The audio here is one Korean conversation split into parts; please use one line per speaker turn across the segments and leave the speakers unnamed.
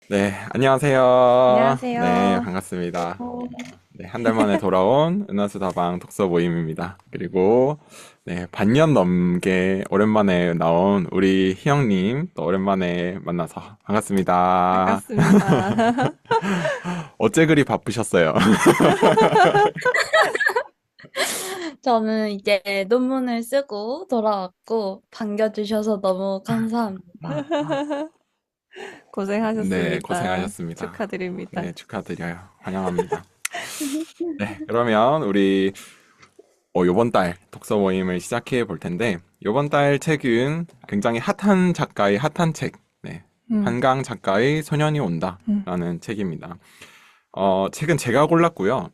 네, 안녕하세요. 네,
안녕하세요.
반갑습니다. 네, 한 달 만에 돌아온 은하수다방 독서 모임입니다. 그리고, 네, 반년 넘게 오랜만에 나온 우리 희영님, 또 오랜만에 만나서 반갑습니다.
반갑습니다.
어째 그리 바쁘셨어요?
저는 이제 논문을 쓰고 돌아왔고 반겨주셔서 너무 감사합니다.
네,
고생하셨습니다.
고생하셨습니다.
축하드립니다.
네, 축하드려요. 환영합니다. 네, 그러면 우리 요번 달 독서 모임을 시작해 볼 텐데, 요번 달 책은 굉장히 핫한 작가의 핫한 책, 네.
음,
한강 작가의 소년이
음.
온다라는 책입니다. 책은 제가 골랐고요.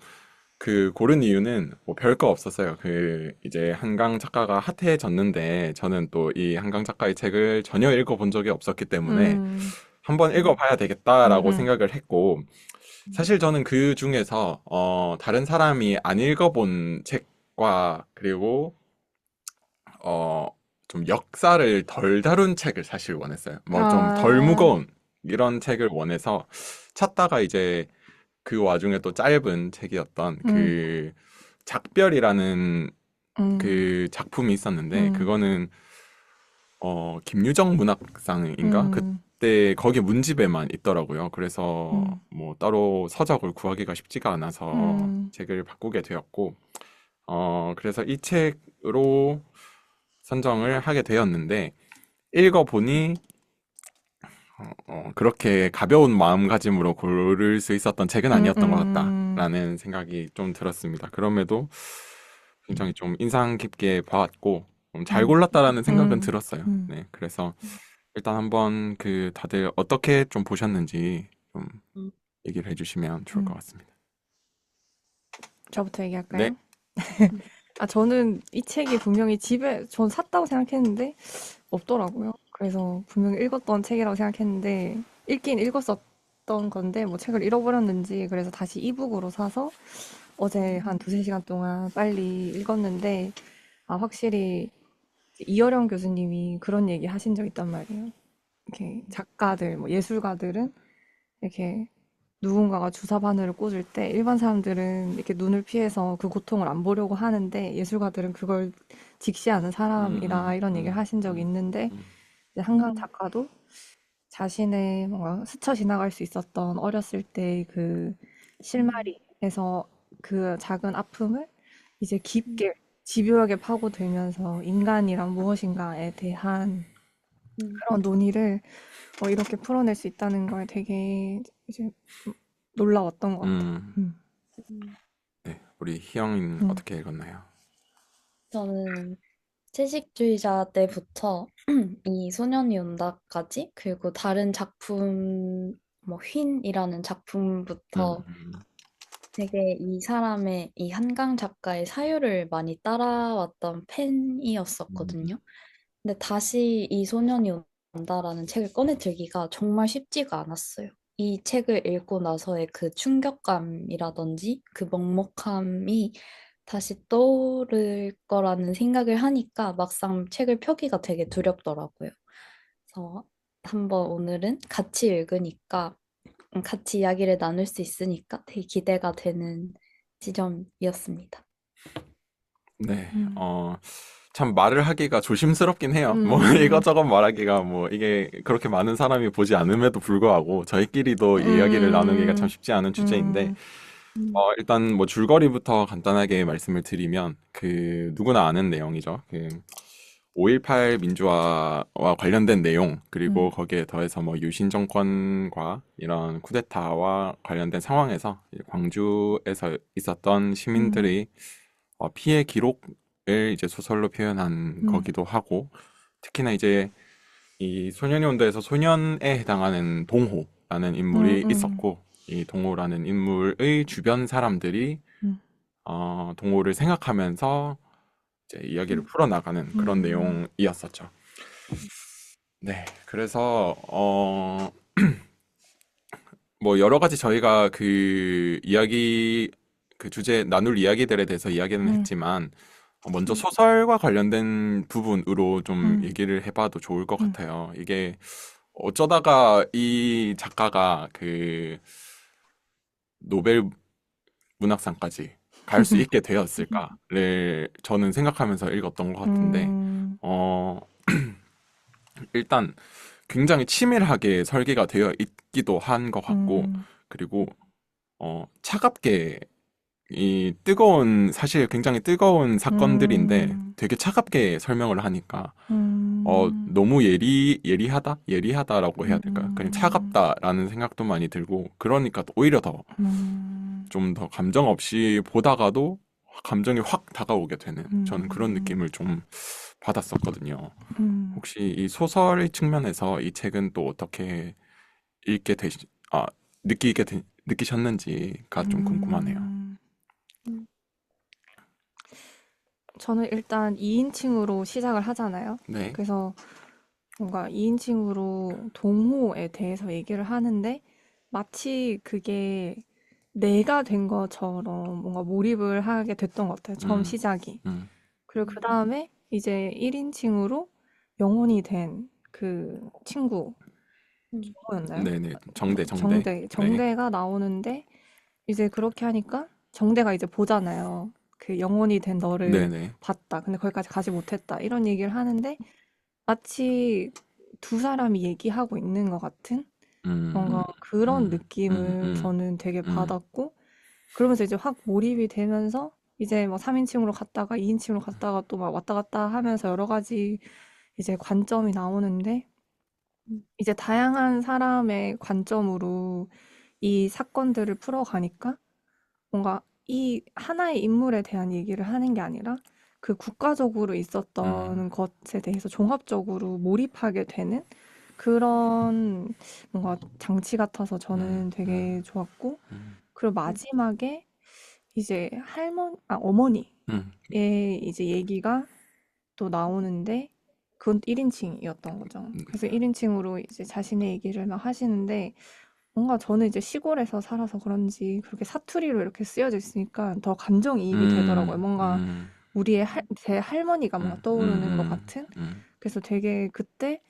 그 고른 이유는 뭐 별거 없었어요. 그 이제 한강 작가가 핫해졌는데 저는 또 이 한강 작가의 책을 전혀 읽어본 적이 없었기 때문에
음,
한번 읽어봐야
음,
되겠다라고
음.
생각을 했고 사실 저는 그 중에서 다른 사람이 안 읽어본 책과 그리고 어, 좀 역사를 덜 다룬 책을 사실 원했어요. 뭐 좀 덜
아,
무거운 이런 책을 원해서 찾다가 이제 그 와중에 또 짧은 책이었던
음,
그 작별이라는
음,
그 작품이 있었는데
음,
그거는 김유정 문학상인가?
음,
그때 거기 문집에만 있더라고요. 그래서
음,
뭐 따로 서적을 구하기가 쉽지가 않아서
음,
책을 바꾸게 되었고, 그래서 이 책으로 선정을 하게 되었는데, 읽어보니, 그렇게 가벼운 마음가짐으로 고를 수 있었던 책은
음,
아니었던 것
음,
같다라는 생각이 좀 들었습니다. 그럼에도 굉장히 좀 인상 깊게 봐왔고, 잘
음,
골랐다라는 생각은
음,
들었어요.
음,
네, 그래서 일단 한번 그 다들 어떻게 좀 보셨는지 좀 얘기를 해주시면 좋을 것
음.
같습니다.
저부터
네,
얘기할까요? 아, 저는 이 책이 분명히 집에, 전 샀다고 생각했는데, 없더라고요. 그래서 분명히 읽었던 책이라고 생각했는데, 읽긴 읽었었던 건데, 뭐 책을 잃어버렸는지, 그래서 다시 이북으로 사서 어제 한 두세 시간 동안 빨리 읽었는데, 아, 확실히 이어령 교수님이 그런 얘기 하신 적 있단 말이에요. 이렇게 작가들, 뭐 예술가들은 이렇게 누군가가 주사 바늘을 꽂을 때 일반 사람들은 이렇게 눈을 피해서 그 고통을 안 보려고 하는데 예술가들은 그걸 직시하는 사람이라 이런 얘기를 하신 적이
음,
있는데
음,
이제 한강 작가도 자신의 뭔가 스쳐 지나갈 수 있었던 어렸을 때 그 실마리에서 그 작은 아픔을 이제 깊게 집요하게 파고들면서 인간이란 무엇인가에 대한 그런 논의를 이렇게 풀어낼 수 있다는 거에 되게 이제 놀라웠던 것 같아요.
음. 네, 우리 희영이는
음,
어떻게 읽었나요?
저는 채식주의자 때부터 이 소년이 온다까지 그리고 다른 작품 뭐 휜이라는 작품부터
음,
되게 이 사람의 이 한강 작가의 사유를 많이 따라왔던
음,
팬이었었거든요. 근데 다시 이 소년이 온다라는 책을 꺼내 들기가 정말 쉽지가 않았어요. 이 책을 읽고 나서의 그 충격감이라든지 그 먹먹함이 다시 떠오를 거라는 생각을 하니까 막상 책을 펴기가 되게 두렵더라고요. 그래서 한번 오늘은 같이 읽으니까 같이 이야기를 나눌 수 있으니까 되게 기대가 되는 지점이었습니다.
네,
음,
참 말을 하기가 조심스럽긴 해요. 뭐
음,
이것저것 말하기가 뭐 이게 그렇게 많은 사람이 보지 않음에도 불구하고 저희끼리도 이야기를 나누기가 참
음,
쉽지 않은 주제인데
음,
일단 뭐 줄거리부터 간단하게 말씀을 드리면 그 누구나 아는 내용이죠. 그 5.18 민주화와 관련된 내용, 그리고
음,
거기에 더해서 뭐 유신 정권과 이런 쿠데타와 관련된 상황에서 이제 광주에서 있었던
음,
시민들의 피해 기록을 이제 소설로 표현한
음,
거기도 하고, 특히나 이제 이 소년이 온다에서 소년에 해당하는 동호라는
음,
인물이
음,
있었고, 이 동호라는 인물의 주변 사람들이
음,
동호를 생각하면서 이제 이야기를 풀어나가는 그런
음,
내용이었었죠. 네, 그래서 뭐 여러 가지 저희가 그 이야기 그 주제 나눌 이야기들에 대해서 이야기는
음,
했지만 먼저 소설과 관련된 부분으로 좀
음,
얘기를 해봐도 좋을 것
음,
같아요. 이게 어쩌다가 이 작가가 그 노벨 문학상까지 갈 수 있게 되었을까를 저는 생각하면서 읽었던 것 같은데,
음,
어, 일단 굉장히 치밀하게 설계가 되어 있기도 한 것 같고,
음,
그리고, 차갑게, 이 뜨거운, 사실 굉장히 뜨거운 사건들인데
음,
되게 차갑게 설명을 하니까,
음,
너무 예리하다? 예리하다라고 해야 될까요? 그냥
음,
차갑다라는 생각도 많이 들고, 그러니까 오히려 더
음,
좀 더 감정 없이 보다가도 감정이 확 다가오게 되는 저는 그런
음,
느낌을 좀 받았었거든요.
음,
혹시 이 소설의 측면에서 이 책은 또 어떻게 읽게 되시, 아, 느끼셨는지가 좀 궁금하네요.
음. 저는 일단 2인칭으로 시작을 하잖아요.
네.
그래서 뭔가 2인칭으로 동호에 대해서 얘기를 하는데 마치 그게 내가 된 것처럼 뭔가 몰입을 하게 됐던 것 같아요. 처음
음,
시작이.
음,
그리고 그 다음에 이제 1인칭으로 영혼이 된 그 친구, 뭐였나요?
네네. 정대. 네.
정대가 나오는데 이제 그렇게 하니까 정대가 이제 보잖아요. 그 영혼이 된 너를
네네.
봤다. 근데 거기까지 가지 못했다. 이런 얘기를 하는데 마치 두 사람이 얘기하고 있는 것 같은 뭔가
음,
그런
음, 음,
느낌을
음,
저는 되게
음,
받았고 그러면서 이제 확 몰입이 되면서 이제 뭐 3인칭으로 갔다가 2인칭으로 갔다가 또 막 왔다 갔다 하면서 여러 가지 이제 관점이 나오는데 이제 다양한 사람의 관점으로 이 사건들을 풀어가니까 뭔가 이 하나의 인물에 대한 얘기를 하는 게 아니라 그 국가적으로
음,
있었던 것에 대해서 종합적으로 몰입하게 되는 그런 뭔가 장치 같아서
음,
저는
음,
되게 좋았고,
음,
그리고 마지막에 이제 어머니의
음,
이제 얘기가 또 나오는데, 그건 1인칭이었던 거죠. 그래서 1인칭으로 이제 자신의 얘기를 막 하시는데, 뭔가 저는 이제 시골에서 살아서 그런지 그렇게 사투리로 이렇게 쓰여져 있으니까 더 감정이입이 되더라고요.
음,
뭔가
음,
제 할머니가 뭔가 떠오르는 것 같은?
음.
그래서 되게 그때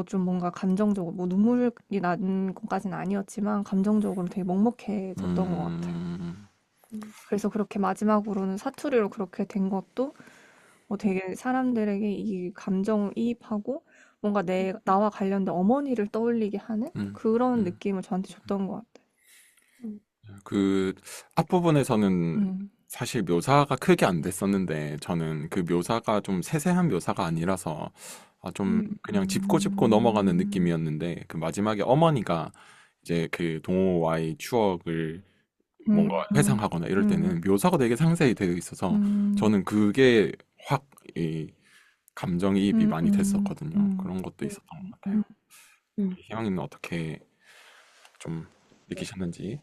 좀 뭔가 감정적으로, 뭐 눈물이 난 것까지는 아니었지만 감정적으로 되게 먹먹해졌던 것 같아요.
음,
그래서 그렇게 마지막으로는 사투리로 그렇게 된 것도 되게 사람들에게 이 감정을 이입하고 뭔가 나와 관련된 어머니를 떠올리게 하는
음,
그런
음.
느낌을 저한테 줬던 것 같아요.
그 앞부분에서는
음,
사실 묘사가 크게 안 됐었는데 저는 그 묘사가 좀 세세한 묘사가 아니라서 좀 그냥 짚고 넘어가는 느낌이었는데 그 마지막에 어머니가 이제 그 동호와의 추억을 뭔가
음, 음,
회상하거나 이럴 때는
음,
묘사가 되게 상세히 되어 있어서
음,
저는 그게 확 이 감정이입이 많이 됐었거든요.
음.
그런 것도 있었던 것 같아요.
음, 음.
희영이는 어떻게 좀 느끼셨는지?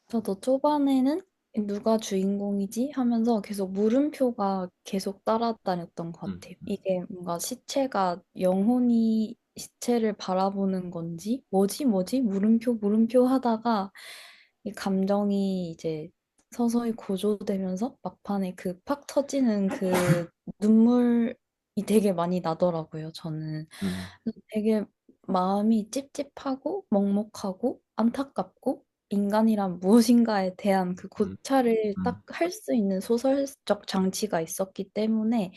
저도 초반에는 누가 주인공이지 하면서 계속 물음표가 계속 따라다녔던 것
음,
같아요. 이게 뭔가 시체가 영혼이 시체를 바라보는 건지 뭐지 물음표 하다가 이 감정이 이제 서서히 고조되면서 막판에 그 팍 터지는 그 눈물이 되게 많이 나더라고요, 저는.
음,
그래서 되게 마음이 찝찝하고 먹먹하고 안타깝고 인간이란 무엇인가에 대한 그
음,
고찰을
음.
딱 할 수 있는 소설적 장치가 있었기 때문에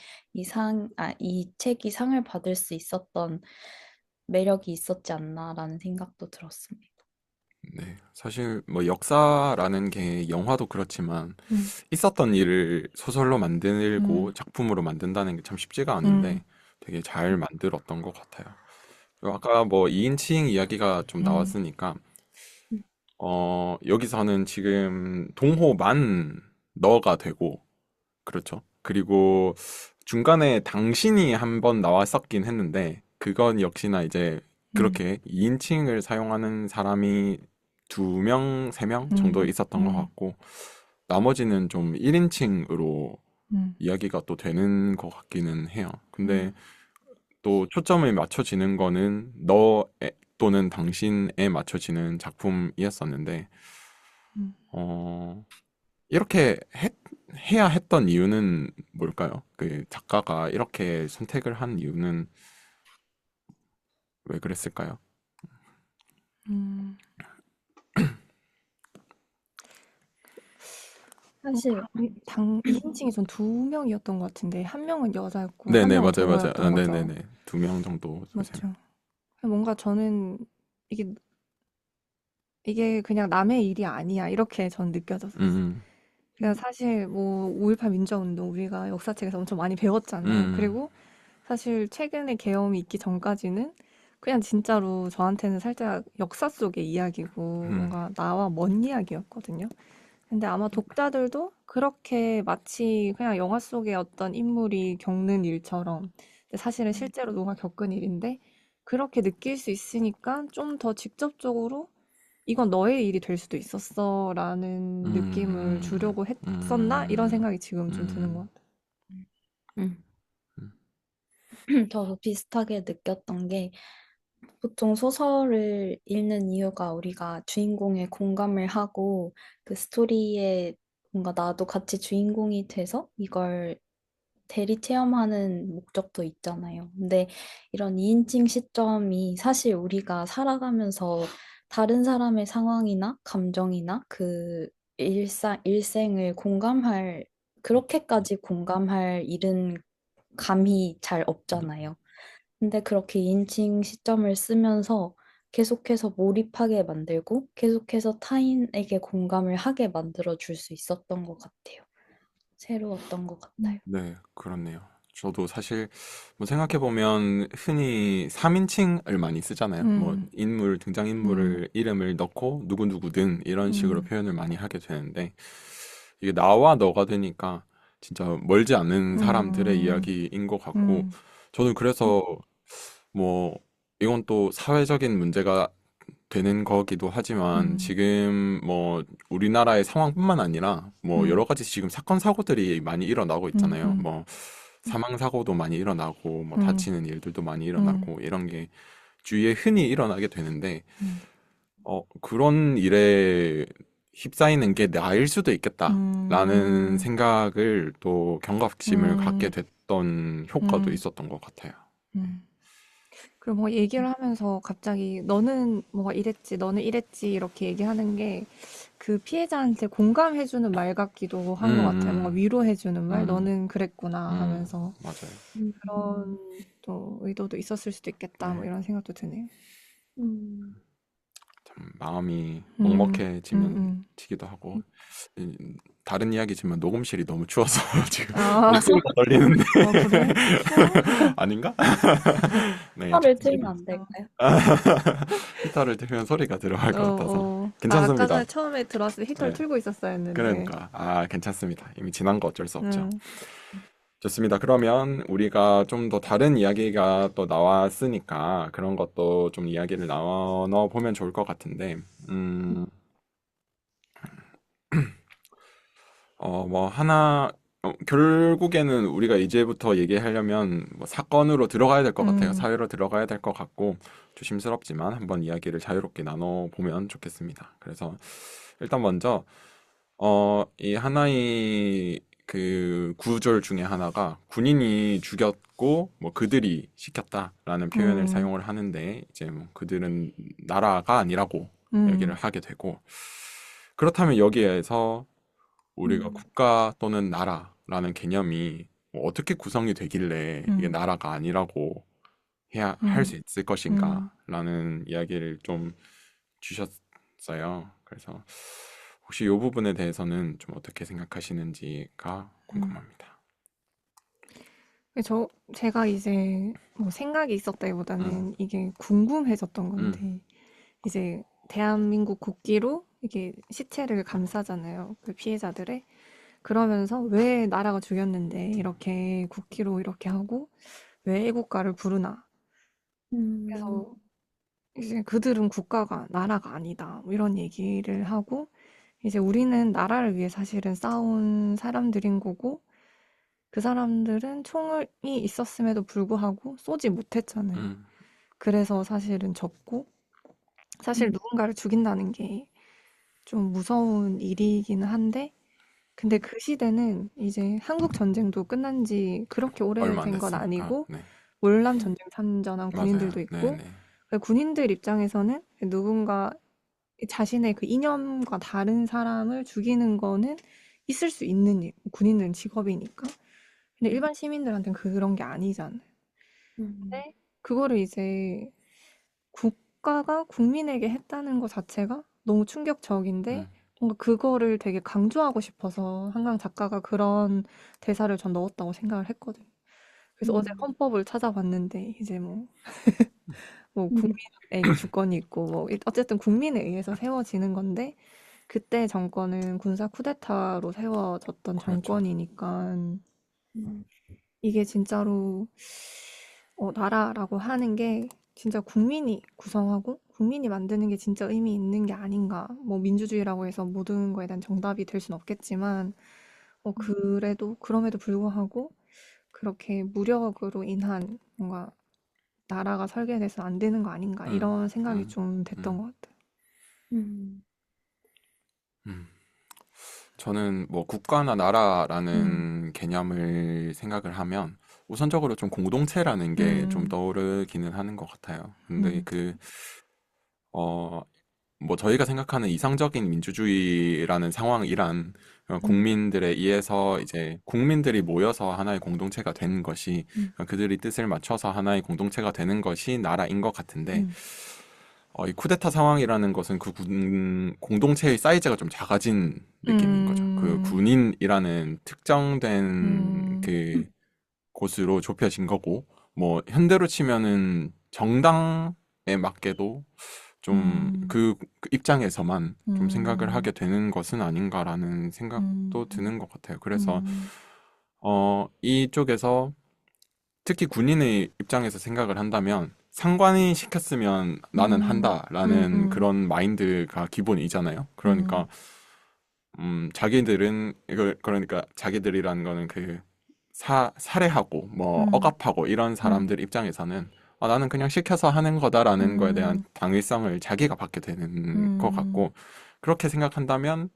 이 책이 상을 받을 수 있었던 매력이 있었지 않나라는 생각도 들었습니다.
네, 사실 뭐 역사라는 게 영화도 그렇지만
음,
있었던 일을 소설로 만들고
음,
작품으로 만든다는 게 참 쉽지가
음,
않은데 되게 잘 만들었던 것 같아요. 그리고 아까 뭐 2인칭 이야기가 좀
음,
나왔으니까 여기서는 지금 동호만 너가 되고 그렇죠. 그리고 중간에 당신이 한 번 나왔었긴 했는데 그건 역시나 이제
음,
그렇게 2인칭을 사용하는 사람이 두 명, 세 명 정도
음,
있었던 것
음,
같고 나머지는 좀 1인칭으로
음,
이야기가 또 되는 것 같기는 해요. 근데
음,
또 초점이 맞춰지는 거는 너 또는 당신에 맞춰지는 작품이었었는데
음.
어, 이렇게 해야 했던 이유는 뭘까요? 그 작가가 이렇게 선택을 한 이유는 왜 그랬을까요?
음,
사실
2인칭이 전 두 명이었던 것 같은데, 한 명은 여자였고, 한
네네,
명은
맞아요, 맞아요. 아,
동호였던 거죠.
네네네. 2명 정도 조세.
맞죠. 뭔가 저는 이게, 이게 그냥 남의 일이 아니야. 이렇게 전 느껴졌었어요.
음,
그러니까 사실 뭐 5.18 민주화운동 우리가 역사책에서 엄청 많이
음,
배웠잖아요. 그리고 사실 최근에 계엄이 있기 전까지는 그냥 진짜로 저한테는 살짝 역사 속의 이야기고
음,
뭔가 나와 먼 이야기였거든요. 근데 아마 독자들도 그렇게 마치 그냥 영화 속의 어떤 인물이 겪는 일처럼, 근데 사실은 실제로 누가 겪은 일인데 그렇게 느낄 수 있으니까 좀 더 직접적으로 이건 너의 일이 될 수도 있었어라는 느낌을
음,
주려고 했었나? 이런
음,
생각이 지금 좀 드는 것
음,
같아요.
음,
음,
저도 비슷하게 느꼈던 게 보통 소설을 읽는 이유가 우리가 주인공에 공감을 하고 그 스토리에 뭔가 나도 같이 주인공이 돼서 이걸 대리 체험하는 목적도 있잖아요. 근데 이런 2인칭 시점이 사실 우리가 살아가면서 다른 사람의 상황이나 감정이나 그 일생을 그렇게까지 공감할 일은 감이 잘 없잖아요. 근데 그렇게 2인칭 시점을 쓰면서 계속해서 몰입하게 만들고 계속해서 타인에게 공감을 하게 만들어 줄 수 있었던 것 같아요. 새로웠던 것 같아요.
네, 그렇네요. 저도 사실 뭐 생각해보면 흔히 3인칭을 많이 쓰잖아요. 뭐
음,
인물,
음,
등장인물을 이름을 넣고 누구누구든 이런 식으로
음,
표현을 많이 하게 되는데 이게 나와 너가 되니까 진짜 멀지 않는 사람들의
음,
이야기인 것 같고
음,
저는 그래서 뭐 이건 또 사회적인 문제가 되는 거기도 하지만
음,
지금 뭐 우리나라의 상황뿐만 아니라 뭐
음,
여러 가지 지금 사건 사고들이 많이 일어나고
음,
있잖아요. 뭐 사망 사고도 많이 일어나고 뭐
음,
다치는 일들도 많이
음,
일어나고 이런 게 주위에 흔히 일어나게 되는데
음,
그런 일에 휩싸이는 게 나일 수도 있겠다라는
음,
생각을 또 경각심을 갖게
음,
됐던 효과도
음,
있었던 것 같아요.
음. 그리고 뭐 얘기를 하면서 갑자기 너는 뭐가 이랬지, 너는 이랬지 이렇게 얘기하는 게 그 피해자한테 공감해주는 말 같기도 한 것 같아요. 뭔가
음,
위로해주는 말,
음,
너는 그랬구나 하면서
맞아요.
그런 또 의도도 있었을 수도 있겠다, 뭐
네.
이런 생각도 드네요.
음,
참 마음이
음,
먹먹해지면 치기도 하고 이- 다른 이야기지만 녹음실이 너무 추워서 지금
아,
목소리가 떨리는데
그래요? 추워?
아닌가? 네,
화를 틀면
좋습니다.
안 될까요?
히터를 틀면 소리가 들어갈 것 같아서
나 아까 전에
괜찮습니다.
처음에 들어왔을 때 히터를
네,
틀고 있었어야 했는데.
그러니까 괜찮습니다. 이미 지난 거 어쩔 수 없죠.
음,
좋습니다. 그러면 우리가 좀 더 다른 이야기가 또 나왔으니까 그런 것도 좀 이야기를 나눠 보면 좋을 것 같은데, 뭐 하나 결국에는 우리가 이제부터 얘기하려면 뭐 사건으로 들어가야 될 것 같아요.
음,
사회로 들어가야 될 것 같고 조심스럽지만 한번 이야기를 자유롭게 나눠 보면 좋겠습니다. 그래서 일단 먼저 이 하나의 그 구절 중에 하나가 군인이 죽였고 뭐 그들이 시켰다라는 표현을
음,
사용을 하는데 이제 뭐 그들은 나라가 아니라고 얘기를
음,
하게 되고 그렇다면 여기에서 우리가
음,
국가 또는 나라라는 개념이 뭐 어떻게 구성이 되길래 이게
음,
나라가 아니라고 해야 할
음,
수 있을
음.
것인가라는 이야기를 좀 주셨어요. 그래서 혹시 이 부분에 대해서는 좀 어떻게 생각하시는지가
음.
궁금합니다.
제가 이제 뭐 생각이
음,
있었다기보다는 이게 궁금해졌던
음,
건데, 이제 대한민국 국기로 이게 시체를 감싸잖아요. 그 피해자들의. 그러면서 왜 나라가 죽였는데 이렇게 국기로 이렇게 하고 왜 애국가를 부르나.
음,
그래서 이제 그들은 국가가 나라가 아니다. 뭐 이런 얘기를 하고 이제 우리는 나라를 위해 사실은 싸운 사람들인 거고 그 사람들은 총이 있었음에도 불구하고 쏘지 못했잖아요.
음,
그래서 사실은 졌고 사실
음,
누군가를 죽인다는 게 좀 무서운 일이기는 한데 근데 그 시대는 이제 한국 전쟁도 끝난 지 그렇게
얼마 안
오래된 건
됐으니까.
아니고
네,
월남 전쟁 참전한
맞아요.
군인들도
네,
있고
네.
군인들 입장에서는 누군가 자신의 그 이념과 다른 사람을 죽이는 거는 있을 수 있는 일. 군인들은 직업이니까. 근데 일반 시민들한테는 그런 게 아니잖아요.
음,
근데 그거를 이제 국가가 국민에게 했다는 것 자체가 너무 충격적인데
음,
뭔가 그거를 되게 강조하고 싶어서 한강 작가가 그런 대사를 전 넣었다고 생각을 했거든요. 그래서 어제
음,
헌법을 찾아봤는데 이제 뭐
음,
국민에게 주권이 있고 뭐 어쨌든 국민에 의해서 세워지는 건데 그때 정권은 군사 쿠데타로 세워졌던
그렇죠.
정권이니까
음,
이게 진짜로 나라라고 하는 게 진짜 국민이 구성하고 국민이 만드는 게 진짜 의미 있는 게 아닌가. 뭐 민주주의라고 해서 모든 거에 대한 정답이 될 순 없겠지만 그래도 그럼에도 불구하고 그렇게 무력으로 인한 뭔가 나라가 설계돼서 안 되는 거 아닌가
음,
이런 생각이
음,
좀 됐던
음,
것 같아요.
음,
음. 저는 뭐 국가나
음,
나라라는 개념을 생각을 하면 우선적으로 좀 공동체라는 게 좀
음,
떠오르기는 하는 것 같아요. 근데
음,
어, 뭐 저희가 생각하는 이상적인 민주주의라는 상황이란
음,
국민들에 의해서 이제 국민들이 모여서 하나의 공동체가 되는 것이
음,
그들이 뜻을 맞춰서 하나의 공동체가 되는 것이 나라인 것 같은데
음,
이 쿠데타 상황이라는 것은 공동체의 사이즈가 좀 작아진 느낌인 거죠. 그
음,
군인이라는 특정된
음,
그 곳으로 좁혀진 거고, 뭐 현대로 치면은 정당에 맞게도 좀
음,
그 입장에서만 좀 생각을
음,
하게 되는 것은 아닌가라는
음,
생각도 드는 것 같아요. 그래서
음,
이쪽에서 특히 군인의 입장에서 생각을 한다면 상관이 시켰으면 나는
음, 음,
한다라는
음,
그런 마인드가 기본이잖아요.
음,
그러니까 자기들은 이걸 그러니까 자기들이라는 거는 살해하고 뭐
음,
억압하고 이런
음,
사람들 입장에서는 나는 그냥 시켜서 하는 거다라는 거에 대한
음,
당위성을 자기가 받게 되는 것
음,
같고 그렇게 생각한다면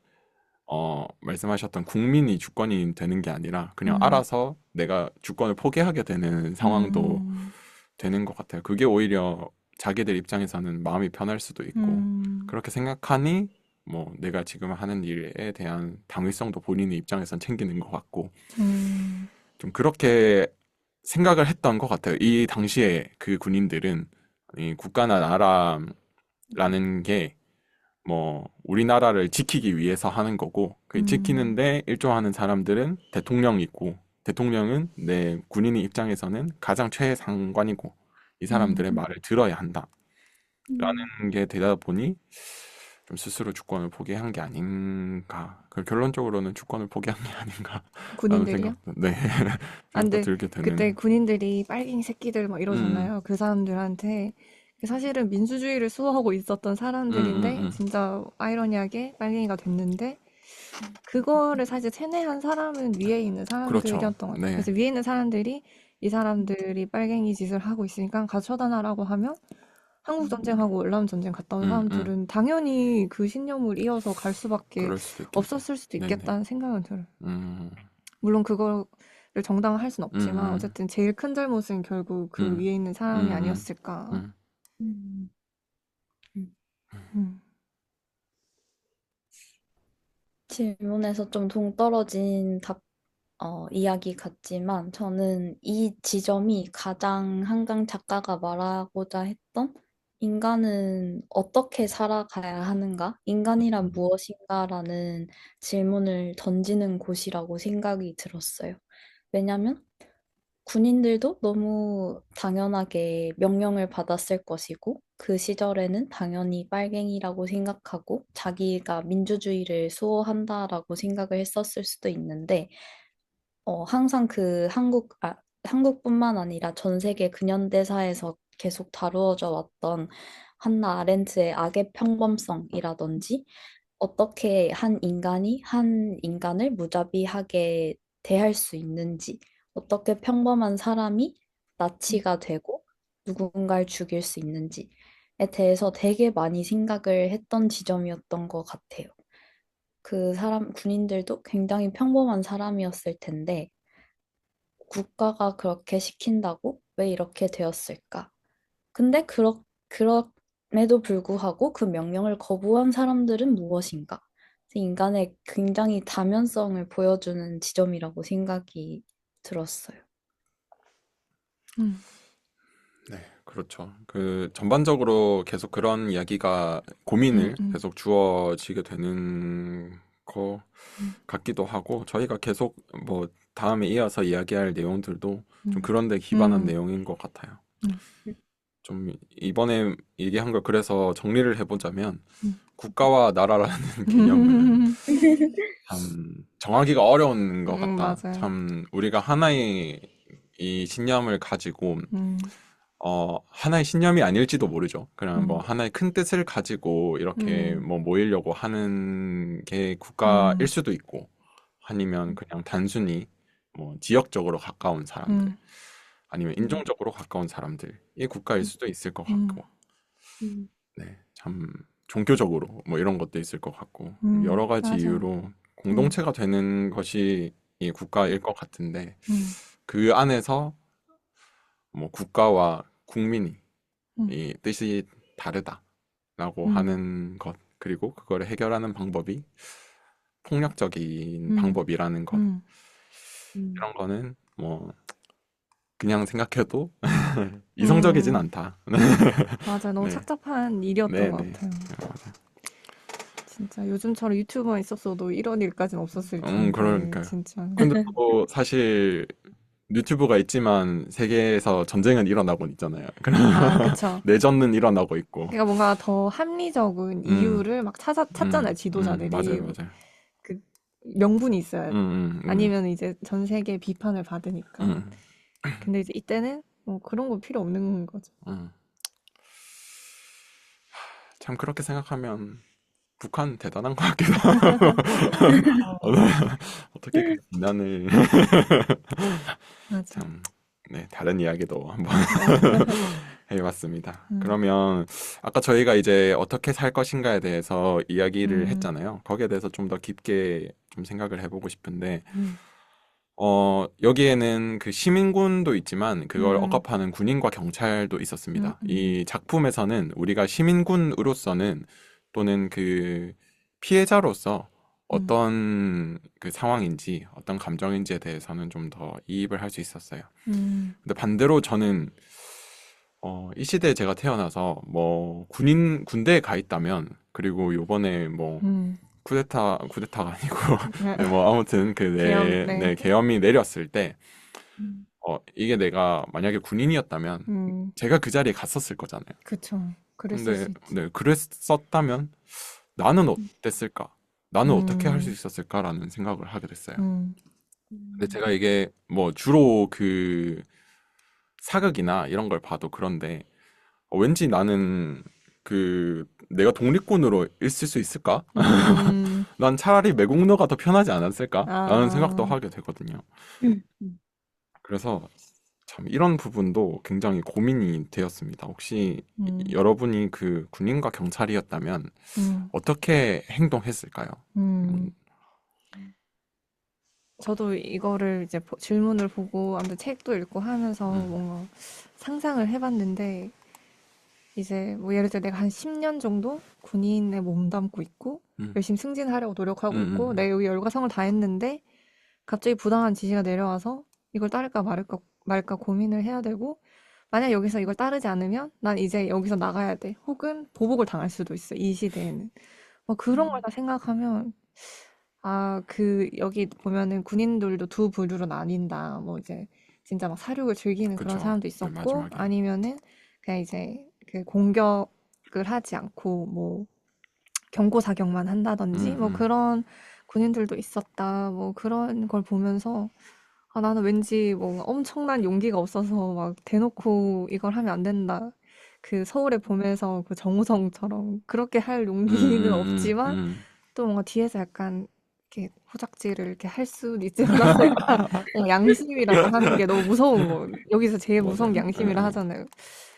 말씀하셨던 국민이 주권이 되는 게 아니라 그냥
음,
알아서 내가 주권을 포기하게 되는 상황도
음,
되는 것 같아요. 그게 오히려 자기들 입장에서는 마음이 편할 수도 있고
음,
그렇게 생각하니 뭐 내가 지금 하는 일에 대한 당위성도 본인의 입장에선 챙기는 것 같고
음,
좀 그렇게 생각을 했던 것 같아요. 이 당시에 그 군인들은 이 국가나 나라라는 게 뭐 우리나라를 지키기 위해서 하는 거고 그
음,
지키는데 일조하는 사람들은 대통령이고 대통령은 내 군인의 입장에서는 가장 최상관이고 이
음,
사람들의 말을 들어야 한다라는
음.
게 되다 보니 좀 스스로 주권을 포기한 게 아닌가. 그 결론적으로는 주권을 포기한 게 아닌가라는
군인들이요?
생각도 네
아,
생각도
근데
들게
그때
되는.
군인들이 빨갱이 새끼들 막
음,
이러잖아요. 그 사람들한테 사실은 민주주의를 수호하고 있었던 사람들인데
음.
진짜 아이러니하게 빨갱이가 됐는데 그거를 사실 세뇌한 사람은 위에 있는
그렇죠.
사람들이었던 것 같아요.
네.
그래서 위에 있는 사람들이 이 사람들이 빨갱이 짓을 하고 있으니까 가서 처단하라고 하면 한국 전쟁하고 월남 전쟁 갔다 온
음.
사람들은 당연히 그 신념을 이어서 갈 수밖에
그럴 수도 있겠네요.
없었을 수도
네네.
있겠다는 생각은 들어요.
음,
물론 그거를 정당화할 순 없지만
음,
어쨌든 제일 큰 잘못은 결국 그
음,
위에 있는 사람이
음,
아니었을까.
음,
음, 음.
음,
질문에서 좀 동떨어진 이야기 같지만 저는 이 지점이 가장 한강 작가가 말하고자 했던 인간은 어떻게 살아가야 하는가? 인간이란 무엇인가라는 질문을 던지는 곳이라고 생각이 들었어요. 왜냐면 군인들도 너무 당연하게 명령을 받았을 것이고, 그 시절에는 당연히 빨갱이라고 생각하고, 자기가 민주주의를 수호한다라고 생각을 했었을 수도 있는데, 항상 한국뿐만 아니라 전 세계 근현대사에서 계속 다루어져 왔던 한나 아렌트의 악의 평범성이라든지, 어떻게 한 인간이 한 인간을 무자비하게 대할 수 있는지, 어떻게 평범한 사람이 나치가 되고 누군가를 죽일 수 있는지에 대해서 되게 많이 생각을 했던 지점이었던 것 같아요. 군인들도 굉장히 평범한 사람이었을 텐데, 국가가 그렇게 시킨다고 왜 이렇게 되었을까? 근데 그럼에도 불구하고 그 명령을 거부한 사람들은 무엇인가? 인간의 굉장히 다면성을 보여주는 지점이라고 생각이 들었어요.
음,
네, 그렇죠. 그 전반적으로 계속 그런 이야기가 고민을
음,
계속 주어지게 되는 것
음,
같기도 하고 저희가 계속 뭐 다음에 이어서 이야기할 내용들도 좀
음,
그런 데 기반한
음,
내용인 것 같아요.
음,
좀 이번에 얘기한 걸 그래서 정리를 해보자면
음.
국가와 나라라는 개념은
음,
참 정하기가 어려운 것 같다.
맞아요.
참 우리가 하나의 이 신념을 가지고
음,
하나의 신념이 아닐지도 모르죠. 그냥 뭐
음,
하나의 큰 뜻을 가지고 이렇게
음,
뭐 모이려고 하는 게 국가일
음,
수도 있고, 아니면 그냥 단순히 뭐 지역적으로 가까운 사람들,
음,
아니면
음,
인종적으로 가까운 사람들이 국가일 수도 있을 것
음,
같고,
음,
네, 참 종교적으로 뭐 이런 것도 있을 것 같고, 여러 가지
맞아.
이유로
음,
공동체가 되는 것이 이 국가일 것 같은데,
음,
그 안에서 뭐 국가와 국민이
음,
이 뜻이 다르다라고
음,
하는 것, 그리고 그거를 해결하는 방법이 폭력적인
음,
방법이라는 것,
음,
음,
이런 거는 뭐 그냥 생각해도 이성적이진
음.
않다.
맞아. 너무
네,
착잡한
네,
일이었던 것
네.
같아요.
맞아요.
진짜 요즘처럼 유튜버만 있었어도 이런 일까지는 없었을 텐데,
그러니까요.
진짜.
근데 또 사실 유튜브가 있지만 세계에서 전쟁은 일어나고 있잖아요.
아, 그쵸.
내전은 일어나고 있고.
그러니까 뭔가 더 합리적인
음,
이유를 막 찾잖아요,
맞아요,
지도자들이.
맞아요.
그 명분이 있어야 돼.
음, 음, 음,
아니면 이제 전 세계 비판을 받으니까.
음,
근데 이제 이때는 뭐 그런 거 필요 없는 거죠.
음. 참 그렇게 생각하면 북한 대단한 것 같기도 하고.
어,
어떻게 그 비난을
맞아.
참, 네, 다른 이야기도 한번
네.
해봤습니다.
음,
그러면 아까 저희가 이제 어떻게 살 것인가에 대해서 이야기를
음,
했잖아요. 거기에 대해서 좀 더 깊게 좀 생각을 해보고 싶은데,
음,
여기에는 그 시민군도 있지만 그걸
음,
억압하는 군인과 경찰도
음,
있었습니다.
음,
이 작품에서는 우리가 시민군으로서는 또는 그 피해자로서
음,
어떤 그 상황인지 어떤 감정인지에 대해서는 좀 더 이입을 할 수 있었어요.
음,
근데 반대로 저는 이 시대에 제가 태어나서 뭐 군대에 가 있다면, 그리고 요번에 뭐
음.
쿠데타가 아니고 네, 뭐 아무튼 그
계엄, 네.
내 계엄이 내렸을 때
음,
이게 내가 만약에 군인이었다면
음,
제가 그 자리에 갔었을 거잖아요.
그쵸. 그랬을
근데
수 있지.
네, 그랬었다면 나는 어땠을까? 나는 어떻게 할 수
음,
있었을까라는 생각을 하게 됐어요.
음,
근데
음,
제가 이게 뭐 주로 그 사극이나 이런 걸 봐도 그런데 왠지 나는 그 내가 독립군으로 있을 수 있을까?
음,
난 차라리 매국노가 더 편하지 않았을까? 라는 생각도
아,
하게 되거든요.
음.
그래서 참 이런 부분도 굉장히 고민이 되었습니다. 혹시
음,
여러분이 그 군인과 경찰이었다면
음,
어떻게 행동했을까요? 음,
음. 저도 이거를 이제 질문을 보고 아무튼 책도 읽고 하면서
음,
뭔가 상상을 해봤는데 이제 뭐 예를 들어 내가 한 10년 정도 군인에 몸담고 있고
음,
열심히 승진하려고
음,
노력하고 있고
음,
내 여기 열과성을 다했는데 갑자기 부당한 지시가 내려와서 이걸 따를까 말까 고민을 해야 되고 만약 여기서 이걸 따르지 않으면 난 이제 여기서 나가야 돼. 혹은 보복을 당할 수도 있어. 이 시대에는. 뭐 그런 걸
음,
다 생각하면 아, 여기 보면은 군인들도 두 부류로 나뉜다. 뭐 이제 진짜 막 사륙을 즐기는 그런
그쵸.
사람도
네,
있었고
마지막에.
아니면은 그냥 이제 그 공격을 하지 않고 뭐 경고 사격만 한다든지 뭐
음,
그런 군인들도 있었다. 뭐 그런 걸 보면서 아, 나는 왠지 뭐 엄청난 용기가 없어서 막 대놓고 이걸 하면 안 된다. 그 서울의 봄에서 그 정우성처럼 그렇게 할 용기는 없지만 또 뭔가 뒤에서 약간 이렇게 호작질을 이렇게 할 수는 있지 않았을까. 뭔가 양심이라고 하는 게 너무 무서운 거. 여기서 제일 무서운 게
맞아요. 예,
양심이라
예.
하잖아요.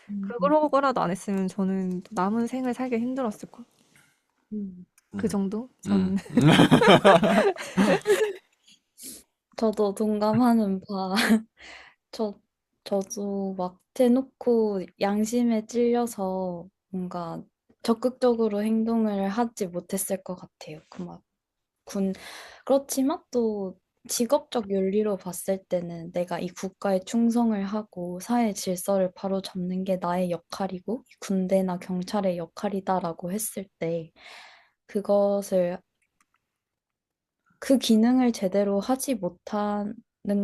음,
그거라도 안 했으면 저는 또 남은 생을 살기 힘들었을 거.
음.
그
음,
정도? 전
음,
저도 동감하는 바. 저, 저도 막 대놓고 양심에 찔려서 뭔가 적극적으로 행동을 하지 못했을 것 같아요. 군, 그렇지만 또 직업적 윤리로 봤을 때는 내가 이 국가에 충성을 하고 사회 질서를 바로잡는 게 나의 역할이고 이 군대나 경찰의 역할이다라고 했을 때 그것을 그 기능을 제대로 하지 못하는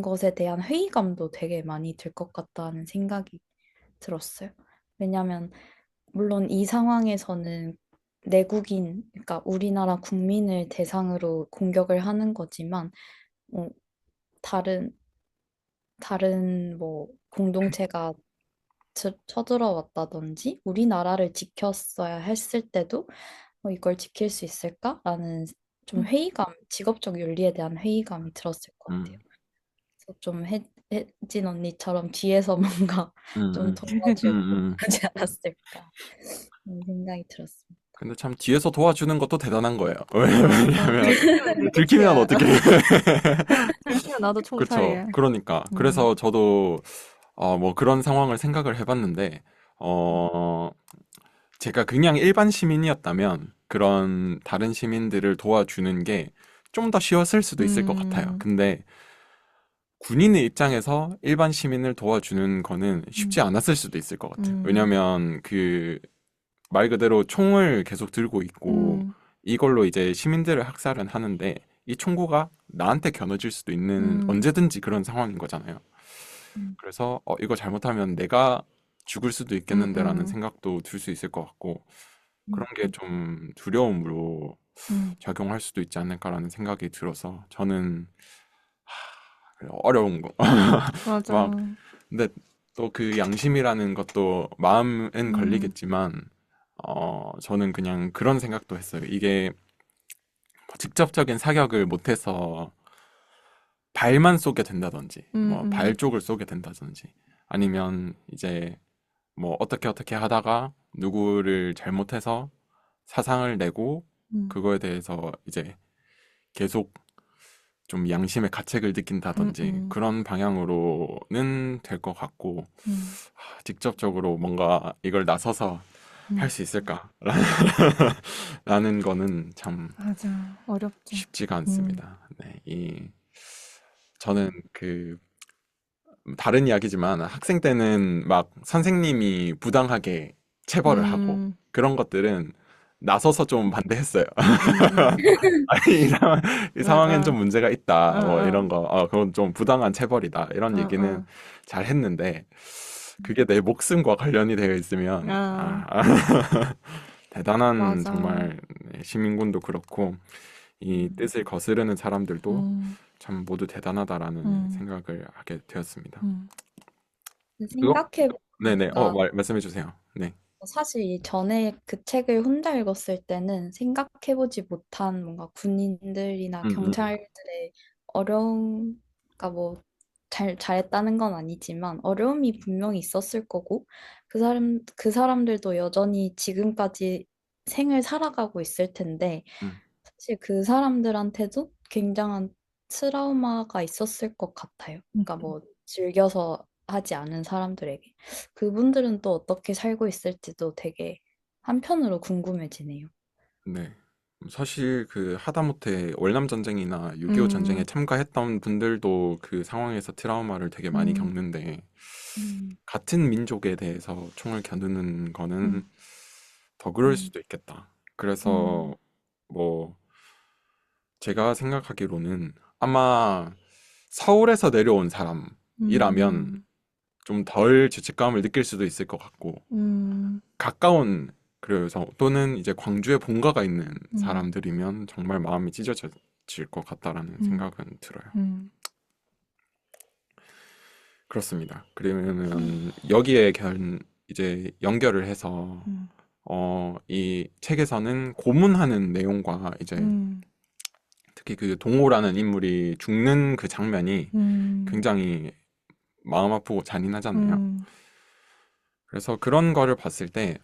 것에 대한 회의감도 되게 많이 들 것 같다는 생각이 들었어요. 왜냐하면 물론 이 상황에서는 내국인, 그러니까 우리나라 국민을 대상으로 공격을 하는 거지만 뭐 다른 뭐 공동체가 쳐들어왔다든지 우리나라를 지켰어야 했을 때도 이걸 지킬 수 있을까라는 좀
음,
회의감, 직업적 윤리에 대한 회의감이 들었을 것 같아요.
음,
그래서 좀 혜진 언니처럼 뒤에서 뭔가 좀
음,
도와주고
음.
하지 않았을까 그런 생각이 들었습니다.
근데 참 뒤에서 도와주는 것도 대단한 거예요.
맞아.
왜냐면 들키면
내가
어떻게?
들키면 나도
그렇죠.
총살이야.
그러니까
음,
그래서 저도 뭐 그런 상황을 생각을 해봤는데 어 제가 그냥 일반 시민이었다면 그런 다른 시민들을 도와주는 게 좀 더 쉬웠을 수도 있을 것 같아요.
음,
근데 군인의 입장에서 일반 시민을 도와주는 거는 쉽지
음,
않았을 수도 있을 것 같아요.
음,
왜냐면 그 말 그대로 총을 계속 들고 있고
음,
이걸로 이제 시민들을 학살은 하는데 이 총구가 나한테 겨눠질 수도 있는
음,
언제든지 그런 상황인 거잖아요.
음,
그래서 이거 잘못하면 내가 죽을 수도
음,
있겠는데라는
음,
생각도 들 수 있을 것 같고 그런
음,
게 좀 두려움으로
음.
작용할 수도 있지 않을까라는 생각이 들어서 저는 어려운 거. 막
맞아.
근데 또 그 양심이라는 것도 마음은
음,
걸리겠지만 저는 그냥 그런 생각도 했어요. 이게 직접적인 사격을 못해서 발만 쏘게 된다든지, 뭐 발
음,
쪽을 쏘게 된다든지, 아니면 이제 뭐 어떻게 하다가 누구를 잘못해서 사상을 내고
음,
그거에 대해서 이제 계속 좀 양심의 가책을 느낀다든지
음,
그런 방향으로는 될 것 같고
음,
직접적으로 뭔가 이걸 나서서 할
음.
수 있을까? 라는 거는 참
맞아. 어렵죠.
쉽지가
음,
않습니다. 네, 저는 다른 이야기지만 학생 때는 막 선생님이 부당하게 체벌을 하고
음,
그런 것들은 나서서 좀 반대했어요.
음,
아니, 이 상황엔 좀
맞아.
문제가
어,
있다. 뭐 이런
어,
거, 그건 좀 부당한 체벌이다. 이런
어,
얘기는
어,
잘 했는데 그게 내 목숨과 관련이 되어 있으면
아,
대단한
맞아.
정말 시민군도 그렇고 이
음,
뜻을 거스르는 사람들도
음,
참 모두 대단하다라는
음,
생각을 하게 되었습니다.
음,
그거? 네네.
생각해보니까
말씀해 주세요. 네.
사실 전에 그 책을 혼자 읽었을 때는 생각해보지 못한 뭔가 군인들이나
음, 음,
경찰들의 어려움, 그러니까 뭐 잘했다는 건 아니지만 어려움이 분명히 있었을 거고 그 사람들도 여전히 지금까지 생을 살아가고 있을 텐데
음.
사실 그 사람들한테도 굉장한 트라우마가 있었을 것 같아요.
음.
그러니까 뭐 즐겨서 하지 않은 사람들에게. 그분들은 또 어떻게 살고 있을지도 되게 한편으로 궁금해지네요.
네. 사실 그 하다못해 월남 전쟁이나 6.25 전쟁에
음,
참가했던 분들도 그 상황에서 트라우마를 되게 많이
음,
겪는데
음,
같은 민족에 대해서 총을 겨누는 거는
음,
더 그럴
음,
수도 있겠다. 그래서
음,
뭐 제가 생각하기로는 아마 서울에서 내려온 사람이라면
음,
좀 덜 죄책감을 느낄 수도 있을 것 같고
음,
가까운 그래서 또는 이제 광주에 본가가 있는
음,
사람들이면 정말 마음이 찢어질 것 같다라는
음,
생각은 들어요.
음,
그렇습니다. 그러면은 여기에 이제 연결을 해서
음,
이 책에서는 고문하는 내용과 이제
음,
특히 그 동호라는 인물이 죽는 그 장면이
음,
굉장히 마음 아프고 잔인하잖아요.
음,
그래서 그런 거를 봤을 때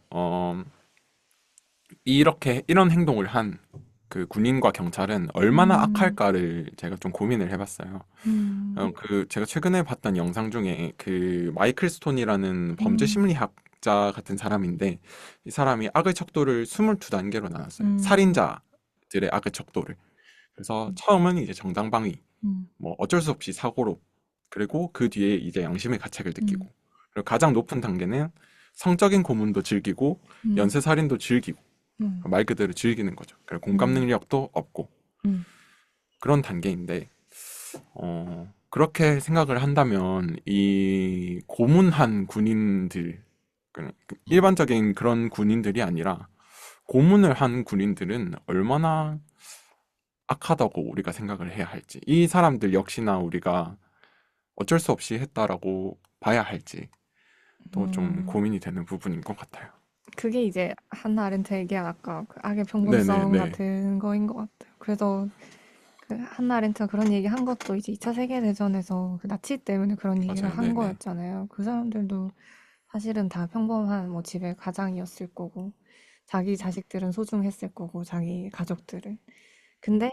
이렇게 이런 행동을 한 그 군인과 경찰은 얼마나
음,
악할까를 제가 좀 고민을 해봤어요.
음,
제가 최근에 봤던 영상 중에 그 마이클 스톤이라는 범죄
음,
심리학자 같은 사람인데 이 사람이 악의 척도를 22단계로 나눴어요.
음,
살인자들의 악의 척도를. 그래서 처음은 이제 정당방위,
음,
뭐 어쩔 수 없이 사고로, 그리고 그 뒤에 이제 양심의 가책을 느끼고,
음,
그리고 가장 높은 단계는 성적인 고문도 즐기고
음,
연쇄살인도 즐기고
음,
말 그대로 즐기는 거죠. 그리고 공감
음,
능력도 없고
음,
그런 단계인데 그렇게 생각을 한다면 이 고문한 군인들, 그 일반적인 그런 군인들이 아니라 고문을 한 군인들은 얼마나 악하다고 우리가 생각을 해야 할지, 이 사람들 역시나 우리가 어쩔 수 없이 했다라고 봐야 할지 또 좀
음.
고민이 되는 부분인 것 같아요.
그게 이제 한나 아렌트 얘기한 아까 그 악의 평범성
네네네.
같은 거인 것 같아요. 그래서 그 한나 아렌트가 그런 얘기 한 것도 이제 2차 세계대전에서 그 나치 때문에 그런 얘기를
맞아요.
한
네네.
거였잖아요. 그 사람들도 사실은 다 평범한 뭐 집의 가장이었을 거고, 자기 자식들은 소중했을 거고, 자기 가족들은. 근데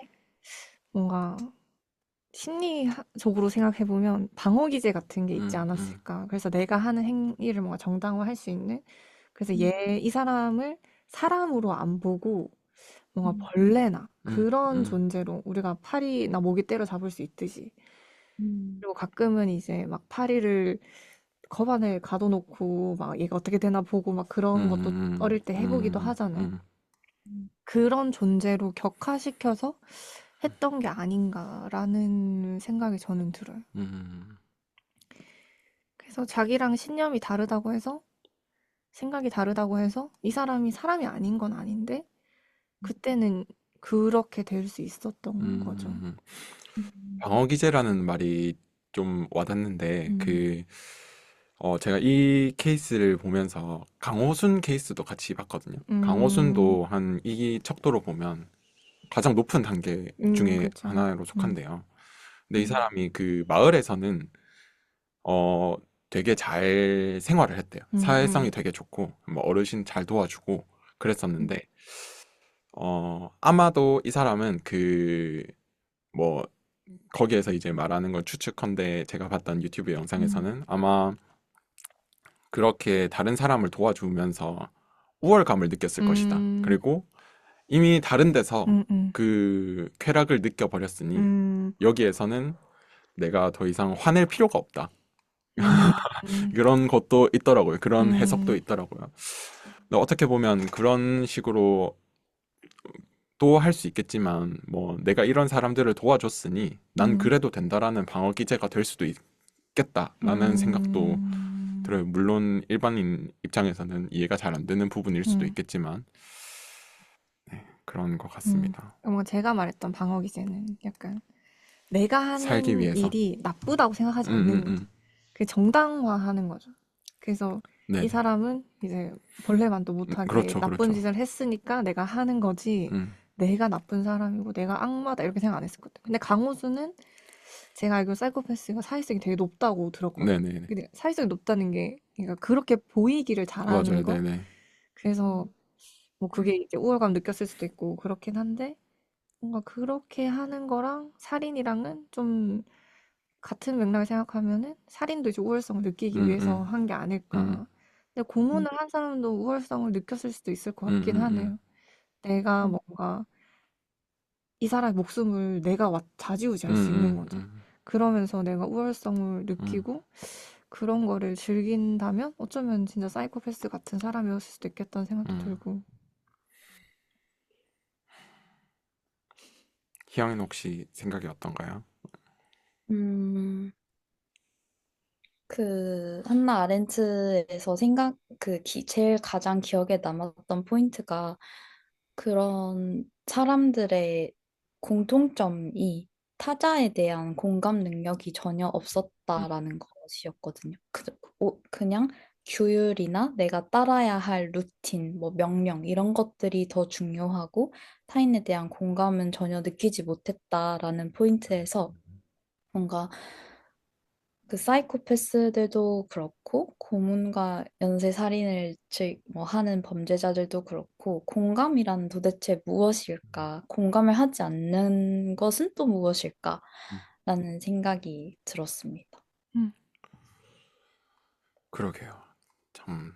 뭔가 심리적으로 생각해보면 방어 기제 같은 게 있지
음, 음,
않았을까. 그래서 내가 하는 행위를 뭔가 정당화할 수 있는. 그래서
음,
이 사람을 사람으로 안 보고 뭔가
음,
벌레나
음,
그런
음,
존재로 우리가 파리나 모기 때려잡을 수 있듯이.
음,
그리고 가끔은 이제 막 파리를 컵 안에 가둬놓고 막 얘가 어떻게 되나 보고 막 그런 것도 어릴 때 해보기도 하잖아요.
음,
음,
그런 존재로 격화시켜서 했던 게 아닌가라는 생각이 저는 들어요.
음,
그래서 자기랑 신념이 다르다고 해서, 생각이 다르다고 해서 이 사람이 사람이 아닌 건 아닌데, 그때는 그렇게 될 수 있었던 거죠.
음.
음,
방어 기제라는 말이 좀 와닿는데,
음,
제가 이 케이스를 보면서 강호순 케이스도 같이 봤거든요.
음,
강호순도 한 이 척도로 보면 가장 높은 단계 중에
그쵸.
하나로 속한데요. 근데 이
음,
사람이 그 마을에서는, 어, 되게 잘 생활을 했대요.
음,
사회성이
음,
되게 좋고, 뭐 어르신 잘 도와주고
음,
그랬었는데, 아마도 이 사람은 뭐, 거기에서 이제 말하는 건 추측컨대 제가 봤던 유튜브
음,
영상에서는 아마 그렇게 다른 사람을 도와주면서 우월감을 느꼈을 것이다.
음,
그리고 이미 다른 데서
음,
그 쾌락을 느껴버렸으니
음,
여기에서는 내가 더 이상 화낼 필요가 없다.
음, 음,
그런 것도 있더라고요. 그런 해석도
음,
있더라고요. 근데 어떻게 보면 그런 식으로 또 할 수 있겠지만, 뭐 내가 이런 사람들을 도와줬으니 난
음,
그래도 된다라는 방어 기제가 될 수도 있겠다라는 생각도
음,
들어요. 물론 일반인 입장에서는 이해가 잘 안 되는 부분일 수도
음,
있겠지만, 네, 그런 것
음.
같습니다.
뭔가 제가 말했던 방어 기제는 약간 내가
살기
하는
위해서.
일이 나쁘다고 생각하지
음, 음,
않는 거죠.
음.
그 정당화하는 거죠. 그래서 이
네네.
사람은 이제 벌레만도 못하게
그렇죠,
나쁜
그렇죠.
짓을 했으니까 내가 하는 거지,
음,
내가 나쁜 사람이고 내가 악마다 이렇게 생각 안 했을 것 같아요. 근데 강호수는 제가 알기로 사이코패스가 사회성이 되게 높다고 들었거든요.
네네네.
근데 사회성이 높다는 게 그러니까 그렇게 보이기를 잘하는
맞아요,
거.
네네.
그래서 뭐 그게 이제 우월감 느꼈을 수도 있고 그렇긴 한데, 뭔가 그렇게 하는 거랑 살인이랑은 좀 같은 맥락을 생각하면은 살인도 이제 우월성을 느끼기
음,
위해서
음,
한 게
음,
아닐까. 근데 고문을 한 사람도 우월성을 느꼈을 수도 있을 것 같긴
음.
하네요. 내가
음,
뭔가 이 사람의 목숨을 내가 좌지우지할 수 있는
음,
거죠.
음,
그러면서 내가 우월성을
음.
느끼고 그런 거를 즐긴다면 어쩌면 진짜 사이코패스 같은 사람이었을 수도 있겠다는 생각도
음.
들고.
희영이는 혹시 생각이 어떤가요?
음, 그 한나 아렌트에서 제일 가장 기억에 남았던 포인트가 그런 사람들의 공통점이 타자에 대한 공감 능력이 전혀
음,
없었다라는 것이었거든요. 그냥 규율이나 내가 따라야 할 루틴, 뭐 명령 이런 것들이 더 중요하고 타인에 대한 공감은 전혀 느끼지 못했다라는 포인트에서 뭔가 그 사이코패스들도 그렇고 고문과 연쇄살인을 뭐 하는 범죄자들도 그렇고 공감이란 도대체 무엇일까? 공감을 하지 않는 것은 또 무엇일까?
음,
라는 생각이 들었습니다.
음,
그러게요. 참.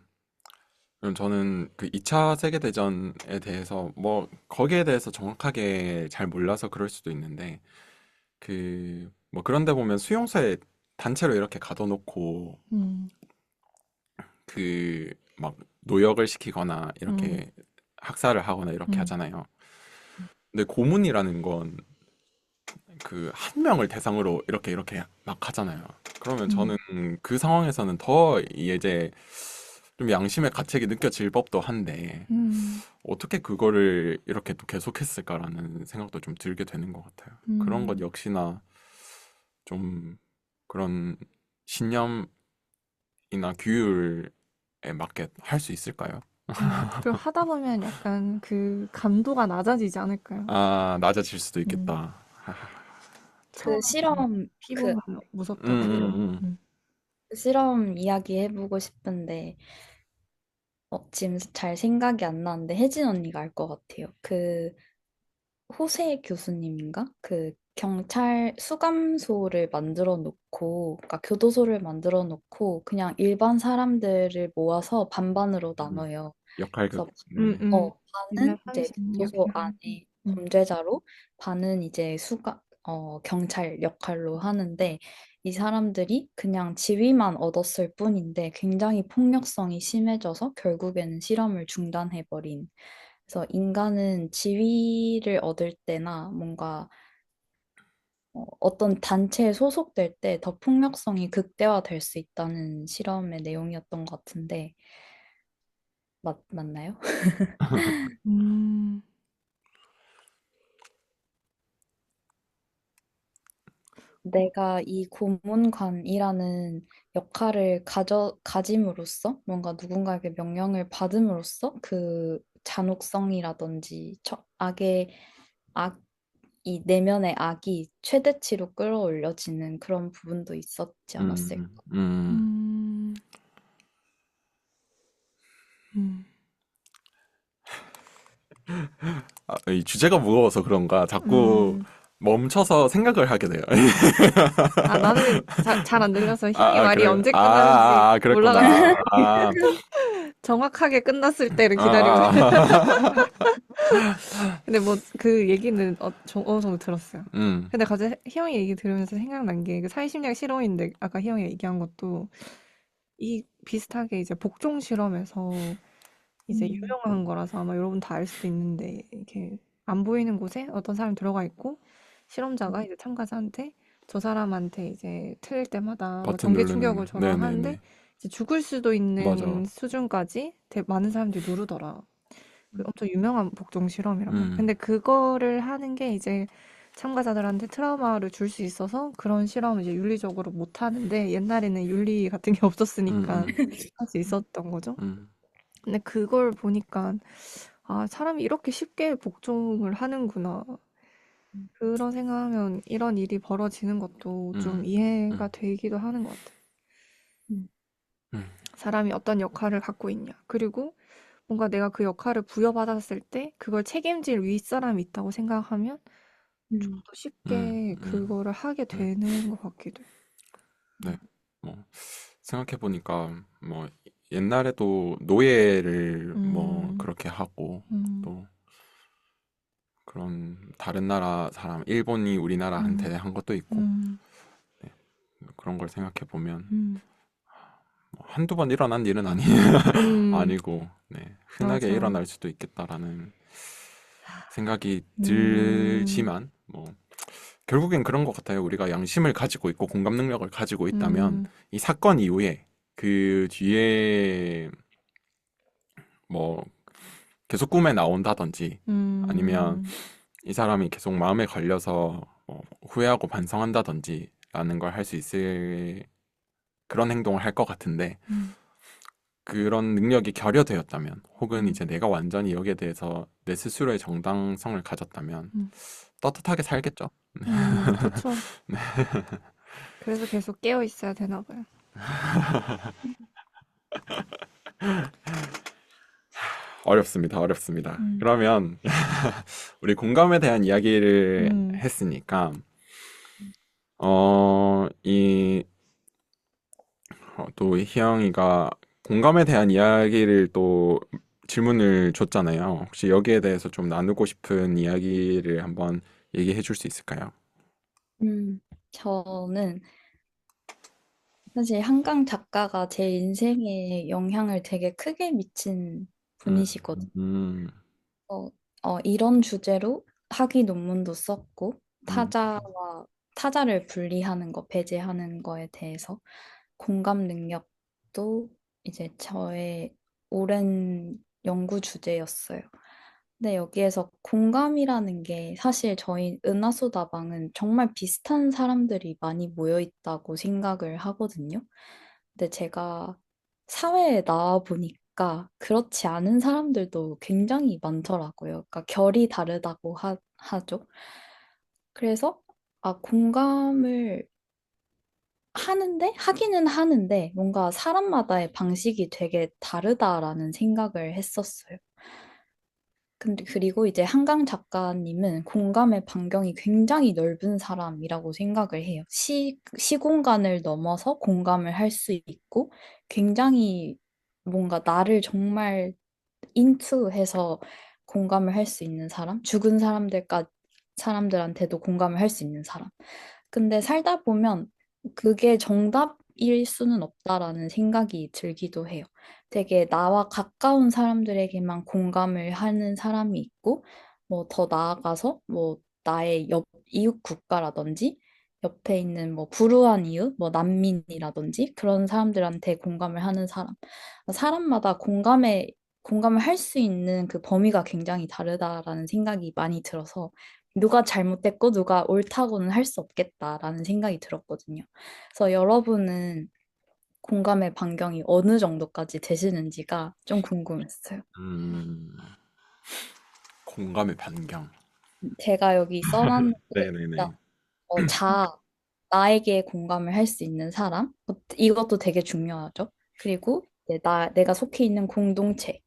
그럼 저는 그 2차 세계대전에 대해서 뭐 거기에 대해서 정확하게 잘 몰라서 그럴 수도 있는데 그 뭐 그런데 보면 수용소에 단체로 이렇게 가둬놓고
음,
그 막 노역을 시키거나
음,
이렇게 학살을 하거나 이렇게
음,
하잖아요. 근데 고문이라는 건 그 한 명을 대상으로 이렇게 막 하잖아요. 그러면
음,
저는 그 상황에서는 더 이제 좀 양심의 가책이 느껴질 법도 한데
음,
어떻게 그거를 이렇게 또 계속했을까라는 생각도 좀 들게 되는 것 같아요. 그런 것
음.
역시나 좀 그런 신념이나 규율에 맞게 할 수 있을까요?
그리고 하다 보면 약간 그 감도가 낮아지지 않을까요?
아, 낮아질 수도
음,
있겠다.
그
처음
실험, 그,
피보면
음,
무섭다고.
음,
음,
그 실험 이야기 해보고 싶은데, 지금 잘 생각이 안 나는데 혜진 언니가 알 것 같아요. 그 호세 교수님인가? 그 경찰 수감소를 만들어 놓고, 그러니까 교도소를 만들어 놓고 그냥 일반 사람들을 모아서 반반으로
음.
나눠요.
역할극,
그래서
네네.
옛날
반은 이제
사회심
교도소
이야기를.
안에
음,
범죄자로, 반은 이제 경찰 역할로 하는데, 이 사람들이 그냥 지위만 얻었을 뿐인데 굉장히 폭력성이 심해져서 결국에는 실험을 중단해버린. 그래서 인간은 지위를 얻을 때나 뭔가 어떤 단체에 소속될 때 더 폭력성이 극대화될 수 있다는 실험의 내용이었던 것 같은데, 맞나요?
음,
내가 이 고문관이라는 역할을 가짐으로써 뭔가 누군가에게 명령을 받음으로써 그 잔혹성이라든지 이 내면의 악이 최대치로 끌어올려지는 그런 부분도 있었지 않았을까.
음, 음.
음, 음.
아, 이 주제가 무거워서 그런가 자꾸
음.
멈춰서 생각을 하게 돼요.
아, 나는 잘 안 들려서 희영이 말이
그래요.
언제 끝나는지 몰라가지고
그랬구나.
정확하게 끝났을 때를 기다리고.
아,
근데 뭐 그 얘기는 어느 정도 들었어요.
음,
근데 갑자기 희영이 얘기 들으면서 생각난 게 그 사회심리학 실험인데 아까 희영이 얘기한 것도 이 비슷하게 이제 복종 실험에서 이제
음,
유명한 거라서 아마 여러분 다 알 수도 있는데 이렇게 안 보이는 곳에 어떤 사람이 들어가 있고 실험자가 이제 참가자한테 저 사람한테 이제 틀릴 때마다 뭐
버튼
전기
누르는 거.
충격을 줘라 하는데
네네네.
이제 죽을 수도 있는
맞아.
수준까지 많은 사람들이 누르더라. 그
음,
엄청 유명한 복종 실험이란 말이야.
음,
근데 그거를 하는 게 이제 참가자들한테 트라우마를 줄 수 있어서 그런 실험을 이제 윤리적으로 못 하는데 옛날에는 윤리 같은 게 없었으니까
음,
할 수 있었던 거죠.
음,
근데 그걸 보니까 아, 사람이 이렇게 쉽게 복종을 하는구나.
음,
그런 생각하면 이런 일이 벌어지는 것도 좀
음,
이해가
음,
되기도 하는 것 같아요.
음,
음,
사람이 어떤 역할을 갖고 있냐. 그리고 뭔가 내가 그 역할을 부여받았을 때 그걸 책임질 윗사람이 있다고 생각하면 좀
음,
더
음,
쉽게
음,
그거를 하게
음.
되는 것 같기도 해요.
네. 뭐 생각해보니까 뭐 옛날에도 노예를 뭐
음,
그렇게 하고
음,
또 그런 다른 나라 사람, 일본이
음,
우리나라한테 한 것도 있고
음,
네, 그런 걸 생각해보면
음,
뭐 한두 번 일어난 일은
음,
아니고 네, 흔하게
맞아.
일어날 수도 있겠다라는 생각이
음,
들지만 뭐 결국엔 그런 것 같아요. 우리가 양심을 가지고 있고 공감 능력을 가지고 있다면
음,
이 사건 이후에 그 뒤에 뭐 계속 꿈에 나온다든지 아니면
음,
이 사람이 계속 마음에 걸려서 뭐 후회하고 반성한다든지 라는 걸 할 수 있을 그런 행동을 할 것 같은데
음,
그런 능력이 결여되었다면 혹은
음,
이제 내가 완전히 여기에 대해서 내 스스로의 정당성을 가졌다면
음,
떳떳하게 살겠죠.
그쵸. 그래서 계속 깨어 있어야 되나 봐요.
어렵습니다. 어렵습니다.
음,
그러면 우리 공감에 대한 이야기를
음,
했으니까 어, 이 또 희영이가 공감에 대한 이야기를 또 질문을 줬잖아요. 혹시 여기에 대해서 좀 나누고 싶은 이야기를 한번 얘기해 줄 수 있을까요?
저는 사실 한강 작가가 제 인생에 영향을 되게 크게 미친
음,
분이시거든요.
음,
어, 이런 주제로 학위 논문도 썼고,
음,
타자를 분리하는 거, 배제하는 거에 대해서 공감 능력도 이제 저의 오랜 연구 주제였어요. 근데 여기에서 공감이라는 게 사실 저희 은하수다방은 정말 비슷한 사람들이 많이 모여 있다고 생각을 하거든요. 근데 제가 사회에 나와 보니까 그렇지 않은 사람들도 굉장히 많더라고요. 그러니까 결이 다르다고 하죠. 그래서 공감을 하기는 하는데 뭔가 사람마다의 방식이 되게 다르다라는 생각을 했었어요. 근데 그리고 이제 한강 작가님은 공감의 반경이 굉장히 넓은 사람이라고 생각을 해요. 시공간을 넘어서 공감을 할 수 있고 굉장히 뭔가 나를 정말 인투해서 공감을 할 수 있는 사람, 죽은 사람들한테도 공감을 할 수 있는 사람. 근데 살다 보면 그게 정답일 수는 없다라는 생각이 들기도 해요. 되게 나와 가까운 사람들에게만 공감을 하는 사람이 있고, 뭐 더 나아가서 뭐 나의 옆 이웃 국가라든지 옆에 있는 뭐 불우한 이웃, 뭐 난민이라든지 그런 사람들한테 공감을 하는 사람. 사람마다 공감을 할 수 있는 그 범위가 굉장히 다르다라는 생각이 많이 들어서 누가 잘못됐고 누가 옳다고는 할 수 없겠다라는 생각이 들었거든요. 그래서 여러분은 공감의 반경이 어느 정도까지 되시는지가 좀 궁금했어요.
음, 공감의 반경.
제가 여기 써놨는 게
네네네.
진짜 자, 나에게 공감을 할 수 있는 사람? 이것도 되게 중요하죠. 그리고 이제 내가 속해 있는 공동체,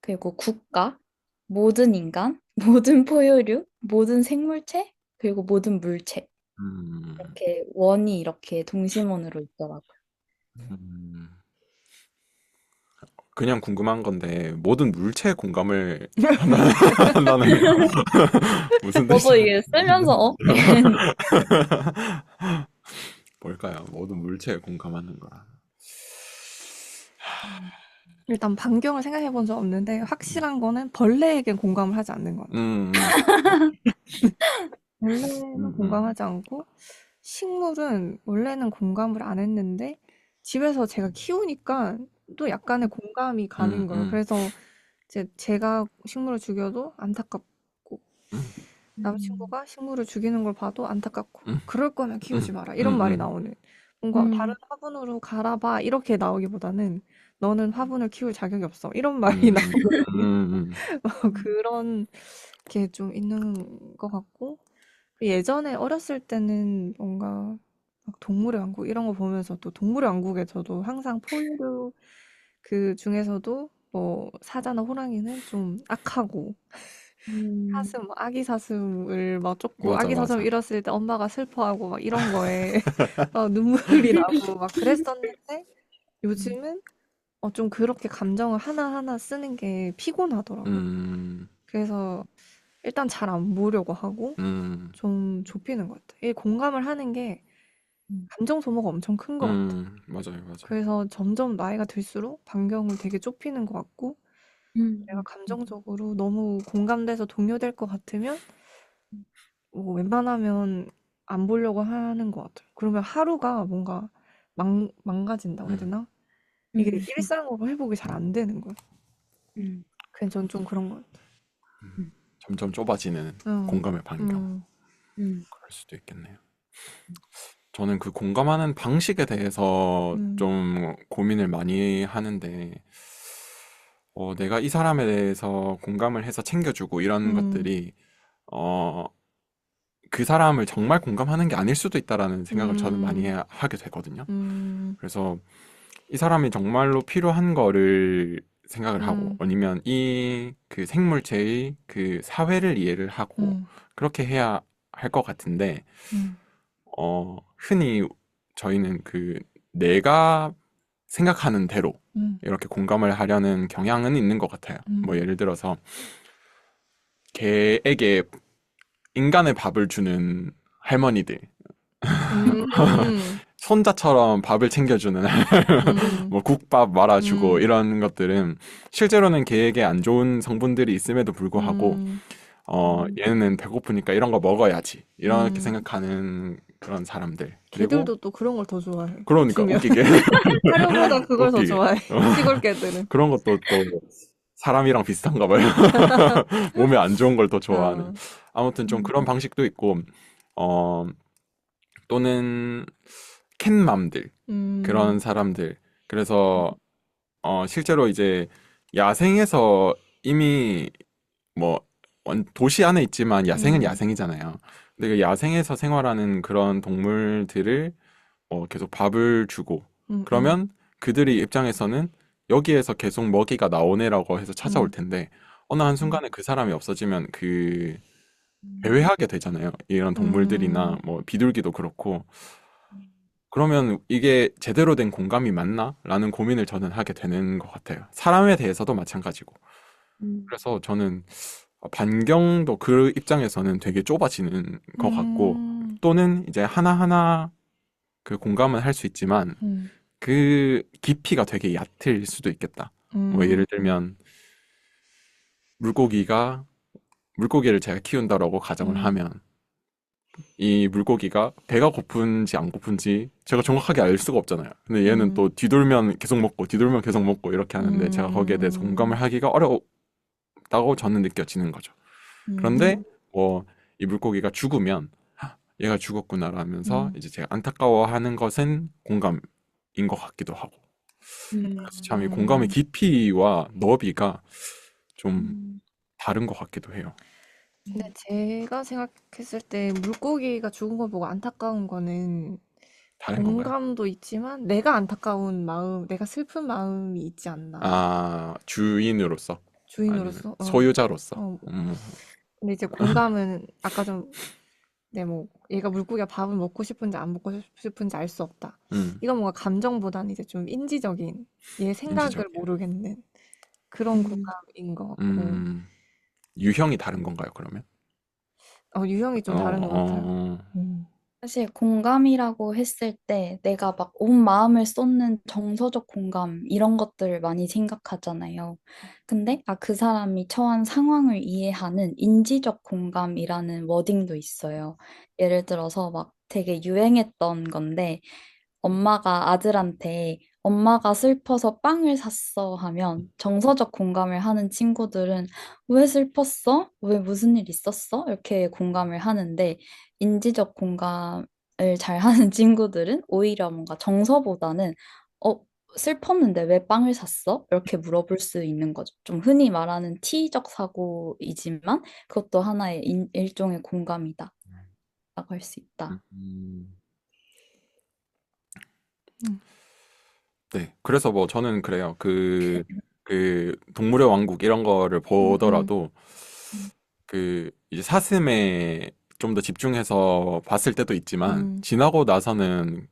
그리고 국가, 모든 인간, 모든 포유류, 모든 생물체, 그리고 모든 물체.
음,
이렇게 원이 이렇게 동심원으로 있더라고요.
음, 그냥 궁금한 건데 모든 물체에 공감을 한다는 거 무슨
저도
뜻이야?
이게 쓰면서
뭘까요? 모든 물체에 공감하는 거라.
일단 반경을 생각해 본 적 없는데 확실한 거는 벌레에겐 공감을 하지 않는 것 같아요.
음,
벌레는
음,
공감하지 않고 식물은 원래는 공감을 안 했는데 집에서 제가 키우니까 또 약간의 공감이 가는 거예요.
음,
그래서 이제 제가 식물을 죽여도 안타깝고
음,
음,
남자친구가 식물을 죽이는 걸 봐도 안타깝고
음,
그럴 거면 키우지
음,
마라
음,
이런 말이
음,
나오는 뭔가 다른
음,
화분으로 갈아봐 이렇게 나오기보다는 너는 화분을 키울 자격이 없어 이런 말이
음,
나오는
음,
그런 게 좀 있는 것 같고 예전에 어렸을 때는 뭔가 막 동물의 왕국 이런 거 보면서 또 동물의 왕국에 저도 항상 포유류 그 중에서도 뭐 사자나 호랑이는 좀 악하고
음,
사슴, 아기 사슴을 막 쫓고
맞아,
아기 사슴
맞아.
잃었을 때 엄마가 슬퍼하고 막 이런 거에 눈물이 나고 막 그랬었는데 요즘은 좀 그렇게 감정을 하나하나 쓰는 게 피곤하더라고요.
음,
그래서 일단 잘 안 보려고 하고
음,
좀 좁히는 것 같아요. 이 공감을 하는 게 감정 소모가 엄청 큰 것 같아요.
맞아요, 맞아요.
그래서 점점 나이가 들수록 반경을 되게 좁히는 것 같고 내가
음,
감정적으로 너무 공감돼서 동요될 것 같으면 뭐 웬만하면 안 보려고 하는 것 같아요. 그러면 하루가 뭔가 망가진다고 해야
음,
되나? 이게
음,
일상으로 회복이 잘 안 되는 거예요.
음,
그냥 전 좀 그런 것 같아요.
점점 좁아지는
응,
공감의 반경.
응,
음,
그럴 수도 있겠네요. 저는 그 공감하는 방식에 대해서
응,
좀 고민을 많이 하는데, 내가 이 사람에 대해서 공감을 해서 챙겨주고 이런
응,
것들이, 어, 그 사람을 정말 공감하는 게 아닐 수도 있다라는 생각을 저는 많이
음,
하게 되거든요.
음,
그래서 이 사람이 정말로 필요한 거를 생각을 하고
음,
아니면 이 그 생물체의 그 사회를 이해를 하고
음,
그렇게 해야 할 것 같은데
음,
흔히 저희는 그 내가 생각하는 대로
음,
이렇게 공감을 하려는 경향은 있는 것 같아요. 뭐
음,
예를 들어서 개에게 인간의 밥을 주는 할머니들,
음,
손자처럼 밥을 챙겨주는
음,
뭐 국밥 말아주고
음,
이런 것들은 실제로는 개에게 안 좋은 성분들이 있음에도 불구하고
음,
얘는 배고프니까 이런 거 먹어야지 이렇게
음.
생각하는 그런 사람들. 그리고
개들도 또 그런 걸 더 좋아해.
그러니까
주면.
웃기게
사료보다 그걸 더
웃기게
좋아해. 시골 개들은.
그런 것도 또 사람이랑 비슷한가 봐요. 몸에 안 좋은 걸 더 좋아하는.
어,
아무튼 좀 그런 방식도 있고, 어, 또는 캣맘들, 그런
음,
사람들. 그래서, 실제로 이제 야생에서 이미 뭐, 도시 안에 있지만 야생은
음,
야생이잖아요. 근데 그 야생에서 생활하는 그런 동물들을 계속 밥을 주고,
음, 음,
그러면 그들의 입장에서는 여기에서 계속 먹이가 나오네라고 해서 찾아올
음,
텐데, 어느 한순간에 그 사람이 없어지면 배회하게 되잖아요. 이런 동물들이나
음,
뭐 비둘기도 그렇고. 그러면 이게 제대로 된 공감이 맞나? 라는 고민을 저는 하게 되는 것 같아요. 사람에 대해서도 마찬가지고. 그래서 저는 반경도 그 입장에서는 되게 좁아지는 것 같고,
음,
또는 이제 하나하나 그 공감은 할 수 있지만,
음,
그 깊이가 되게 얕을 수도 있겠다. 뭐
음,
예를 들면, 물고기가, 물고기를 제가 키운다라고 가정을
음,
하면, 이 물고기가 배가 고픈지 안 고픈지 제가 정확하게 알 수가 없잖아요. 근데 얘는
음,
또 뒤돌면 계속 먹고, 뒤돌면 계속 먹고 이렇게 하는데 제가 거기에 대해서 공감을
음,
하기가 어렵다고 저는 느껴지는 거죠. 그런데 뭐 이 물고기가 죽으면 얘가 죽었구나라면서
음,
이제 제가 안타까워하는 것은 공감인 것 같기도 하고. 그래서 참 이 공감의
음.
깊이와 너비가 좀
음,
다른 것 같기도 해요.
근데 제가 생각했을 때 물고기가 죽은 걸 보고 안타까운 거는
다른 건가요?
공감도 있지만 내가 안타까운 마음, 내가 슬픈 마음이 있지 않나.
아, 주인으로서 아니면
주인으로서.
소유자로서.
어. 근데 이제 공감은 아까 좀, 네, 뭐, 얘가 물고기가 밥을 먹고 싶은지 안 먹고 싶은지 알 수 없다.
음,
이건 뭔가 감정보다는 이제 좀 인지적인, 얘 생각을
인지적이야.
모르겠는 그런
음,
공감인 것 같고,
음, 유형이 다른 건가요, 그러면?
유형이
어,
좀 다른 것 같아요.
어,
음.
사실 공감이라고 했을 때 내가 막 온 마음을 쏟는 정서적 공감 이런 것들을 많이 생각하잖아요. 근데 그 사람이 처한 상황을 이해하는 인지적 공감이라는 워딩도 있어요. 예를 들어서 막 되게 유행했던 건데 엄마가 아들한테 엄마가 슬퍼서 빵을 샀어 하면 정서적 공감을 하는 친구들은 왜 슬펐어? 왜 무슨 일 있었어? 이렇게 공감을 하는데 인지적 공감을 잘 하는 친구들은 오히려 뭔가 정서보다는 어, 슬펐는데 왜 빵을 샀어? 이렇게 물어볼 수 있는 거죠. 좀 흔히 말하는 T적 사고이지만 그것도 하나의 일종의 공감이다. 라고 할 수 있다.
음,
음.
네. 그래서 뭐 저는 그래요. 그 동물의 왕국 이런 거를
음, 음,
보더라도 이제 사슴에 좀 더 집중해서 봤을 때도 있지만
음.
지나고 나서는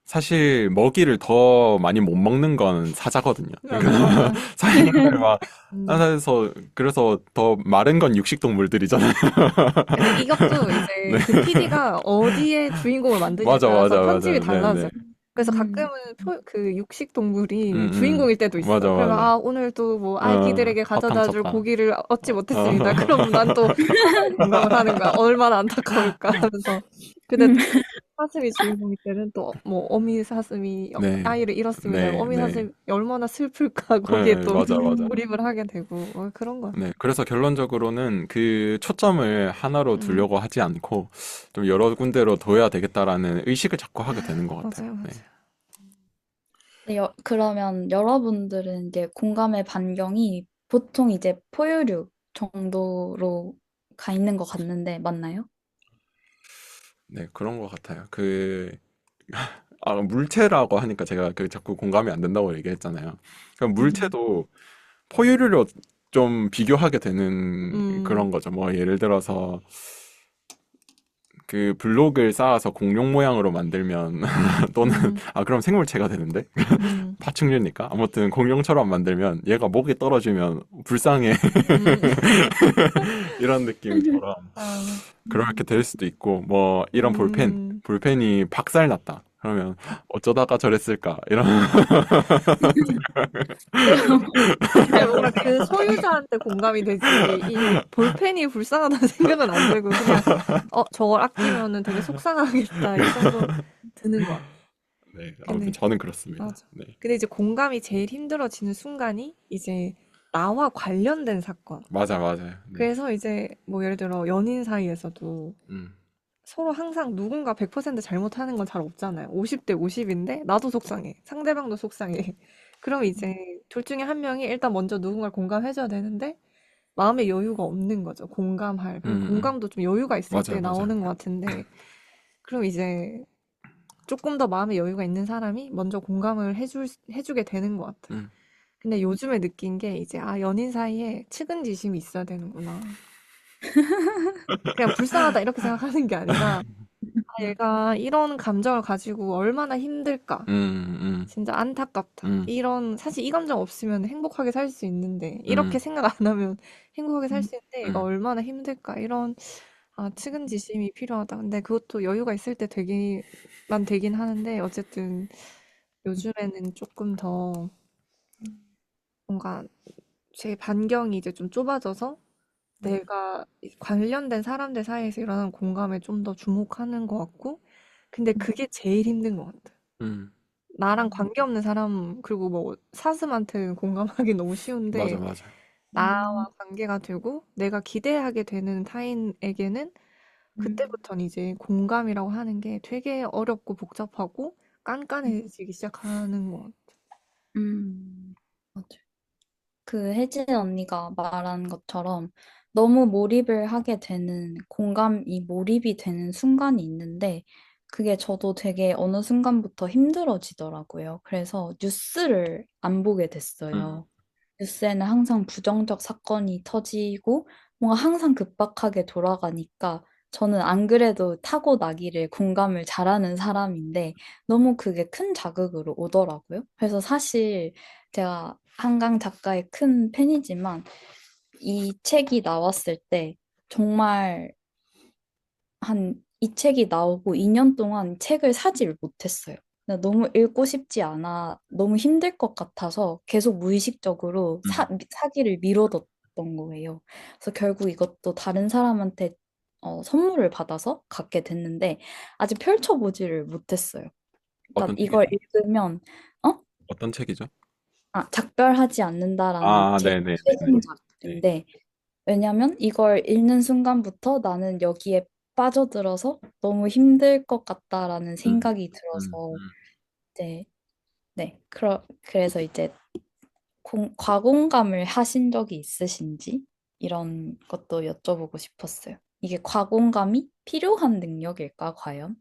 사실 먹이를 더 많이 못 먹는 건 사자거든요.
맞아,
그러니까
맞아.
사람을 막
음.
하나에서 그래서 더 마른 건 육식 동물들이잖아요.
근데 이것도
네.
이제 그 PD가 어디에 주인공을 만드냐에
맞아,
따라서
맞아,
편집이
맞아요. 네, 네.
달라져요. 그래서
음,
가끔은 그 육식 동물이 주인공일 때도 있어.
맞아,
그러면
맞아.
오늘 또 뭐 아기들에게
허탕
가져다 줄
쳤다.
고기를 얻지
어.
못했습니다. 그럼 난 또 하나의 공감을 하는 거야. 얼마나 안타까울까 하면서. 근데
음,
또 사슴이 주인공일 때는 또 뭐 어미 사슴이
네,
아이를 잃었습니다.
네,
어미
네.
사슴이 얼마나 슬플까 거기에
네,
또
맞아, 맞아.
몰입을 하게 되고 그런 거.
네, 그래서 결론적으로는 그 초점을 하나로
음,
두려고 하지 않고 좀 여러 군데로 둬야 되겠다라는 의식을 자꾸 하게 되는 것 같아요.
맞아요,
네.
맞아요.
네, 그러면 여러분들은 이제 공감의 반경이 보통 이제 포유류 정도로 가 있는 것 같는데, 맞나요?
네, 그런 것 같아요. 물체라고 하니까 제가 자꾸 공감이 안 된다고 얘기했잖아요. 그럼
음,
물체도 포유류로 좀 비교하게 되는
음,
그런 거죠. 뭐, 예를 들어서, 그 블록을 쌓아서 공룡 모양으로 만들면, 또는,
음,
그럼 생물체가 되는데?
음,
파충류니까. 아무튼, 공룡처럼 만들면, 얘가 목이 떨어지면 불쌍해.
음.
이런 느낌처럼.
아,
그렇게 될 수도 있고, 뭐, 이런
음.
볼펜이 박살났다. 그러면, 어쩌다가 저랬을까? 이런,
아니, 뭔가 그 소유자한테 공감이 되지. 이 볼펜이 불쌍하다는 생각은 안 들고, 그냥, 저걸 아끼면은 되게 속상하겠다. 이 정도 드는 것 같아.
네, 아무튼
근데,
저는 그렇습니다.
맞아.
네.
근데 이제 공감이 제일 힘들어지는 순간이 이제 나와 관련된 사건.
맞아요. 네.
그래서 이제 뭐 예를 들어 연인 사이에서도
음,
서로 항상 누군가 100% 잘못하는 건 잘 없잖아요. 50대 50인데 나도 속상해. 상대방도 속상해. 그럼 이제 둘 중에 한 명이 일단 먼저 누군가를 공감해줘야 되는데 마음의 여유가 없는 거죠. 공감할. 그리고
음.
공감도 좀 여유가 있을 때
맞아요.
나오는 것 같은데 그럼 이제 조금 더 마음의 여유가 있는 사람이 먼저 공감을 해주게 되는 것 같아요.
음,
근데 요즘에 느낀 게 이제 연인 사이에 측은지심이 있어야 되는구나. 그냥 불쌍하다 이렇게 생각하는 게 아니라 얘가 이런 감정을 가지고 얼마나 힘들까.
음,
진짜 안타깝다.
음,
사실 이 감정 없으면 행복하게 살 수 있는데, 이렇게
음,
생각 안 하면 행복하게 살 수 있는데, 얘가
음,
얼마나 힘들까. 측은지심이 필요하다. 근데 그것도 여유가 있을 때 만 되긴 하는데, 어쨌든 요즘에는 조금 더 뭔가 제 반경이 이제 좀 좁아져서 내가 관련된 사람들 사이에서 일어나는 공감에 좀 더 주목하는 것 같고, 근데 그게 제일 힘든 것 같아.
음.
나랑 관계없는 사람, 그리고 뭐 사슴한테는 공감하기 너무 쉬운데,
맞아.
나와 관계가 되고, 내가 기대하게 되는 타인에게는 그때부터는 이제 공감이라고 하는 게 되게 어렵고 복잡하고 깐깐해지기 시작하는 것 같아.
맞아요. 그 혜진 언니가 말한 것처럼 너무 몰입을 하게 되는 공감이 몰입이 되는 순간이 있는데 그게 저도 되게 어느 순간부터 힘들어지더라고요. 그래서 뉴스를 안 보게
음,
됐어요. 뉴스에는 항상 부정적 사건이 터지고 뭔가 항상 급박하게 돌아가니까 저는 안 그래도 타고나기를 공감을 잘하는 사람인데 너무 그게 큰 자극으로 오더라고요. 그래서 사실 제가 한강 작가의 큰 팬이지만 이 책이 나왔을 때 정말 이 책이 나오고 2년 동안 책을 사지를 못했어요. 나 너무 읽고 싶지 않아, 너무 힘들 것 같아서 계속 무의식적으로
음.
사기를 미뤄뒀던 거예요. 그래서 결국 이것도 다른 사람한테 선물을 받아서 갖게 됐는데 아직 펼쳐보지를 못했어요. 그러니까
어떤
이걸
책이죠?
읽으면 어?
어떤 책이죠?
작별하지 않는다라는 제
네네. 네.
최신작인데 왜냐면 이걸 읽는 순간부터 나는 여기에 빠져들어서 너무 힘들 것 같다라는
음,
생각이
음,
들어서
음.
이제 그래서 이제 과공감을 하신 적이 있으신지 이런 것도 여쭤보고 싶었어요. 이게 과공감이 필요한 능력일까, 과연?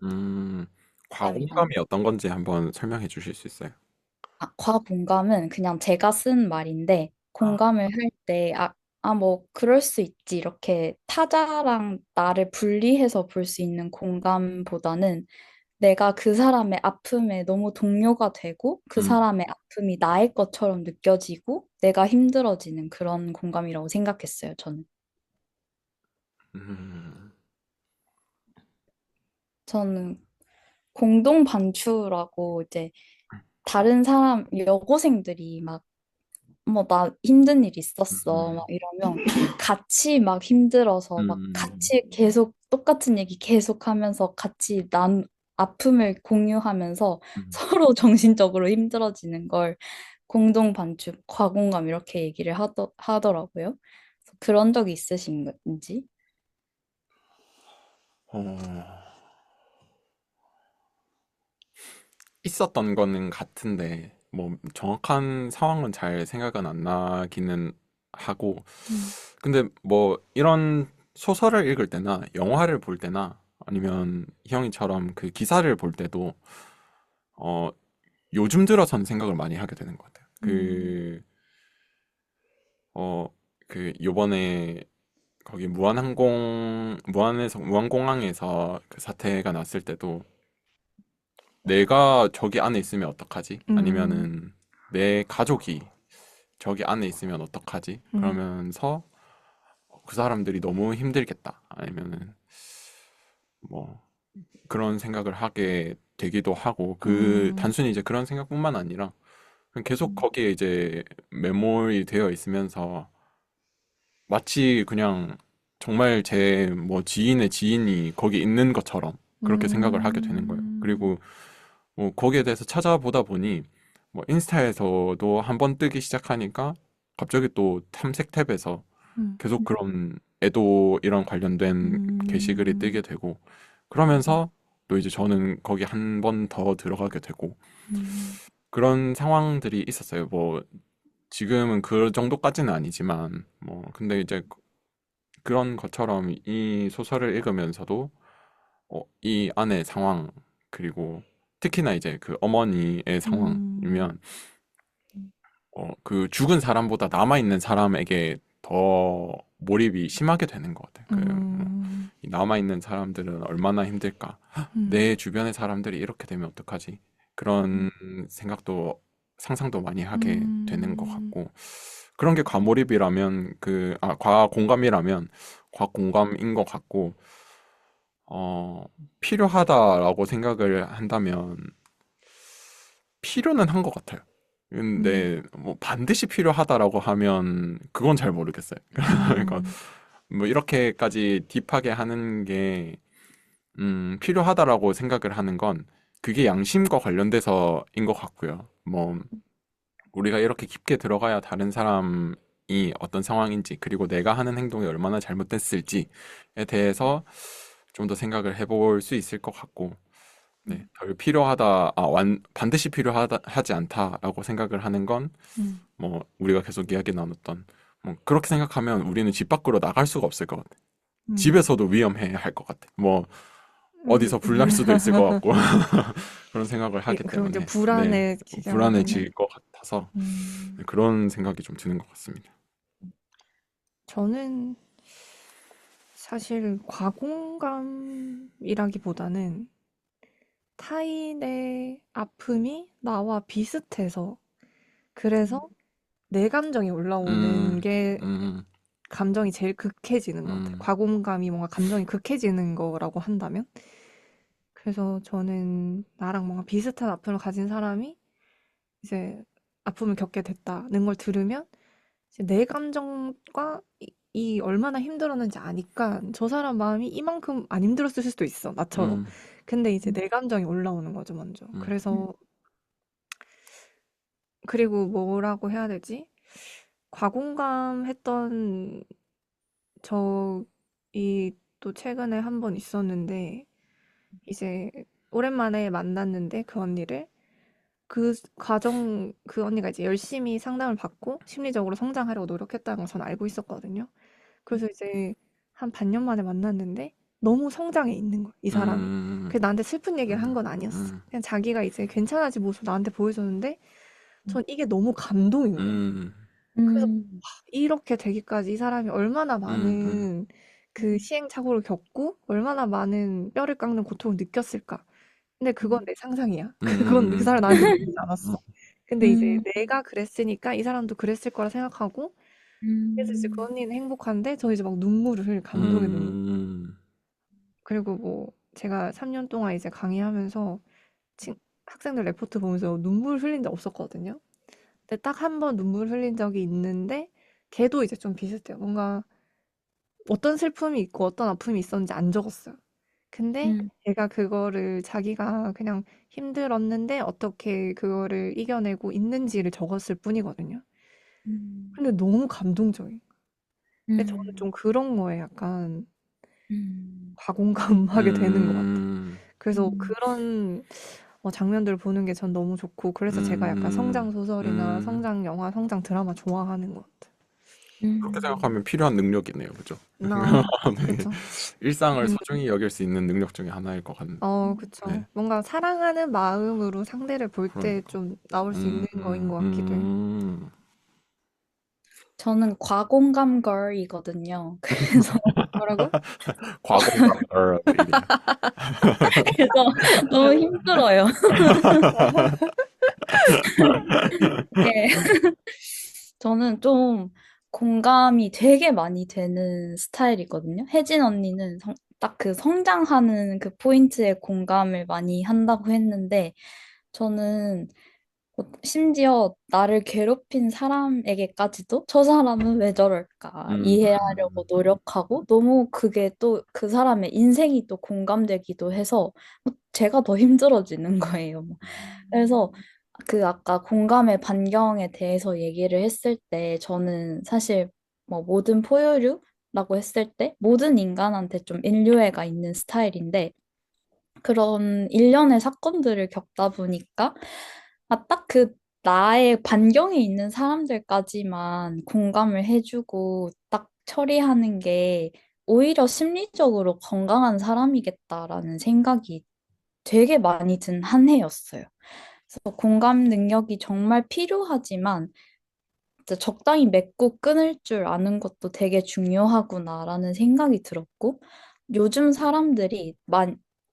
음,
사람이라면?
과공감이 어떤 건지 한번 설명해 주실 수 있어요?
과공감은 그냥 제가 쓴 말인데,
아,
공감을 할 때, 뭐, 그럴 수 있지. 이렇게 타자랑 나를 분리해서 볼 수 있는 공감보다는 내가 그 사람의 아픔에 너무 동료가 되고, 그
음,
사람의 아픔이 나의 것처럼 느껴지고, 내가 힘들어지는 그런 공감이라고 생각했어요, 저는.
음,
저는 공동 반추라고 이제 다른 여고생들이 막 나 힘든 일 있었어.
음,
막 이러면 같이 막 힘들어서 막
음,
같이 계속 똑같은 얘기 계속 하면서 같이 아픔을 공유하면서
음.
서로 정신적으로 힘들어지는 걸 공동 반축, 과공감 이렇게 얘기를 하더라고요. 그래서 그런 적이 있으신지?
어, 있었던 거는 같은데, 뭐, 정확한 상황은 잘 생각은 안 나기는 하고,
음.
근데 뭐, 이런 소설을 읽을 때나, 영화를 볼 때나, 아니면 형이처럼 그 기사를 볼 때도 어, 요즘 들어서는 생각을 많이 하게 되는 것 같아요. 어, 요번에 거기 무안공항에서 그 사태가 났을 때도 내가 저기 안에 있으면 어떡하지?
음,
아니면은 내 가족이 저기 안에 있으면 어떡하지?
음,
그러면서 그 사람들이 너무 힘들겠다. 아니면은 뭐 그런 생각을 하게 되기도 하고
음,
단순히 이제 그런 생각뿐만 아니라 그냥 계속 거기에 이제 매몰이 되어 있으면서 마치 그냥 정말 제 뭐 지인의 지인이 거기 있는 것처럼 그렇게 생각을 하게 되는 거예요.
음,
그리고 뭐 거기에 대해서 찾아보다 보니 뭐 인스타에서도 한번 뜨기 시작하니까 갑자기 또 탐색 탭에서
음,
계속 그런 애도 이런 관련된 게시글이
음,
뜨게 되고 그러면서 또 이제 저는 거기 한 번 더 들어가게 되고
음,
그런 상황들이 있었어요. 뭐 지금은 그 정도까지는 아니지만 뭐 근데 이제 그런 것처럼 이 소설을 읽으면서도 이 안의 상황 그리고 특히나 이제 그 어머니의
음,
상황이면 그 죽은 사람보다 남아있는 사람에게 더 몰입이 심하게 되는 것 같아요. 뭐,
음,
이 남아있는 사람들은 얼마나 힘들까?
음,
내 주변의 사람들이 이렇게 되면 어떡하지? 그런 생각도, 상상도 많이 하게 되는 것
음,
같고, 그런 게 과몰입이라면, 과공감이라면 과공감인 것 같고, 어, 필요하다라고 생각을 한다면, 필요는 한 것 같아요.
음,
근데 뭐 반드시 필요하다라고 하면 그건 잘 모르겠어요. 그러니까
음,
뭐 이렇게까지 딥하게 하는 게 필요하다라고 생각을 하는 건 그게 양심과 관련돼서인 것 같고요. 뭐 우리가 이렇게 깊게 들어가야 다른 사람이 어떤 상황인지 그리고 내가 하는 행동이 얼마나 잘못됐을지에 대해서 좀 더 생각을 해볼 수 있을 것 같고 네, 덜 필요하다, 반드시 하지 않다라고 생각을 하는 건,
음,
뭐, 우리가 계속 이야기 나눴던, 뭐, 그렇게 생각하면 우리는 집 밖으로 나갈 수가 없을 것 같아.
음,
집에서도 위험해 할 것 같아. 뭐,
음.
어디서 불날 수도 있을 것 같고, 그런 생각을 하기
그리고 이제
때문에, 네,
불안해지지 않았나요?
불안해질 것 같아서, 네,
음,
그런 생각이 좀 드는 것 같습니다.
저는 사실 과공감이라기보다는 타인의 아픔이 나와 비슷해서 그래서 내 감정이 올라오는
음,
게
음,
감정이 제일 극해지는 것 같아요.
음,
과공감이 뭔가 감정이 극해지는 거라고 한다면. 그래서 저는 나랑 뭔가 비슷한 아픔을 가진 사람이 이제 아픔을 겪게 됐다는 걸 들으면 이제 내 감정과 이 얼마나 힘들었는지 아니까 저 사람 마음이 이만큼 안 힘들었을 수도 있어, 나처럼.
음,
근데 이제 내 감정이 올라오는 거죠, 먼저.
음,
그래서, 그리고 뭐라고 해야 되지? 과공감했던 적이 또 최근에 한 번 있었는데, 이제 오랜만에 만났는데 그 언니를 그 언니가 이제 열심히 상담을 받고 심리적으로 성장하려고 노력했다는 걸 전 알고 있었거든요. 그래서 이제 한 반년 만에 만났는데 너무 성장해 있는 거야, 이 사람이.
음,
그래서 나한테 슬픈 얘기를 한
음,
건 아니었어.
음,
그냥 자기가 이제 괜찮아진 모습 나한테 보여줬는데 전 이게 너무 감동인 거예요.
음,
그래서
음,
이렇게 되기까지 이 사람이 얼마나
음,
많은 그 시행착오를 겪고 얼마나 많은 뼈를 깎는 고통을 느꼈을까. 근데 그건 내 상상이야. 그건 그 사람 나한테
음,
보이지 않았어. 근데 이제
음,
내가 그랬으니까 이 사람도 그랬을 거라 생각하고 그래서 이제 그
음,
언니는 행복한데 저 이제 막 눈물을 흘려 감동의 눈물.
음,
그리고 뭐 제가 3년 동안 이제 강의하면서 친, 학생들 레포트 보면서 눈물 흘린 적 없었거든요. 근데 딱 한 번 눈물 흘린 적이 있는데 걔도 이제 좀 비슷해요. 뭔가 어떤 슬픔이 있고 어떤 아픔이 있었는지 안 적었어요. 근데
음,
걔가 그거를 자기가 그냥 힘들었는데 어떻게 그거를 이겨내고 있는지를 적었을 뿐이거든요.
음,
근데 너무 감동적이에요. 근데 저는
음,
좀 그런 거에 약간
음,
과공감하게 되는 것 같아요.
음,
그래서
음,
그런 장면들을 보는 게 전 너무 좋고 그래서 제가 약간 성장 소설이나
음.
성장 영화, 성장 드라마 좋아하는 것 같아요.
그렇게
음.
생각하면 필요한 능력이네요. 그죠? 네.
그쵸.
일상을
음,
소중히 여길 수 있는 능력 중에 하나일 것 같네.
그쵸.
네.
뭔가 사랑하는 마음으로 상대를 볼 때
그러니까.
좀 나올 수 있는 거인 것 같기도 해요.
저는 과공감 걸이거든요. 그래서 뭐라고요?
과공감이래요.
그래서 너무 힘들어요. 이게 저는 좀 공감이 되게 많이 되는 스타일이거든요. 혜진 언니는 딱 그 성장하는 그 포인트에 공감을 많이 한다고 했는데, 저는 심지어 나를 괴롭힌 사람에게까지도 저 사람은 왜 저럴까
음,
이해하려고 노력하고, 너무 그게 또 그 사람의 인생이 또 공감되기도 해서 제가 더 힘들어지는 거예요. 그래서 그 아까 공감의 반경에 대해서 얘기를 했을 때, 저는 사실 뭐 모든 포유류라고 했을 때 모든 인간한테 좀 인류애가 있는 스타일인데, 그런 일련의 사건들을 겪다 보니까 딱 그 나의 반경에 있는 사람들까지만 공감을 해주고 딱 처리하는 게 오히려 심리적으로 건강한 사람이겠다라는 생각이 되게 많이 든 한 해였어요. 그래서 공감 능력이 정말 필요하지만 진짜 적당히 맺고 끊을 줄 아는 것도 되게 중요하구나라는 생각이 들었고, 요즘 사람들이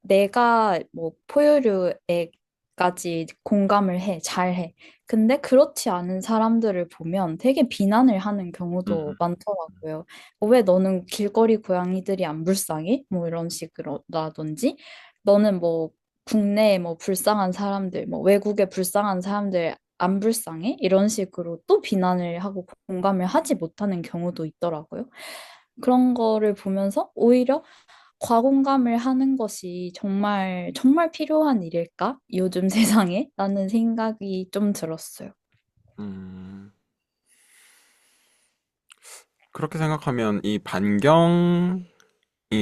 내가 뭐 포유류에까지 공감을 해, 잘해. 근데 그렇지 않은 사람들을 보면 되게 비난을 하는
음,
경우도 많더라고요. 왜 너는 길거리 고양이들이 안 불쌍해? 뭐 이런 식으로라든지, 너는 뭐 국내에 뭐 불쌍한 사람들, 뭐 외국에 불쌍한 사람들 안 불쌍해? 이런 식으로 또 비난을 하고 공감을 하지 못하는 경우도 있더라고요. 그런 거를 보면서 오히려 과공감을 하는 것이 정말 정말 필요한 일일까? 요즘 세상에? 라는 생각이 좀 들었어요.
음. 그렇게 생각하면 이 반경이,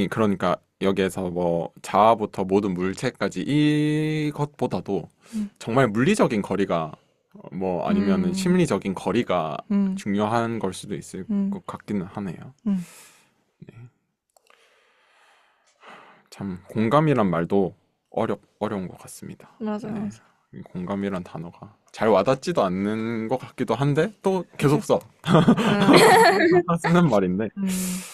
그러니까 여기에서 뭐 자아부터 모든 물체까지 이것보다도
음,
정말 물리적인 거리가, 뭐 아니면은
음,
심리적인 거리가
음,
중요한 걸 수도 있을
음,
것 같기는 하네요.
음.
참 공감이란 말도 어려운 것 같습니다.
맞아요,
네.
맞아.
이 공감이란 단어가 잘 와닿지도 않는 것 같기도 한데 또 계속 써.
아,
쓰는 말인데
음,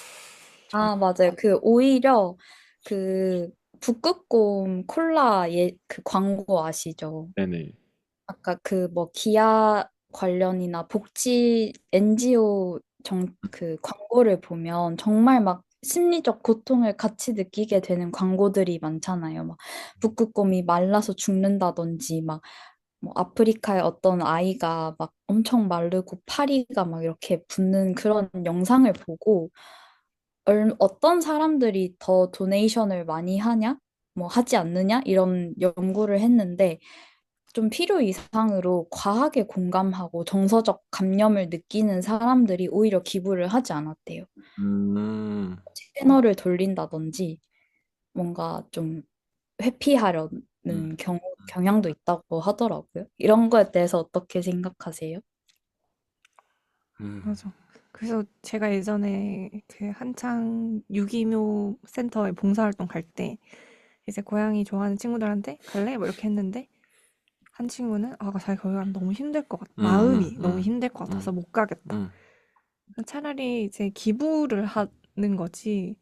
참.
아, 맞아요. 오히려 그 북극곰 콜라 그 광고 아시죠?
네네.
아까 그 뭐 기아 관련이나 복지 NGO 그 광고를 보면 정말 막 심리적 고통을 같이 느끼게 되는 광고들이 많잖아요. 막 북극곰이 말라서 죽는다든지, 막 뭐 아프리카의 어떤 아이가 막 엄청 마르고 파리가 막 이렇게 붓는 그런 영상을 보고, 어떤 사람들이 더 도네이션을 많이 하냐? 뭐 하지 않느냐? 이런 연구를 했는데, 좀 필요 이상으로 과하게 공감하고 정서적 감염을 느끼는 사람들이 오히려 기부를 하지 않았대요.
음,
채널을 돌린다든지 뭔가 좀
음,
회피하려는 경향도 있다고 하더라고요. 이런 거에 대해서 어떻게 생각하세요?
음,
맞아. 그래서 제가 예전에 그 한창 유기묘 센터에 봉사활동 갈 때 이제 고양이 좋아하는 친구들한테 갈래? 뭐 이렇게 했는데 한 친구는 자기 거기 가면 너무 힘들 것 같아.
음,
마음이 너무
음,
힘들 것 같아서
음,
못 가겠다.
음,
차라리 이제 기부를 하는 거지.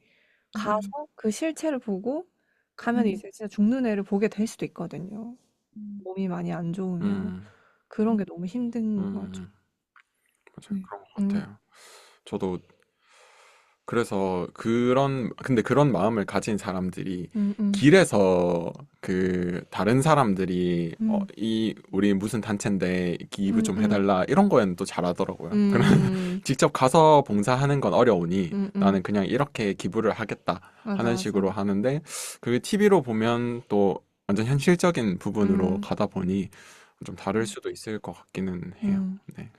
가서
음,
그 실체를 보고 가면
음,
이제 진짜 죽는 애를 보게 될 수도 있거든요.
음,
몸이 많이 안 좋으면
음,
그런 게 너무 힘든 거죠.
음. 맞아요.
음,
그런 것
음,
같아요. 저도 그래서 근데 그런 마음을 가진 사람들이
음, 음,
길에서 그 다른 사람들이
음,
우리 무슨 단체인데 기부
음,
좀
음,
해달라 이런 거에는 또 잘하더라고요. 그런
음,
직접 가서 봉사하는 건 어려우니
음.
나는 그냥 이렇게 기부를 하겠다
맞아,
하는
맞아.
식으로 하는데, 그게 TV로 보면 또 완전 현실적인 부분으로
음,
가다 보니 좀 다를 수도 있을 것 같기는 해요.
음,
네.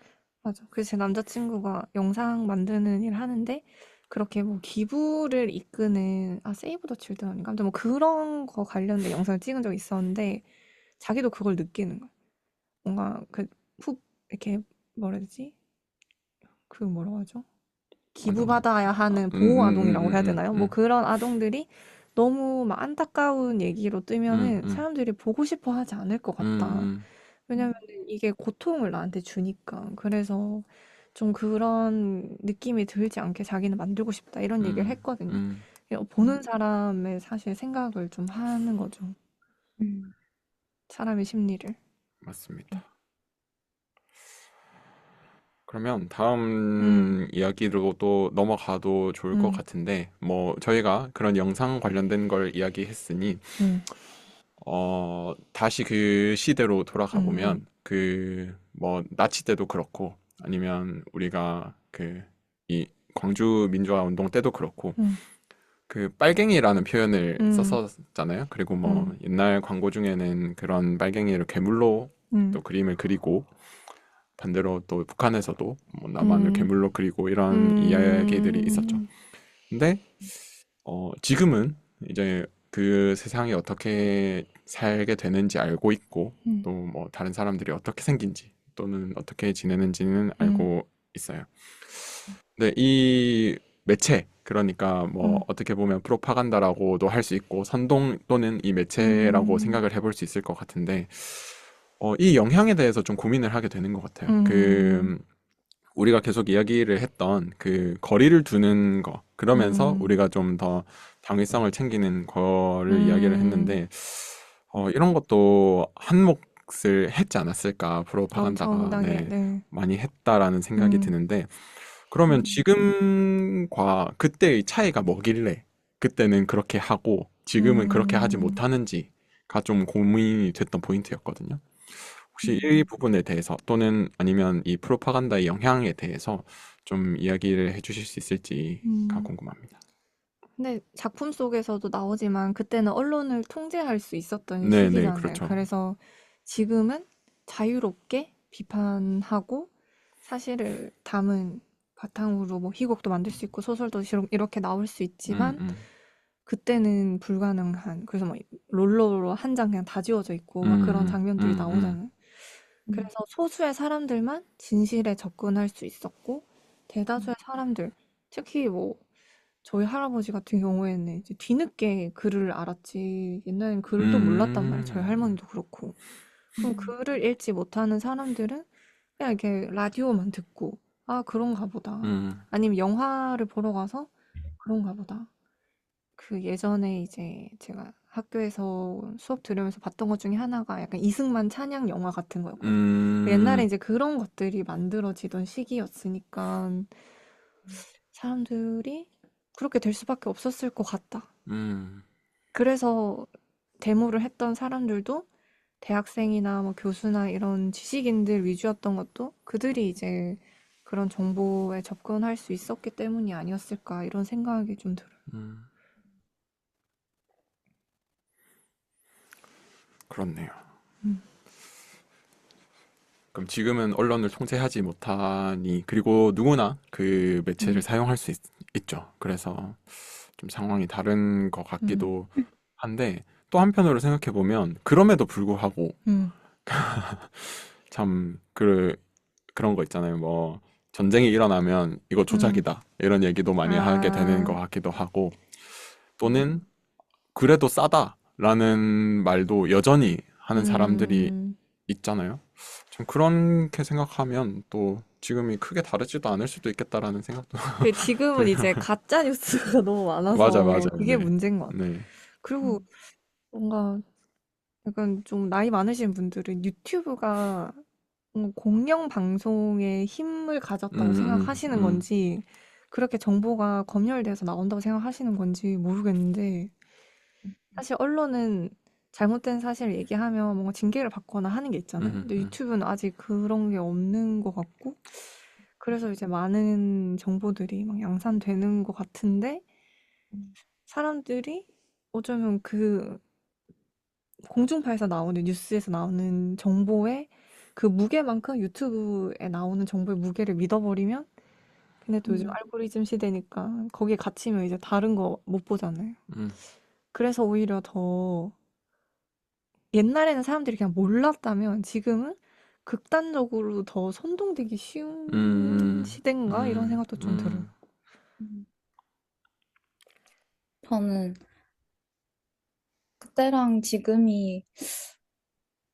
맞아. 그래서 제 남자친구가 영상 만드는 일 하는데 그렇게 뭐 기부를 이끄는 세이브 더 칠드런인가? 아무튼 뭐 그런 거 관련된 영상을 찍은 적이 있었는데 자기도 그걸 느끼는 거야. 뭔가 이렇게 뭐라 해야 되지? 그 뭐라고 하죠? 기부받아야 하는
음,
보호
음,
아동이라고 해야 되나요? 뭐
음.
그런 아동들이 너무 막 안타까운 얘기로 뜨면은
음.
사람들이 보고 싶어 하지 않을 것 같다.
음.
왜냐면 이게 고통을 나한테 주니까. 그래서 좀 그런 느낌이 들지 않게 자기는 만들고 싶다. 이런 얘기를
음.
했거든요.
음.
보는 사람의 사실 생각을 좀 하는 거죠.
음.
사람의 심리를.
맞습니다. 그러면
음,
다음 이야기로 또 넘어가도 좋을 것
음,
같은데, 뭐, 저희가 그런 영상 관련된 걸 이야기했으니,
음,
다시 그 시대로 돌아가
음,
보면, 뭐, 나치 때도 그렇고, 아니면 우리가 이 광주 민주화 운동 때도 그렇고,
음,
빨갱이라는 표현을
음,
썼었잖아요. 그리고 뭐,
음,
옛날 광고 중에는 그런 빨갱이를 괴물로 또
음,
그림을 그리고, 반대로 또 북한에서도 뭐 남한을
음,
괴물로 그리고 이런 이야기들이 있었죠.
음,
근데 지금은 이제 그 세상이 어떻게 살게 되는지 알고 있고
음,
또 뭐 다른 사람들이 어떻게 생긴지 또는 어떻게 지내는지는
음,
알고 있어요. 근데 이 매체 그러니까 뭐
음,
어떻게 보면 프로파간다라고도 할 수 있고 선동 또는 이 매체라고
음,
생각을 해볼 수 있을 것 같은데 이 영향에 대해서 좀 고민을 하게 되는 것 같아요.
음,
우리가 계속 이야기를 했던 거리를 두는 거, 그러면서
음,
우리가 좀 더 당위성을 챙기는 거를 이야기를
음,
했는데, 이런 것도 한 몫을 했지 않았을까, 프로파간다가,
엄청나게,
네,
네.
많이 했다라는 생각이
음,
드는데, 그러면 지금과 그때의 차이가 뭐길래, 그때는 그렇게 하고, 지금은 그렇게 하지
음,
못하는지가 좀 고민이 됐던 포인트였거든요. 혹시 이
음.
부분에 대해서 또는 아니면 이 프로파간다의 영향에 대해서 좀 이야기를 해주실 수 있을지가
음.
궁금합니다.
근데 작품 속에서도 나오지만 그때는 언론을 통제할 수 있었던
네네,
시기잖아요.
그렇죠.
그래서 지금은 자유롭게 비판하고 사실을 담은 바탕으로 뭐 희곡도 만들 수 있고 소설도 이렇게 나올 수
음,
있지만
음,
그때는 불가능한 그래서 막 롤러로 한 장 그냥 다 지워져 있고 막 그런 장면들이
음.
나오잖아요. 그래서 소수의 사람들만 진실에 접근할 수 있었고 대다수의 사람들 특히 뭐 저희 할아버지 같은 경우에는 이제 뒤늦게 글을 알았지 옛날엔 글도 몰랐단 말이에요. 저희
음.
할머니도 그렇고. 그럼 글을 읽지 못하는 사람들은 그냥 이렇게 라디오만 듣고 아 그런가 보다.
음.
아니면 영화를 보러 가서 그런가 보다. 그 예전에 이제 제가 학교에서 수업 들으면서 봤던 것 중에 하나가 약간 이승만 찬양 영화 같은 거였거든요. 옛날에
음.
이제 그런 것들이 만들어지던 시기였으니까 사람들이 그렇게 될 수밖에 없었을 것 같다.
음.
그래서 데모를 했던 사람들도 대학생이나 뭐 교수나 이런 지식인들 위주였던 것도 그들이 이제 그런 정보에 접근할 수 있었기 때문이 아니었을까 이런 생각이 좀 들어요.
음. 그렇네요.
음,
그럼 지금은 언론을 통제하지 못하니, 그리고 누구나 그 매체를
음,
사용할 수 있죠. 그래서 좀 상황이 다른 것
음,
같기도 한데, 또 한편으로 생각해 보면, 그럼에도 불구하고,
음,
참, 그런 거 있잖아요. 뭐, 전쟁이 일어나면 이거
음.
조작이다. 이런 얘기도 많이 하게 되는 것
아,
같기도 하고, 또는 그래도 싸다라는 말도 여전히 하는 사람들이
음.
있잖아요. 좀 그렇게 생각하면 또 지금이 크게 다르지도 않을 수도 있겠다라는 생각도
그 지금은 이제 가짜 뉴스가 너무
맞아,
많아서
맞아요.
그게
네.
문제인 것 같아요.
네.
그리고 뭔가 약간 좀 나이 많으신 분들은 유튜브가 뭔가 공영 방송의 힘을 가졌다고 생각하시는
음.
건지, 그렇게 정보가 검열돼서 나온다고 생각하시는 건지 모르겠는데, 사실 언론은 잘못된 사실을 얘기하면 뭔가 징계를 받거나 하는 게 있잖아요. 근데
음.
유튜브는 아직 그런 게 없는 것 같고, 그래서 이제 많은 정보들이 막 양산되는 것 같은데, 사람들이 어쩌면 그 공중파에서 나오는 뉴스에서 나오는 정보의 그 무게만큼 유튜브에 나오는 정보의 무게를 믿어버리면 근데 또 요즘 알고리즘 시대니까 거기에 갇히면 이제 다른 거 못 보잖아요.
음.
그래서 오히려 더 옛날에는 사람들이 그냥 몰랐다면 지금은 극단적으로 더 선동되기 쉬운
음.
시대인가 이런
음.
생각도 좀 들어요.
음.
음. 저는 그때랑 지금이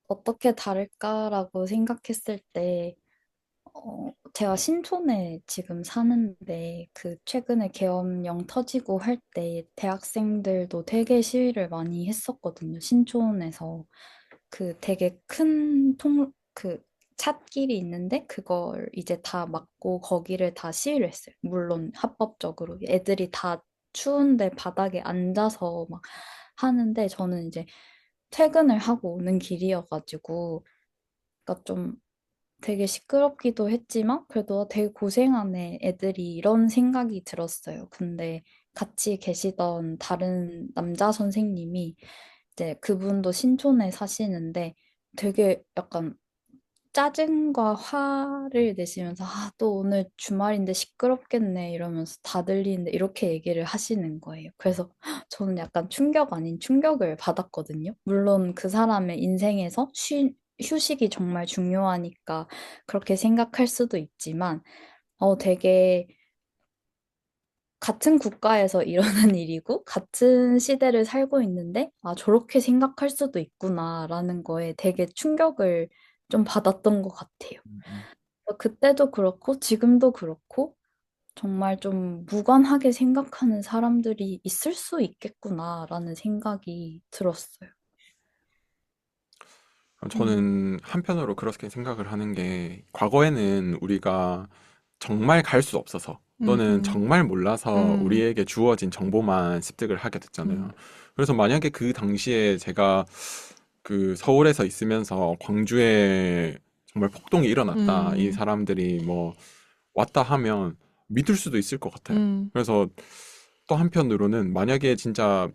어떻게 다를까라고 생각했을 때, 제가 신촌에 지금 사는데, 그 최근에 계엄령 터지고 할 때 대학생들도 되게 시위를 많이 했었거든요. 신촌에서. 그 되게 큰 그 찻길이 있는데, 그걸 이제 다 막고 거기를 다 시위를 했어요. 물론 합법적으로. 애들이 다 추운데 바닥에 앉아서 막 하는데, 저는 이제 퇴근을 하고 오는 길이어가지고, 그러니까 좀 되게 시끄럽기도 했지만 그래도 되게 고생하네 애들이 이런 생각이 들었어요. 근데 같이 계시던 다른 남자 선생님이 이제 그분도 신촌에 사시는데 되게 약간 짜증과 화를 내시면서 아, 또 오늘 주말인데 시끄럽겠네 이러면서 다 들리는데 이렇게 얘기를 하시는 거예요. 그래서 저는 약간 충격 아닌 충격을 받았거든요. 물론 그 사람의 인생에서 휴식이 정말 중요하니까 그렇게 생각할 수도 있지만 되게 같은 국가에서 일어난 일이고 같은 시대를 살고 있는데 아, 저렇게 생각할 수도 있구나라는 거에 되게 충격을 좀 받았던 것 같아요.
음.
그때도 그렇고 지금도 그렇고 정말 좀 무관하게 생각하는 사람들이 있을 수 있겠구나라는 생각이 들었어요. 음,
저는 한편으로 그렇게 생각을 하는 게 과거에는 우리가 정말 갈 수 없어서
음,
또는
음,
정말 몰라서
음,
우리에게 주어진 정보만 습득을 하게 됐잖아요.
음,
그래서 만약에 그 당시에 제가 그 서울에서 있으면서 광주에 정말 폭동이 일어났다. 이
음,
사람들이 뭐 왔다 하면 믿을 수도 있을 것 같아요.
음,
그래서 또 한편으로는 만약에 진짜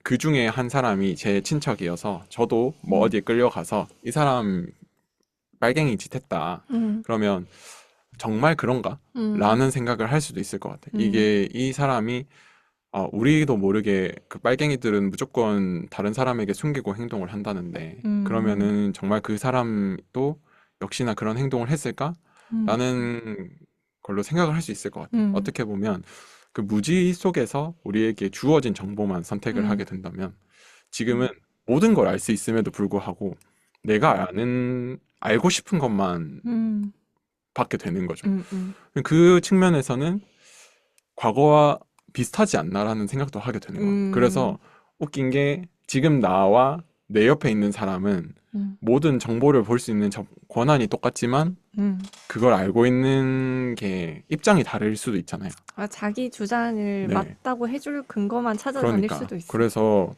그 중에 한 사람이 제 친척이어서 저도 뭐
음,
어디에 끌려가서 이 사람 빨갱이 짓 했다.
음,
그러면 정말 그런가?
음,
라는 생각을 할 수도 있을 것 같아요.
음,
이게 이 사람이 우리도 모르게 그 빨갱이들은 무조건 다른 사람에게 숨기고 행동을 한다는데
음,
그러면은 정말 그 사람도 역시나 그런 행동을 했을까?
음,
라는 걸로 생각을 할 수 있을 것 같아요.
음,
어떻게 보면 그 무지 속에서 우리에게 주어진 정보만 선택을 하게
음,
된다면 지금은 모든 걸 알 수 있음에도 불구하고 내가 알고 싶은 것만
음,
받게 되는 거죠.
음, 음,
그 측면에서는 과거와 비슷하지 않나라는 생각도 하게 되는 것 같아요. 그래서
음,
웃긴 게 지금 나와 내 옆에 있는 사람은
음,
모든 정보를 볼 수 있는 권한이 똑같지만
음.
그걸 알고 있는 게 입장이 다를 수도 있잖아요.
아, 자기 주장을
네.
맞다고 해줄 근거만 찾아다닐
그러니까.
수도 있어.
그래서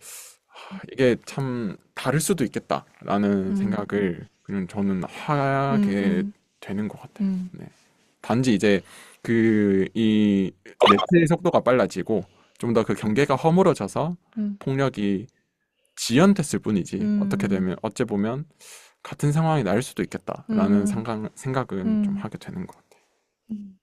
이게 참 다를 수도 있겠다라는
음,
생각을 그냥 저는
음,
하게
음,
되는 것 같아요.
음,
네. 단지 이제 이 네트의 속도가 빨라지고 좀 더 그 경계가 허물어져서
음,
폭력이 지연됐을 뿐이지 어떻게
음,
되면 어째 보면 같은 상황이 날 수도 있겠다라는
음,
생각은 좀
음,
하게 되는 것 같아요.
음.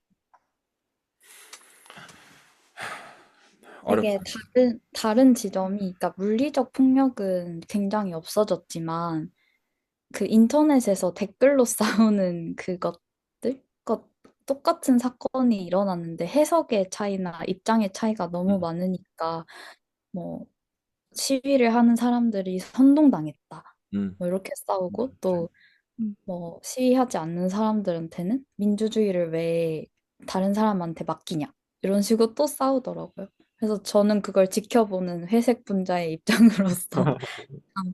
되게
어렵습니다.
다른 지점이, 그러니까 물리적 폭력은 굉장히 없어졌지만, 그 인터넷에서 댓글로 싸우는 그것들? 똑같은 사건이 일어났는데 해석의 차이나 입장의 차이가 너무
음,
많으니까, 뭐, 시위를 하는 사람들이 선동당했다.
음,
뭐 이렇게 싸우고
맞아요.
또 뭐 시위하지 않는 사람들한테는 민주주의를 왜 다른 사람한테 맡기냐 이런 식으로 또 싸우더라고요. 그래서 저는 그걸 지켜보는 회색 분자의 입장으로서 참,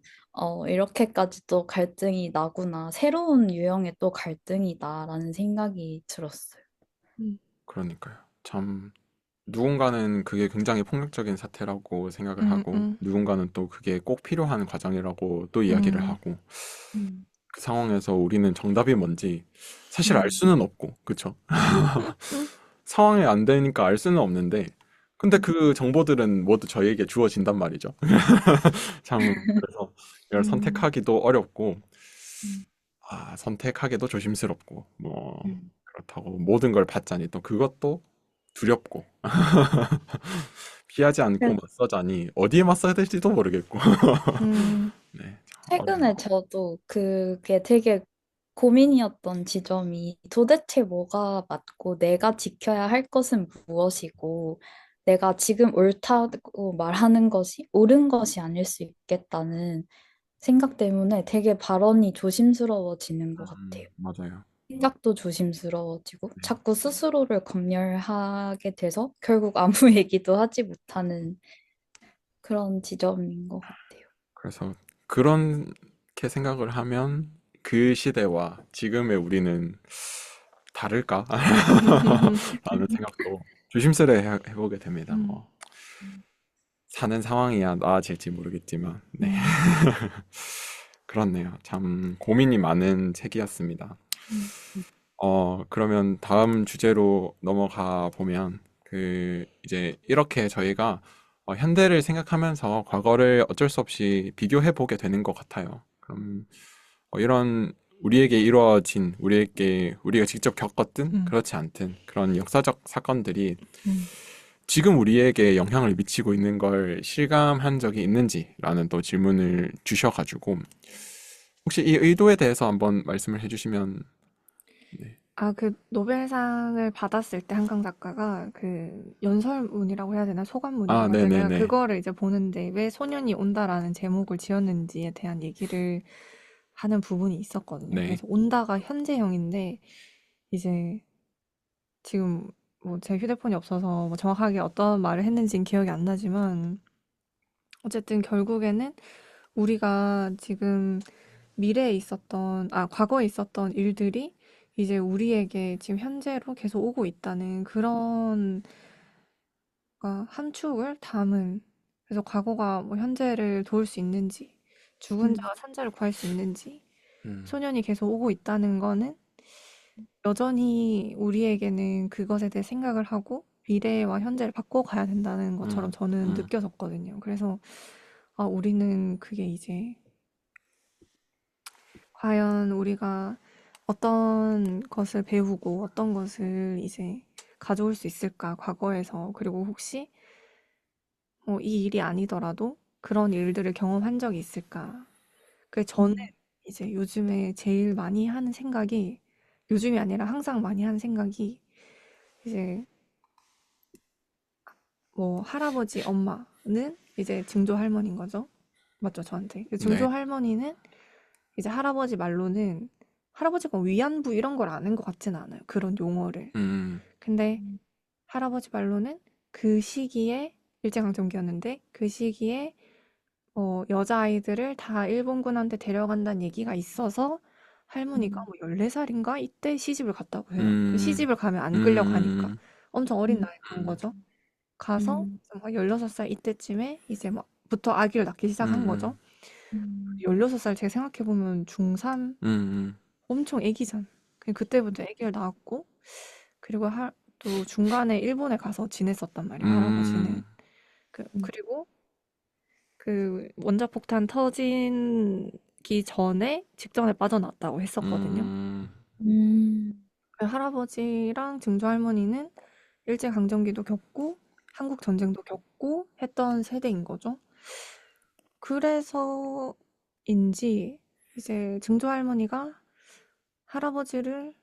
이렇게까지 또 갈등이 나구나. 새로운 유형의 또 갈등이다라는 생각이 들었어요.
음,
그러니까요. 참 누군가는 그게 굉장히 폭력적인 사태라고 생각을
음,
하고
음,
누군가는 또 그게 꼭 필요한 과정이라고 또 이야기를
음,
하고
음,
그 상황에서 우리는 정답이 뭔지 사실 알
음,
수는 없고 그쵸?
음,
상황이 안 되니까 알 수는 없는데 근데 그 정보들은 모두 저희에게 주어진단 말이죠. 참 그래서 이걸
음,
선택하기도 어렵고
음,
선택하기도 조심스럽고 뭐
음.
그렇다고 모든 걸 받자니 또 그것도 두렵고 피하지 않고
그래서
맞서자니 어디에 맞서야 될지도 모르겠고
음,
네, 참 어려운
최근에 저도 그게 되게 고민이었던 지점이 도대체 뭐가 맞고 내가 지켜야 할 것은 무엇이고 내가 지금 옳다고 말하는 것이 옳은 것이 아닐 수 있겠다는 생각 때문에 되게 발언이 조심스러워지는 것 같아요.
맞아요.
생각도 조심스러워지고
네.
자꾸 스스로를 검열하게 돼서 결국 아무 얘기도 하지 못하는 그런 지점인 것 같아요.
그래서 그렇게 생각을 하면 그 시대와 지금의 우리는 다를까? 라는 생각도 조심스레 해보게 됩니다.
음,
뭐 사는 상황이야 나아질지 모르겠지만, 네.
음,
그렇네요. 참 고민이 많은 책이었습니다.
음,
그러면 다음 주제로 넘어가 보면, 이제 이렇게 저희가 현대를 생각하면서 과거를 어쩔 수 없이 비교해 보게 되는 것 같아요. 그럼 이런 우리에게 이루어진, 우리가 직접 겪었든
음,
그렇지 않든 그런 역사적 사건들이
음.
지금 우리에게 영향을 미치고 있는 걸 실감한 적이 있는지라는 또 질문을 주셔가지고, 혹시 이 의도에 대해서 한번 말씀을 해주시면. 네.
아, 그 노벨상을 받았을 때 한강 작가가 그 연설문이라고 해야 되나?
아,
소감문이라고 해야 되나?
네네네.
그거를 이제 보는데 왜 소년이 온다라는 제목을 지었는지에 대한 얘기를 하는 부분이 있었거든요.
네.
그래서 온다가 현재형인데 이제 지금 뭐 제 휴대폰이 없어서 뭐 정확하게 어떤 말을 했는지는 기억이 안 나지만 어쨌든 결국에는 우리가 지금 과거에 있었던 일들이 이제 우리에게 지금 현재로 계속 오고 있다는 그런 함축을 담은 그래서 과거가 뭐 현재를 도울 수 있는지 죽은
음,
자와 산자를 구할 수 있는지
음,
소년이 계속 오고 있다는 거는 여전히 우리에게는 그것에 대해 생각을 하고 미래와 현재를 바꿔가야 된다는 것처럼
음,
저는
음,
느껴졌거든요. 그래서 우리는 그게 이제 과연 우리가 어떤 것을 배우고 어떤 것을 이제 가져올 수 있을까, 과거에서. 그리고 혹시 이 일이 아니더라도 그런 일들을 경험한 적이 있을까. 저는
음,
이제 요즘에 제일 많이 하는 생각이, 요즘이 아니라 항상 많이 하는 생각이, 이제 뭐 할아버지, 엄마는 이제 증조 할머니인 거죠. 맞죠, 저한테. 증조
네.
할머니는 이제 할아버지 말로는 할아버지가 위안부 이런 걸 아는 것 같진 않아요. 그런 용어를.
음,
근데 할아버지 말로는 그 시기에 일제강점기였는데 그 시기에 여자아이들을 다 일본군한테 데려간다는 얘기가 있어서 할머니가
음,
뭐 14살인가 이때 시집을 갔다고 해요.
음,
시집을 가면 안 끌려가니까.
음,
엄청 어린
음,
나이에 간
음,
거죠. 가서
음,
막 16살 이때쯤에 이제 막부터 아기를 낳기 시작한 거죠.
음,
16살 제가 생각해보면 중3
음,
엄청 애기잖아. 그때부터 아기를 낳았고 그리고 또 중간에 일본에 가서 지냈었단 말이야, 할아버지는.
음,
그리고 그 원자폭탄 터지기 전에 직전에 빠져났다고 했었거든요.
음,
음,
할아버지랑 증조할머니는 일제강점기도 겪고 한국 전쟁도 겪고 했던 세대인 거죠. 그래서인지 이제 증조할머니가 할아버지를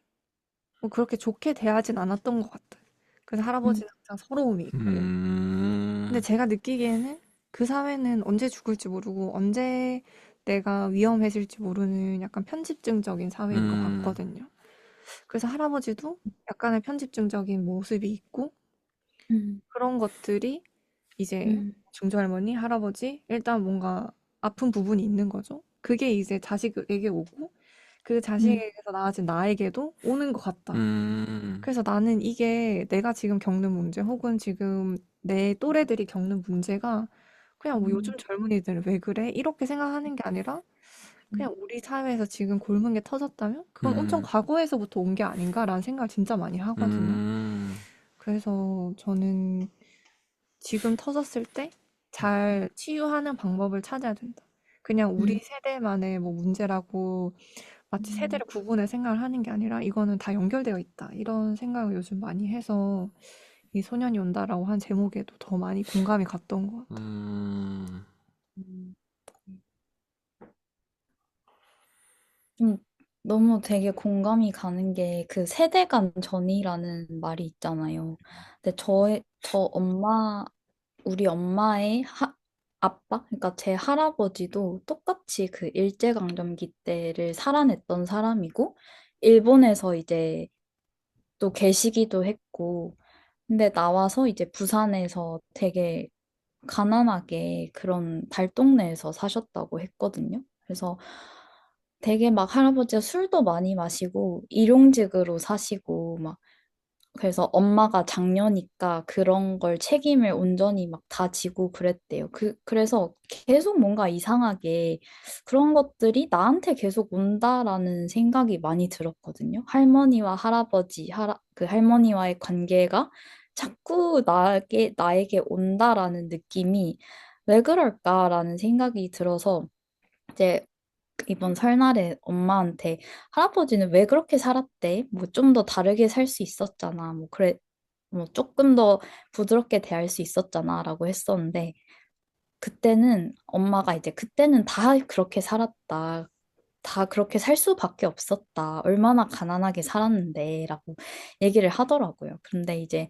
뭐 그렇게 좋게 대하진 않았던 것 같아요. 그래서
음,
할아버지는 항상 서러움이 있고. 근데
음,
제가 느끼기에는 그 사회는 언제 죽을지 모르고 언제 내가 위험해질지 모르는 약간 편집증적인 사회인 것
음,
같거든요. 그래서 할아버지도 약간의 편집증적인 모습이 있고
음,
그런 것들이 이제
음,
중조할머니, 할아버지 일단 뭔가 아픈 부분이 있는 거죠. 그게 이제 자식에게 오고 그
음,
자식에게서 나아진 나에게도 오는 것 같다.
음,
그래서 나는 이게 내가 지금 겪는 문제 혹은 지금 내 또래들이 겪는 문제가 그냥 뭐 요즘
음,
젊은이들은 왜 그래? 이렇게 생각하는 게 아니라 그냥 우리 사회에서 지금 골문 게 터졌다면 그건 엄청
음,
과거에서부터 온 게 아닌가라는 생각을 진짜 많이 하거든요.
음,
그래서 저는 지금 터졌을 때 잘 치유하는 방법을 찾아야 된다. 그냥 우리
음,
세대만의 뭐 문제라고 마치 세대를 구분해 생각을 하는 게 아니라 이거는 다 연결되어 있다. 이런 생각을 요즘 많이 해서 이 소년이 온다라고 한 제목에도 더 많이 공감이 갔던 것 같아요.
음. 음. 너무 되게 공감이 가는 게 그 세대 간 전이라는 말이 있잖아요. 근데 저 우리 엄마의 아빠? 그러니까 제 할아버지도 똑같이 그 일제강점기 때를 살아냈던 사람이고, 일본에서 이제 또 계시기도 했고, 근데 나와서 이제 부산에서 되게 가난하게 그런 달동네에서 사셨다고 했거든요. 그래서 되게 막 할아버지가 술도 많이 마시고 일용직으로 사시고 막 그래서 엄마가 장녀니까 그런 걸 책임을 온전히 막 다 지고 그랬대요. 그래서 계속 뭔가 이상하게 그런 것들이 나한테 계속 온다라는 생각이 많이 들었거든요. 할머니와 할아버지, 그 할머니와의 관계가 자꾸 나에게 온다라는 느낌이 왜 그럴까라는 생각이 들어서 이제 이번 설날에 엄마한테 할아버지는 왜 그렇게 살았대? 뭐 좀 더 다르게 살 수 있었잖아. 뭐 그래, 뭐 조금 더 부드럽게 대할 수 있었잖아. 라고 했었는데, 그때는 엄마가 이제 그때는 다 그렇게 살았다. 다 그렇게 살 수밖에 없었다. 얼마나 가난하게 살았는데. 라고 얘기를 하더라고요. 근데 이제,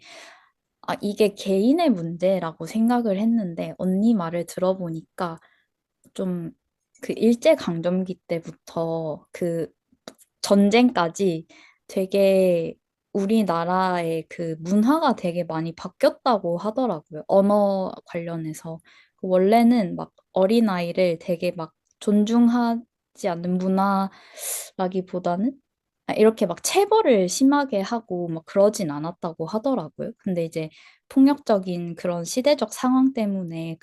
아, 이게 개인의 문제라고 생각을 했는데, 언니 말을 들어보니까 좀 그 일제강점기 때부터 그 전쟁까지 되게 우리나라의 그 문화가 되게 많이 바뀌었다고 하더라고요. 언어 관련해서. 원래는 막 어린아이를 되게 막 존중하지 않는 문화라기보다는 이렇게 막 체벌을 심하게 하고 막 그러진 않았다고 하더라고요. 근데 이제 폭력적인 그런 시대적 상황 때문에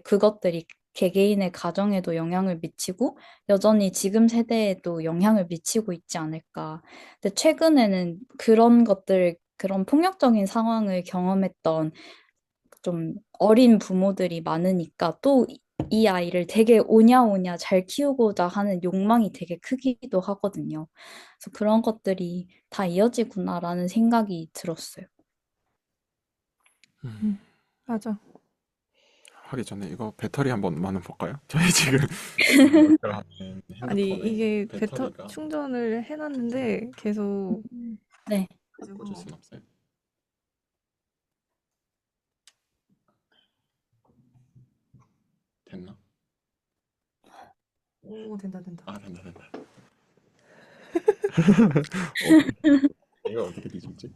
그것들이 개개인의 가정에도 영향을 미치고 여전히 지금 세대에도 영향을 미치고 있지 않을까. 근데 최근에는 그런 폭력적인 상황을 경험했던 좀 어린 부모들이 많으니까 또 이 아이를 되게 오냐오냐 잘 키우고자 하는 욕망이 되게 크기도 하거든요. 그래서 그런 것들이 다 이어지구나라는 생각이 들었어요.
음, 맞아.
하기 전에 이거 배터리 한번만 볼까요? 저희 지금 하는
아니,
핸드폰에
이게
배터리가
충전을 해놨는데 계속
네.
꽂을
가지고.
순 없어요. 됐나?
오, 된다, 된다.
아, 된다, 된다. 어, 이거 어떻게 뒤집지?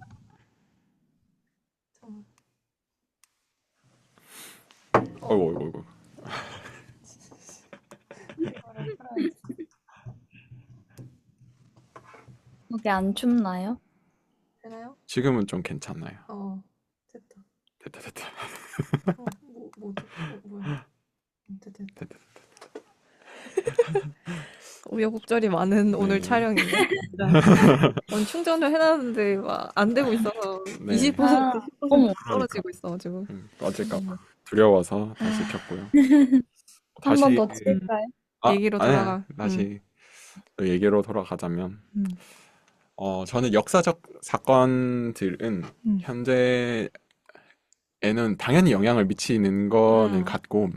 어이구, 어이구, 어이구.
이거를 풀어야지.
그게 안 춥나요?
되나요?
지금은 좀 괜찮나요?
됐다.
됐다, 됐다.
뭐야. 됐다.
됐다.
우여곡절이 많은 오늘
네.
촬영이에요. 전 충전을 해놨는데 막 안 되고 있어서
네.
20%,
아,
10%
어머.
떨어지고 있어, 지금.
어질까 봐 두려워서 다시 켰고요.
한 번
다시
더 칠까요?
얘기로
아니야.
돌아가.
다시 또 얘기로 돌아가자면
음.
저는 역사적 사건들은
음.
현재에는 당연히 영향을 미치는 거는 같고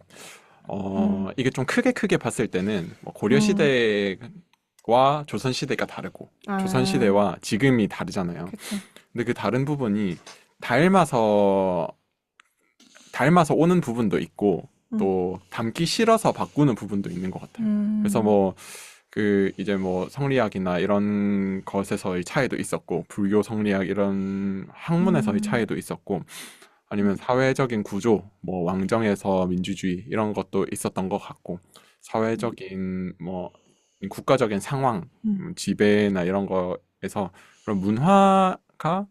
이게 좀 크게 봤을 때는 뭐 고려 시대와 조선 시대가 다르고 조선 시대와 지금이 다르잖아요.
그쵸.
근데 그 다른 부분이 닮아서 오는 부분도 있고 또 닮기 싫어서 바꾸는 부분도 있는 것 같아요. 그래서 뭐 이제 뭐 성리학이나 이런 것에서의 차이도 있었고 불교 성리학 이런 학문에서의 차이도 있었고 아니면 사회적인 구조 뭐 왕정에서 민주주의 이런 것도 있었던 것 같고 사회적인 뭐 국가적인 상황 지배나 이런 거에서 그런 문화가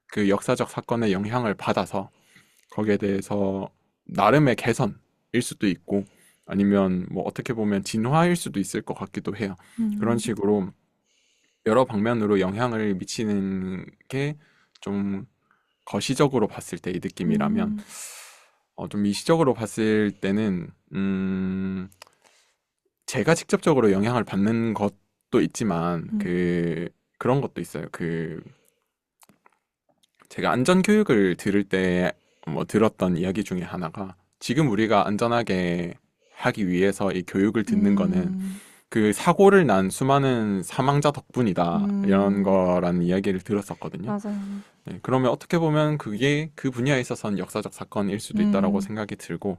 그 역사적 사건에 영향을 받아서 거기에 대해서 나름의 개선일 수도 있고 아니면 뭐 어떻게 보면 진화일 수도 있을 것 같기도 해요. 그런 식으로 여러 방면으로 영향을 미치는 게 좀 거시적으로 봤을 때 이 느낌이라면 좀 미시적으로 봤을 때는 제가 직접적으로 영향을 받는 것도 있지만 그런 것도 있어요. 제가 안전 교육을 들을 때 뭐 들었던 이야기 중에 하나가 지금 우리가 안전하게 하기 위해서 이 교육을 듣는 거는 그 사고를 난 수많은 사망자 덕분이다. 이런 거라는 이야기를 들었었거든요.
맞아요.
네, 그러면 어떻게 보면 그게 그 분야에 있어서는 역사적 사건일 수도 있다라고
음,
생각이 들고,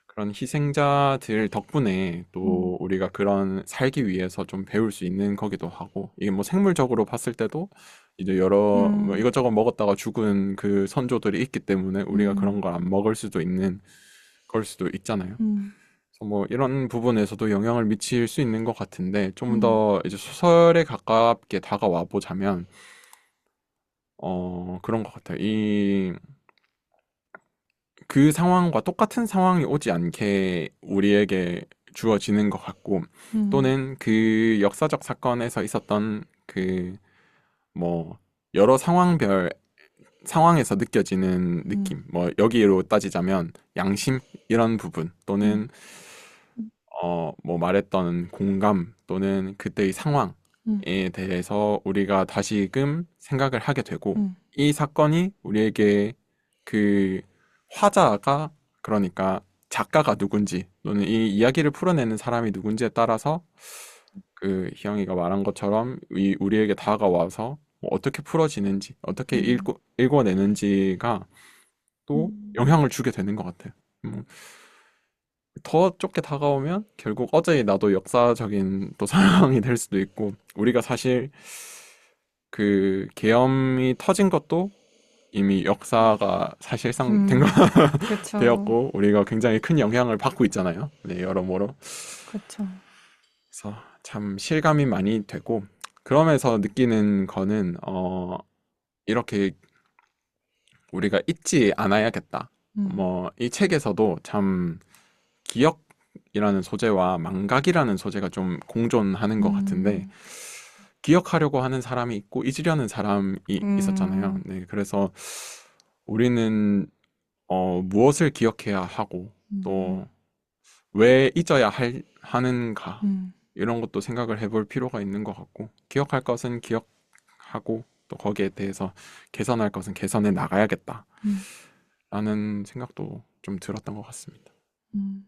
그런 희생자들 덕분에
음,
또 우리가 그런 살기 위해서 좀 배울 수 있는 거기도 하고, 이게 뭐 생물적으로 봤을 때도 이제 여러 뭐
음,
이것저것 먹었다가 죽은 그 선조들이 있기 때문에 우리가 그런
음,
걸 안 먹을 수도 있는 걸 수도 있잖아요.
음,
그래서 뭐 이런 부분에서도 영향을 미칠 수 있는 것 같은데, 좀
음,
더 이제 소설에 가깝게 다가와 보자면 그런 것 같아요. 이 그 상황과 똑같은 상황이 오지 않게 우리에게 주어지는 것 같고,
음,
또는 그 역사적 사건에서 있었던 그 뭐 여러 상황별 상황에서 느껴지는
음,
느낌, 뭐 여기로 따지자면 양심 이런 부분,
음,
또는 뭐 말했던 공감, 또는 그때의 상황에
음,
대해서 우리가 다시금 생각을 하게 되고,
음,
이 사건이 우리에게 그 화자가, 그러니까 작가가 누군지 또는 이 이야기를 풀어내는 사람이 누군지에 따라서 그 희영이가 말한 것처럼 우리에게 다가와서 뭐 어떻게 풀어지는지, 어떻게
음,
읽어내는지가 또 영향을 주게 되는 것 같아요. 음, 더 좁게 다가오면 결국 어제의 나도 역사적인 또 상황이 될 수도 있고, 우리가 사실 그 계엄이 터진 것도 이미 역사가 사실상 된 거,
음, 그쵸,
되었고, 우리가 굉장히 큰 영향을 받고 있잖아요. 네, 여러모로.
그쵸.
그래서 참 실감이 많이 되고, 그러면서 느끼는 거는 이렇게 우리가 잊지 않아야겠다.
음,
뭐 이 책에서도 참 기억이라는 소재와 망각이라는 소재가 좀 공존하는 것 같은데,
음,
기억하려고 하는 사람이 있고 잊으려는 사람이 있었잖아요.
음,
네, 그래서 우리는 무엇을 기억해야 하고, 또
음,
왜 잊어야 하는가,
음,
이런 것도 생각을 해볼 필요가 있는 것 같고, 기억할 것은 기억하고, 또 거기에 대해서 개선할 것은 개선해 나가야겠다라는
음,
생각도 좀 들었던 것 같습니다.
음.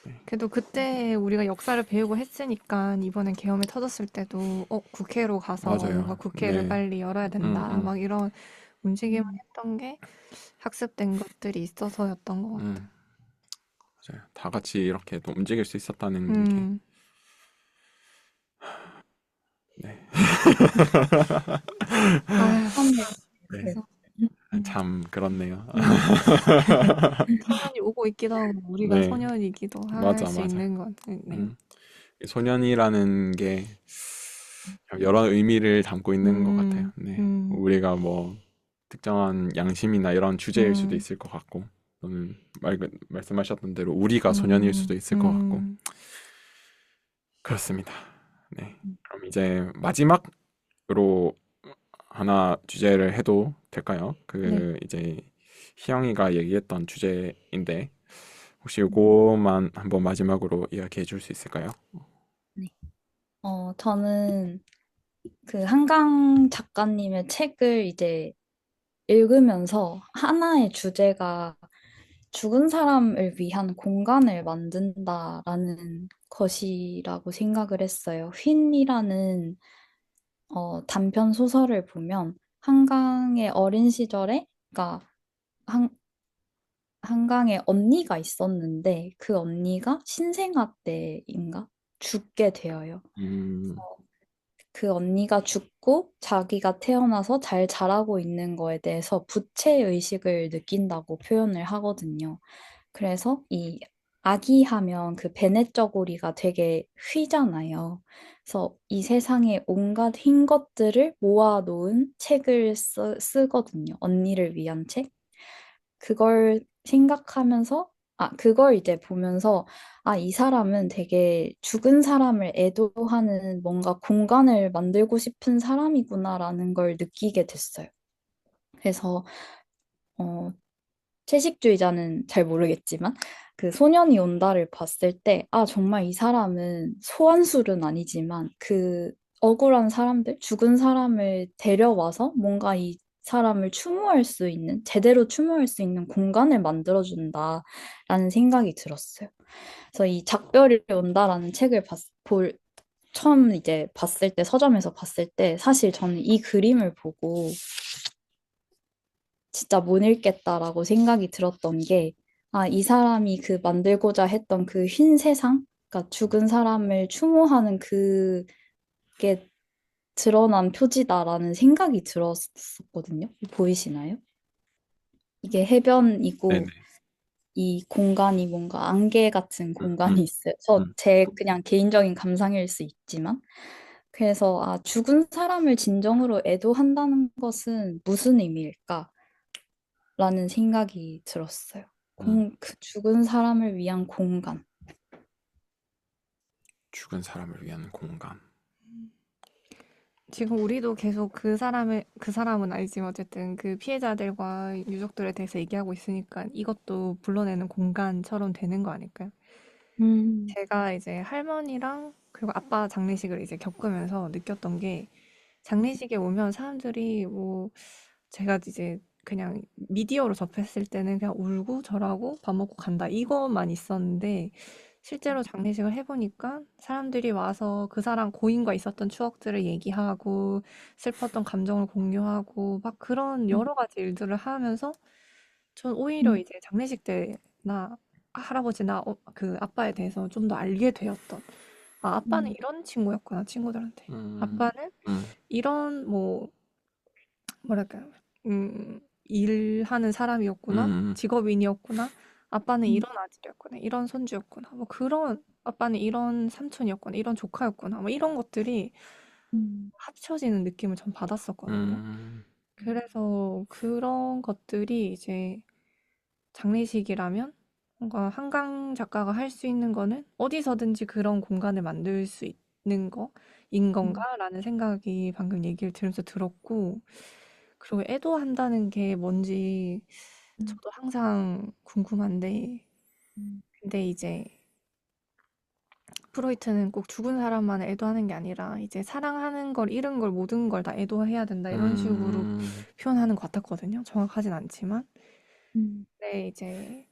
네,
그래도 그때 우리가 역사를 배우고 했으니까 이번에 계엄이 터졌을 때도 국회로 가서 뭔가
맞아요.
국회를
네,
빨리 열어야
음,
된다.
음,
막 이런 움직임을 했던 게 학습된 것들이 있어서였던 것 같아.
음, 맞아요. 다 같이 이렇게 또 움직일 수 있었다는 게,
음,
네,
아휴,
참여.
네,
그래서,
참 그렇네요.
음, 소년이 오고 있기도 하고 우리가
네,
소년이기도 할
맞아,
수
맞아.
있는 것 같아. 네.
음, 이 소년이라는 게 여러 의미를 담고 있는 것 같아요.
음,
네,
음,
우리가 뭐 특정한 양심이나 이런 주제일 수도
음,
있을 것 같고, 또는 말씀하셨던 대로 우리가 소년일 수도
음,
있을 것 같고,
음,
그렇습니다. 네, 그럼 이제 마지막으로 하나 주제를 해도 될까요?
네.
그 이제 희영이가 얘기했던 주제인데, 혹시 요거만 한번 마지막으로 이야기해 줄 수 있을까요?
네. 저는 그 한강 작가님의 책을 이제 읽으면서 하나의 주제가 죽은 사람을 위한 공간을 만든다라는 것이라고 생각을 했어요. 휜이라는 단편 소설을 보면 한강의 어린 시절에, 그러니까 한, 한강에 언니가 있었는데 그 언니가 신생아 때인가 죽게 되어요.
음,
그 언니가 죽고 자기가 태어나서 잘 자라고 있는 거에 대해서 부채의식을 느낀다고 표현을 하거든요. 그래서 이 아기 하면 그 베넷저고리가 되게 휘잖아요. 그래서 이 세상에 온갖 흰 것들을 모아놓은 책을 쓰거든요. 언니를 위한 책. 그걸 생각하면서, 그걸 이제 보면서, 이 사람은 되게 죽은 사람을 애도하는 뭔가 공간을 만들고 싶은 사람이구나라는 걸 느끼게 됐어요. 그래서, 어, 채식주의자는 잘 모르겠지만, 그 소년이 온다를 봤을 때, 정말 이 사람은 소환술은 아니지만, 그 억울한 사람들, 죽은 사람을 데려와서 뭔가 이 사람을 추모할 수 있는, 제대로 추모할 수 있는 공간을 만들어준다라는 생각이 들었어요. 그래서 이 작별이 온다라는 책을 처음 이제 봤을 때, 서점에서 봤을 때, 사실 저는 이 그림을 보고 진짜 못 읽겠다라고 생각이 들었던 게, 아, 이 사람이 그 만들고자 했던 그 흰 세상? 그러니까 죽은 사람을 추모하는 그게 드러난 표지다라는 생각이 들었었거든요. 보이시나요? 이게
네네.
해변이고, 이 공간이 뭔가 안개 같은
음,
공간이
음,
있어요. 저
음,
제 그냥 개인적인 감상일 수 있지만. 그래서 아, 죽은 사람을 진정으로 애도한다는 것은 무슨 의미일까? 라는 생각이 들었어요.
음.
그 죽은 사람을 위한 공간.
죽은 사람을 위한 공간.
지금 우리도 계속 그 사람은 아니지만 어쨌든 그 피해자들과 유족들에 대해서 얘기하고 있으니까 이것도 불러내는 공간처럼 되는 거 아닐까요?
음,
제가 이제 할머니랑 그리고 아빠 장례식을 이제 겪으면서 느꼈던 게 장례식에 오면 사람들이 뭐 제가 이제 그냥 미디어로 접했을 때는 그냥 울고 절하고 밥 먹고 간다 이것만 있었는데 실제로 장례식을 해보니까 사람들이 와서 그 사람 고인과 있었던 추억들을 얘기하고 슬펐던 감정을 공유하고 막 그런
음,
여러 가지 일들을 하면서 전 오히려
음,
이제 장례식 때나 할아버지나 그 아빠에 대해서 좀 더 알게 되었던 아, 아빠는
음,
이런 친구였구나 친구들한테
음,
아빠는
음,
이런 뭐 뭐랄까요? 일하는 사람이었구나.
음,
직업인이었구나. 아빠는
음,
이런 아들이었구나. 이런 손주였구나. 뭐 그런 아빠는 이런 삼촌이었구나. 이런 조카였구나. 뭐 이런 것들이
음,
합쳐지는 느낌을 전 받았었거든요.
음,
그래서 그런 것들이 이제 장례식이라면 뭔가 한강 작가가 할 수 있는 거는 어디서든지 그런 공간을 만들 수 있는 거인
음,
건가라는 생각이 방금 얘기를 들으면서 들었고, 그리고 애도한다는 게 뭔지
음,
저도 항상 궁금한데,
음,
근데 이제 프로이트는 꼭 죽은 사람만 애도하는 게 아니라 이제 사랑하는 걸 잃은 걸 모든 걸 다 애도해야 된다 이런 식으로
음,
표현하는 것 같았거든요. 정확하진 않지만.
음,
근데 이제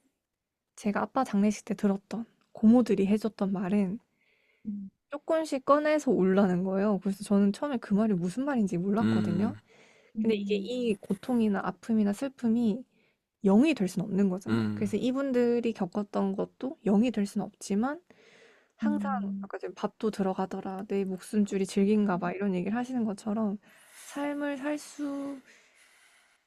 제가 아빠 장례식 때 들었던 고모들이 해줬던 말은
음,
조금씩 꺼내서 울라는 거예요. 그래서 저는 처음에 그 말이 무슨 말인지 몰랐거든요.
음,
근데 이게
음,
이 고통이나 아픔이나 슬픔이 0이 될 수는 없는 거잖아요.
음,
그래서 이분들이 겪었던 것도 0이 될 수는 없지만 항상
음,
아까 지금 밥도 들어가더라, 내 목숨줄이 질긴가 봐 이런 얘기를 하시는 것처럼 삶을 살 수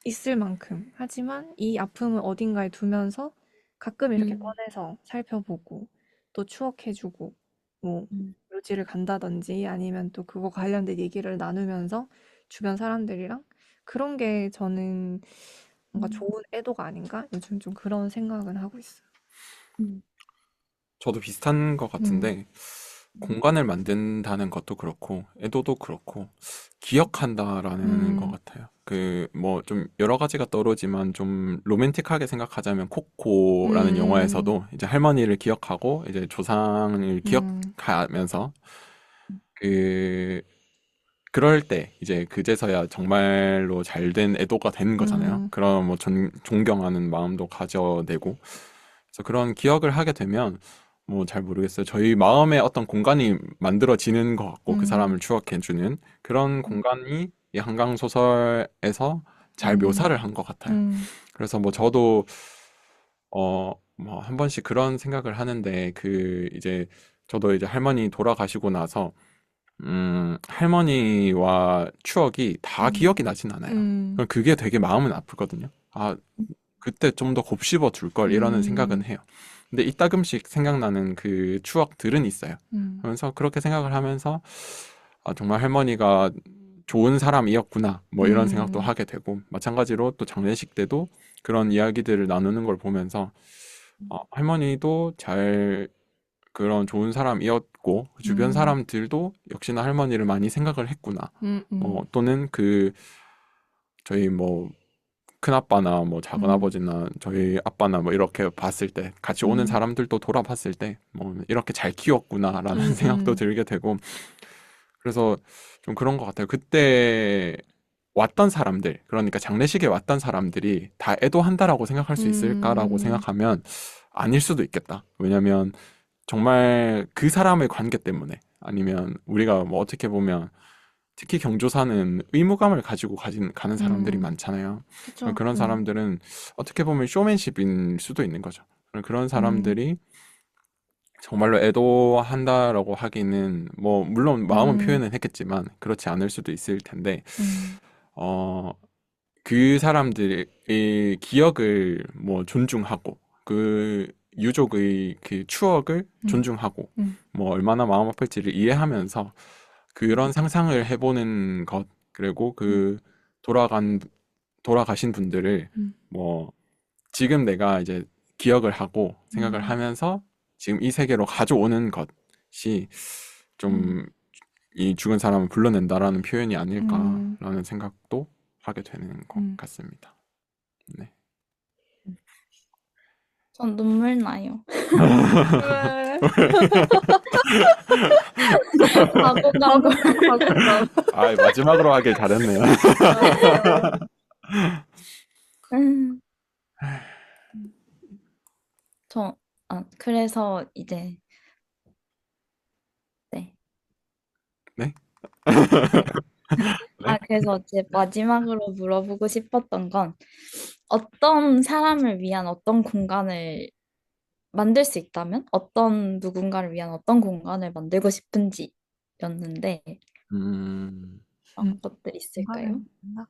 있을 만큼 하지만 이 아픔을 어딘가에 두면서 가끔 이렇게
음,
꺼내서 살펴보고 또 추억해주고 뭐
음,
묘지를 간다든지 아니면 또 그거 관련된 얘기를 나누면서 주변 사람들이랑 그런 게 저는 뭔가
음,
좋은 애도가 아닌가? 요즘 좀 그런 생각은 하고 있어요.
음,
저도 비슷한 것
음,
같은데, 공간을 만든다는 것도 그렇고, 애도도 그렇고, 기억한다라는 것
음,
같아요. 뭐, 좀, 여러 가지가 떠오르지만, 좀, 로맨틱하게 생각하자면, 코코라는
음,
영화에서도, 이제 할머니를 기억하고, 이제 조상을
음,
기억하면서, 그, 그럴 때, 이제, 그제서야 정말로 잘된 애도가 되는 거잖아요.
음,
그런 뭐, 존경하는 마음도 가져내고, 그래서 그런 기억을 하게 되면 뭐 잘 모르겠어요. 저희 마음에 어떤 공간이 만들어지는 것 같고 그
음,
사람을 추억해주는 그런 공간이 이 한강 소설에서 잘
음,
묘사를 한 것 같아요.
음,
그래서 뭐 저도 뭐 한 번씩 그런 생각을 하는데 이제 저도 이제 할머니 돌아가시고 나서 할머니와 추억이 다
음,
기억이 나진 않아요.
음,
그게 되게 마음은 아프거든요. 아, 그때 좀 더 곱씹어 둘 걸 이러는 생각은
음,
해요. 근데 이따금씩 생각나는 그 추억들은 있어요.
음,
그러면서 그렇게 생각을 하면서 아, 정말 할머니가 좋은 사람이었구나 뭐 이런 생각도
음,
하게 되고 마찬가지로 또 장례식 때도 그런 이야기들을 나누는 걸 보면서 할머니도 잘 그런 좋은 사람이었고 주변
음,
사람들도 역시나 할머니를 많이 생각을 했구나.
음,
또는 저희 뭐 큰아빠나 뭐
음,
작은아버지나 저희 아빠나 뭐 이렇게 봤을 때 같이 오는
음,
사람들도 돌아봤을 때 뭐 이렇게 잘 키웠구나라는 생각도
음,
들게 되고 그래서 좀 그런 것 같아요. 그때 왔던 사람들, 그러니까 장례식에 왔던 사람들이 다 애도한다라고 생각할 수 있을까라고
음,
생각하면 아닐 수도 있겠다. 왜냐면 정말 그 사람의 관계 때문에 아니면 우리가 뭐 어떻게 보면 특히 경조사는 의무감을 가지고 가는 사람들이
음,
많잖아요.
그쵸.
그런 사람들은 어떻게 보면 쇼맨십일 수도 있는 거죠. 그런
음,
사람들이 정말로 애도한다라고 하기는 뭐 물론 마음은
음,
표현은 했겠지만 그렇지 않을 수도 있을 텐데
음,
어, 그 사람들의 기억을 뭐 존중하고 그 유족의 그 추억을
음,
존중하고
음,
뭐 얼마나 마음 아플지를 이해하면서 그런 상상을 해보는 것 그리고
음,
그 돌아간 돌아가신 분들을
음,
뭐 지금 내가 이제 기억을 하고 생각을
음,
하면서 지금 이 세계로 가져오는 것이
음,
좀 이 죽은 사람을 불러낸다라는 표현이
음,
아닐까라는 생각도 하게 되는 것
음.
같습니다. 네.
전 눈물 나요.
왜?
가고가고.
과거감, 과거감.
아, 마지막으로 하길 잘했네요.
아,
음, 저, 그래서 이제, 네.
네?
네.
네?
그래서 이제 마지막으로 물어보고 싶었던 건 어떤 사람을 위한 어떤 공간을 만들 수 있다면 어떤 누군가를 위한 어떤 공간을 만들고 싶은지였는데 그런
음,
것들
공간을
있을까요?
만든다?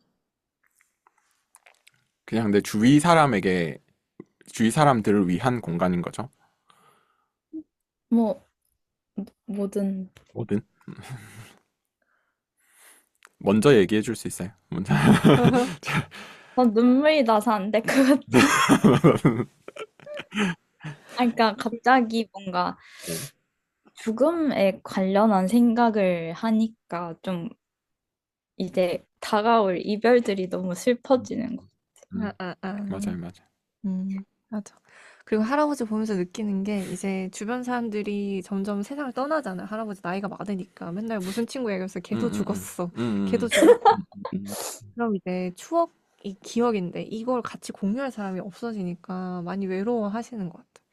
그냥 내 주위 사람들을 위한 공간인 거죠.
뭐 뭐든
뭐든. 먼저 얘기해 줄 수 있어요. 먼저.
눈물이 나서 안 될 것 같아. 그러니까 갑자기 뭔가
네.
죽음에 관련한 생각을 하니까 좀 이제 다가올 이별들이 너무 슬퍼지는 거.
아,
음,
아, 아.
맞아요, 맞아요.
맞아. 그리고 할아버지 보면서 느끼는 게 이제 주변 사람들이 점점 세상을 떠나잖아요. 할아버지 나이가 많으니까 맨날 무슨 친구 얘기해서
음,
걔도
음, 음,
죽었어. 걔도
음,
죽었어.
음,
그럼 이제 추억이 기억인데 이걸 같이 공유할 사람이 없어지니까 많이 외로워하시는 것 같아요.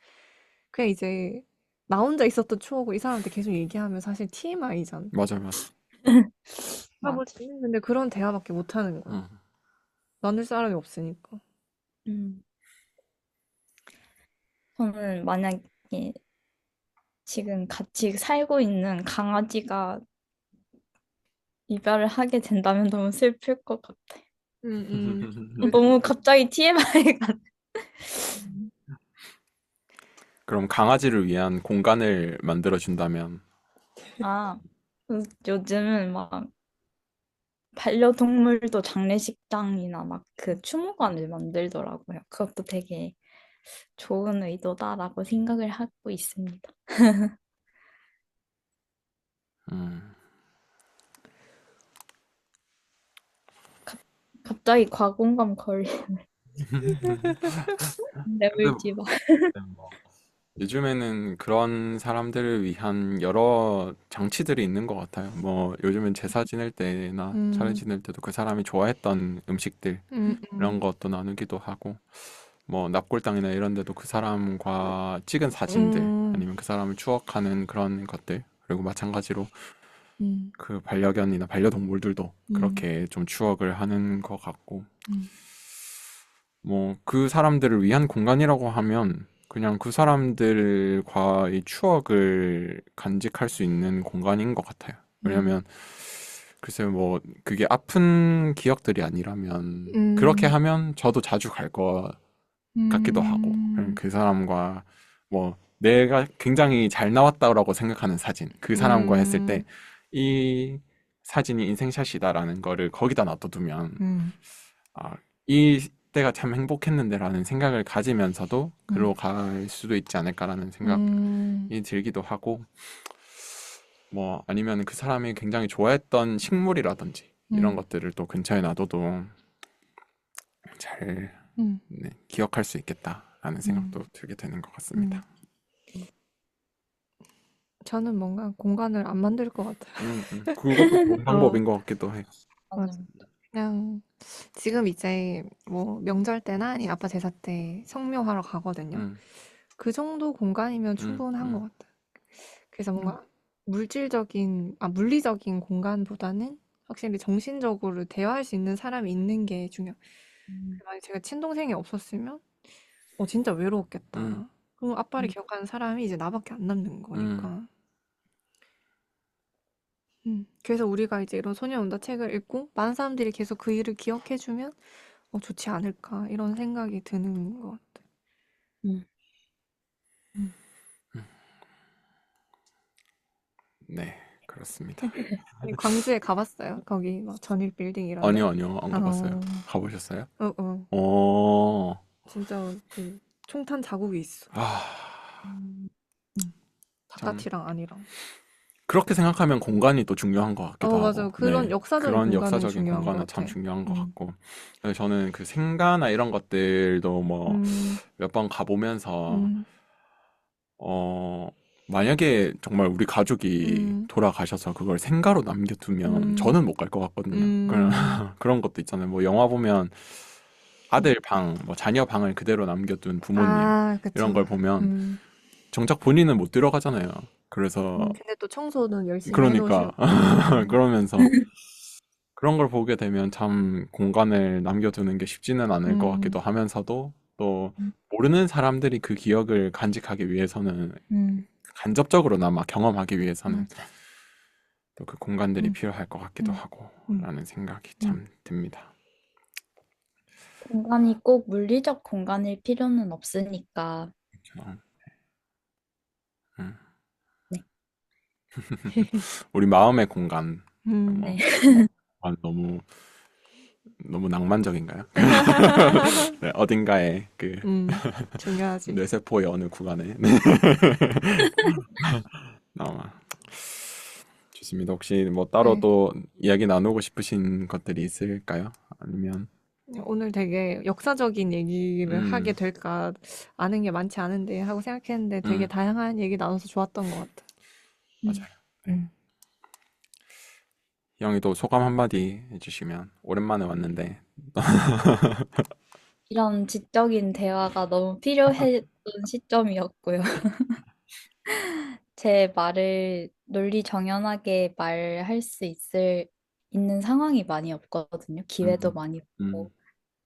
그냥 이제 나 혼자 있었던 추억을 이 사람한테 계속 얘기하면 사실 TMI잖아.
맞아요, 맞아요.
맞아.
할아버지는 근데 그런 대화밖에 못 하는 거야.
음,
나눌 사람이 없으니까.
음. 저는 만약에 지금 같이 살고 있는 강아지가 이별을 하게 된다면 너무 슬플 것 같아.
그치.
너무 갑자기 TMI가.
음.
그럼 강아지를 위한 공간을 만들어 준다면,
아, 요즘은 막 반려동물도 장례식장이나 막 그 추모관을 만들더라고요. 그것도 되게 좋은 의도다라고 생각을 하고 있습니다.
음,
갑- 갑자기 과공감 걸리
근데
내울지 마.
뭐 요즘에는 그런 사람들을 위한 여러 장치들이 있는 것 같아요. 뭐 요즘은 제사 지낼 때나 차례
음,
지낼 때도 그 사람이 좋아했던 음식들
음,
이런
음,
것도 나누기도 하고, 뭐 납골당이나 이런 데도 그 사람과 찍은 사진들
음,
아니면 그 사람을 추억하는 그런 것들 그리고 마찬가지로
음,
그 반려견이나 반려동물들도
음,
그렇게 좀 추억을 하는 것 같고,
음,
뭐 그 사람들을 위한 공간이라고 하면 그냥 그 사람들과의 추억을 간직할 수 있는 공간인 것 같아요.
음,
왜냐면 글쎄요, 뭐 그게 아픈 기억들이 아니라면 그렇게
음,
하면 저도 자주 갈 것 같기도 하고,
음,
그 사람과 뭐 내가 굉장히 잘 나왔다라고 생각하는 사진, 그 사람과 했을 때
음,
이 사진이 인생샷이다라는 거를 거기다 놔둬두면
음,
아, 이 때가 참 행복했는데라는 생각을 가지면서도
음,
그로 갈 수도 있지 않을까라는 생각이
음,
들기도 하고, 뭐 아니면 그 사람이 굉장히 좋아했던 식물이라든지 이런
음,
것들을 또 근처에 놔둬도 잘
음,
네, 기억할 수 있겠다라는
음,
생각도 들게 되는 것 같습니다.
음. 저는 뭔가 공간을 안 만들 것 같아요.
그것도 좋은
어,
방법인 것 같기도 해요.
맞아.
맞아. 그냥 지금 이제 뭐 명절 때나 아니 아빠 제사 때 성묘하러 가거든요.
음,
그 정도 공간이면
음,
충분한 것
음,
같아요. 그래서
음,
뭔가 물리적인 공간보다는 확실히 정신적으로 대화할 수 있는 사람이 있는 게 중요해요.
음,
만약 제가 친동생이 없었으면, 진짜
음,
외로웠겠다. 그럼 아빠를
음,
기억하는 사람이 이제 나밖에 안 남는
음.
거니까. 그래서 우리가 이제 이런 소녀 온다 책을 읽고 많은 사람들이 계속 그 일을 기억해주면 좋지 않을까 이런 생각이 드는 것 같아요.
음.
음.
네, 그렇습니다.
아니, 광주에 가봤어요? 거기 막 전일 빌딩 이런데?
아니요, 아니요, 안 가봤어요.
어,
가보셨어요?
어.
어,
진짜 그 총탄 자국이 있어.
아,
음.
음.
참,
바깥이랑 안이랑.
그렇게 생각하면 공간이 또 중요한 것 같기도
맞아요.
하고,
그런
네,
역사적인
그런
공간은
역사적인
중요한 것
공간은 참
같아.
중요한 것
음,
같고, 그래서 저는 그 생가나 이런 것들도 뭐
음,
몇 번 가보면서,
음,
어, 만약에 정말 우리 가족이
음,
돌아가셔서 그걸 생가로 남겨두면
음,
저는 못 갈 것 같거든요. 그런,
음.
그런 것도 있잖아요. 뭐 영화 보면 아들 방, 뭐 자녀 방을 그대로 남겨둔 부모님,
아,
이런
그쵸.
걸 보면
음,
정작 본인은 못 들어가잖아요. 그래서,
근데 또 청소는 열심히
그러니까,
해놓으시고. 음,
그러면서 그런 걸 보게 되면 참 공간을 남겨두는 게 쉽지는 않을 것
음,
같기도 하면서도 또
음,
모르는 사람들이 그 기억을 간직하기 위해서는
음,
간접적으로나마 경험하기 위해서는
맞아.
또 그 공간들이
음,
필요할 것 같기도
음,
하고
음,
라는 생각이
음.
참 듭니다.
공간이 꼭 물리적 공간일 필요는 없으니까.
그렇죠. 음.
네.
우리 마음의 공간,
음.
네.
뭐 공간 너무 너무 낭만적인가요? 네, 어딘가에 그
중요하지.
뇌세포의 어느 구간에 네, 나와 좋습니다. 혹시 뭐 따로
네.
또 이야기 나누고 싶으신 것들이 있을까요? 아니면
오늘 되게 역사적인 얘기를 하게
음,
될까 아는 게 많지 않은데 하고 생각했는데 되게
음,
다양한 얘기 나눠서 좋았던 것 같아.
음.
맞아요. 네.
음.
형이도 소감 한마디 해주시면 오랜만에 왔는데
이런 지적인 대화가 너무 필요했던 시점이었고요. 제 말을 논리 정연하게 말할 수 있는 상황이 많이 없거든요. 기회도
음,
많이
음.
없고.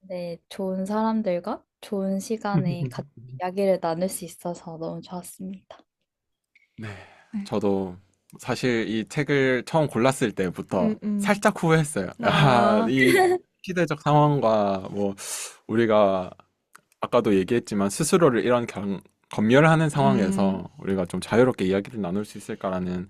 네, 좋은 사람들과 좋은 시간에 같이 이야기를 나눌 수 있어서 너무 좋았습니다.
네,
네.
저도 사실 이 책을 처음 골랐을 때부터
음.
살짝 후회했어요. 아,
아,
이 시대적 상황과 뭐 우리가 아까도 얘기했지만 스스로를 이런 검열하는
음,
상황에서 우리가 좀 자유롭게 이야기를 나눌 수 있을까라는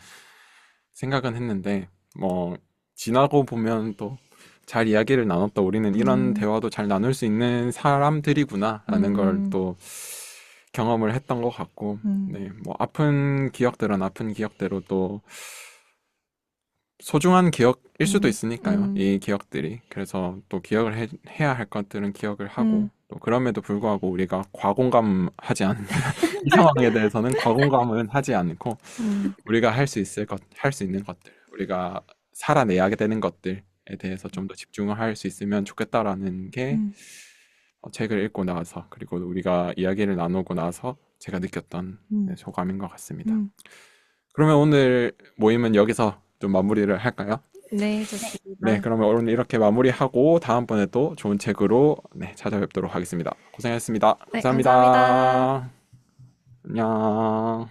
생각은 했는데 뭐 지나고 보면 또 잘 이야기를 나눴다. 우리는 이런
음,
대화도 잘 나눌 수 있는 사람들이구나라는 걸
음,
또 경험을 했던 것 같고,
음,
네, 뭐 아픈 기억들은 아픈 기억대로 또 소중한 기억일 수도
음,
있으니까요.
음,
이 기억들이. 그래서 또 기억을 해야 할 것들은 기억을 하고,
음,
또 그럼에도 불구하고 우리가 과공감하지 않는 이 상황에 대해서는 과공감은 하지 않고
음,
우리가 할 수 있을 것, 할 수 있는 것들, 우리가 살아내야 되는 것들에 대해서 좀 더 집중을 할 수 있으면 좋겠다라는 게
음,
책을 읽고 나서 그리고 우리가 이야기를 나누고 나서 제가 느꼈던 네,
음,
소감인 것 같습니다.
음.
그러면 오늘 모임은 여기서 좀 마무리를 할까요?
네,
네,
네,
좋습니다.
그러면 오늘 이렇게 마무리하고 다음번에 또 좋은 책으로 네, 찾아뵙도록 하겠습니다. 고생하셨습니다.
네, 감사합니다.
감사합니다. 안녕.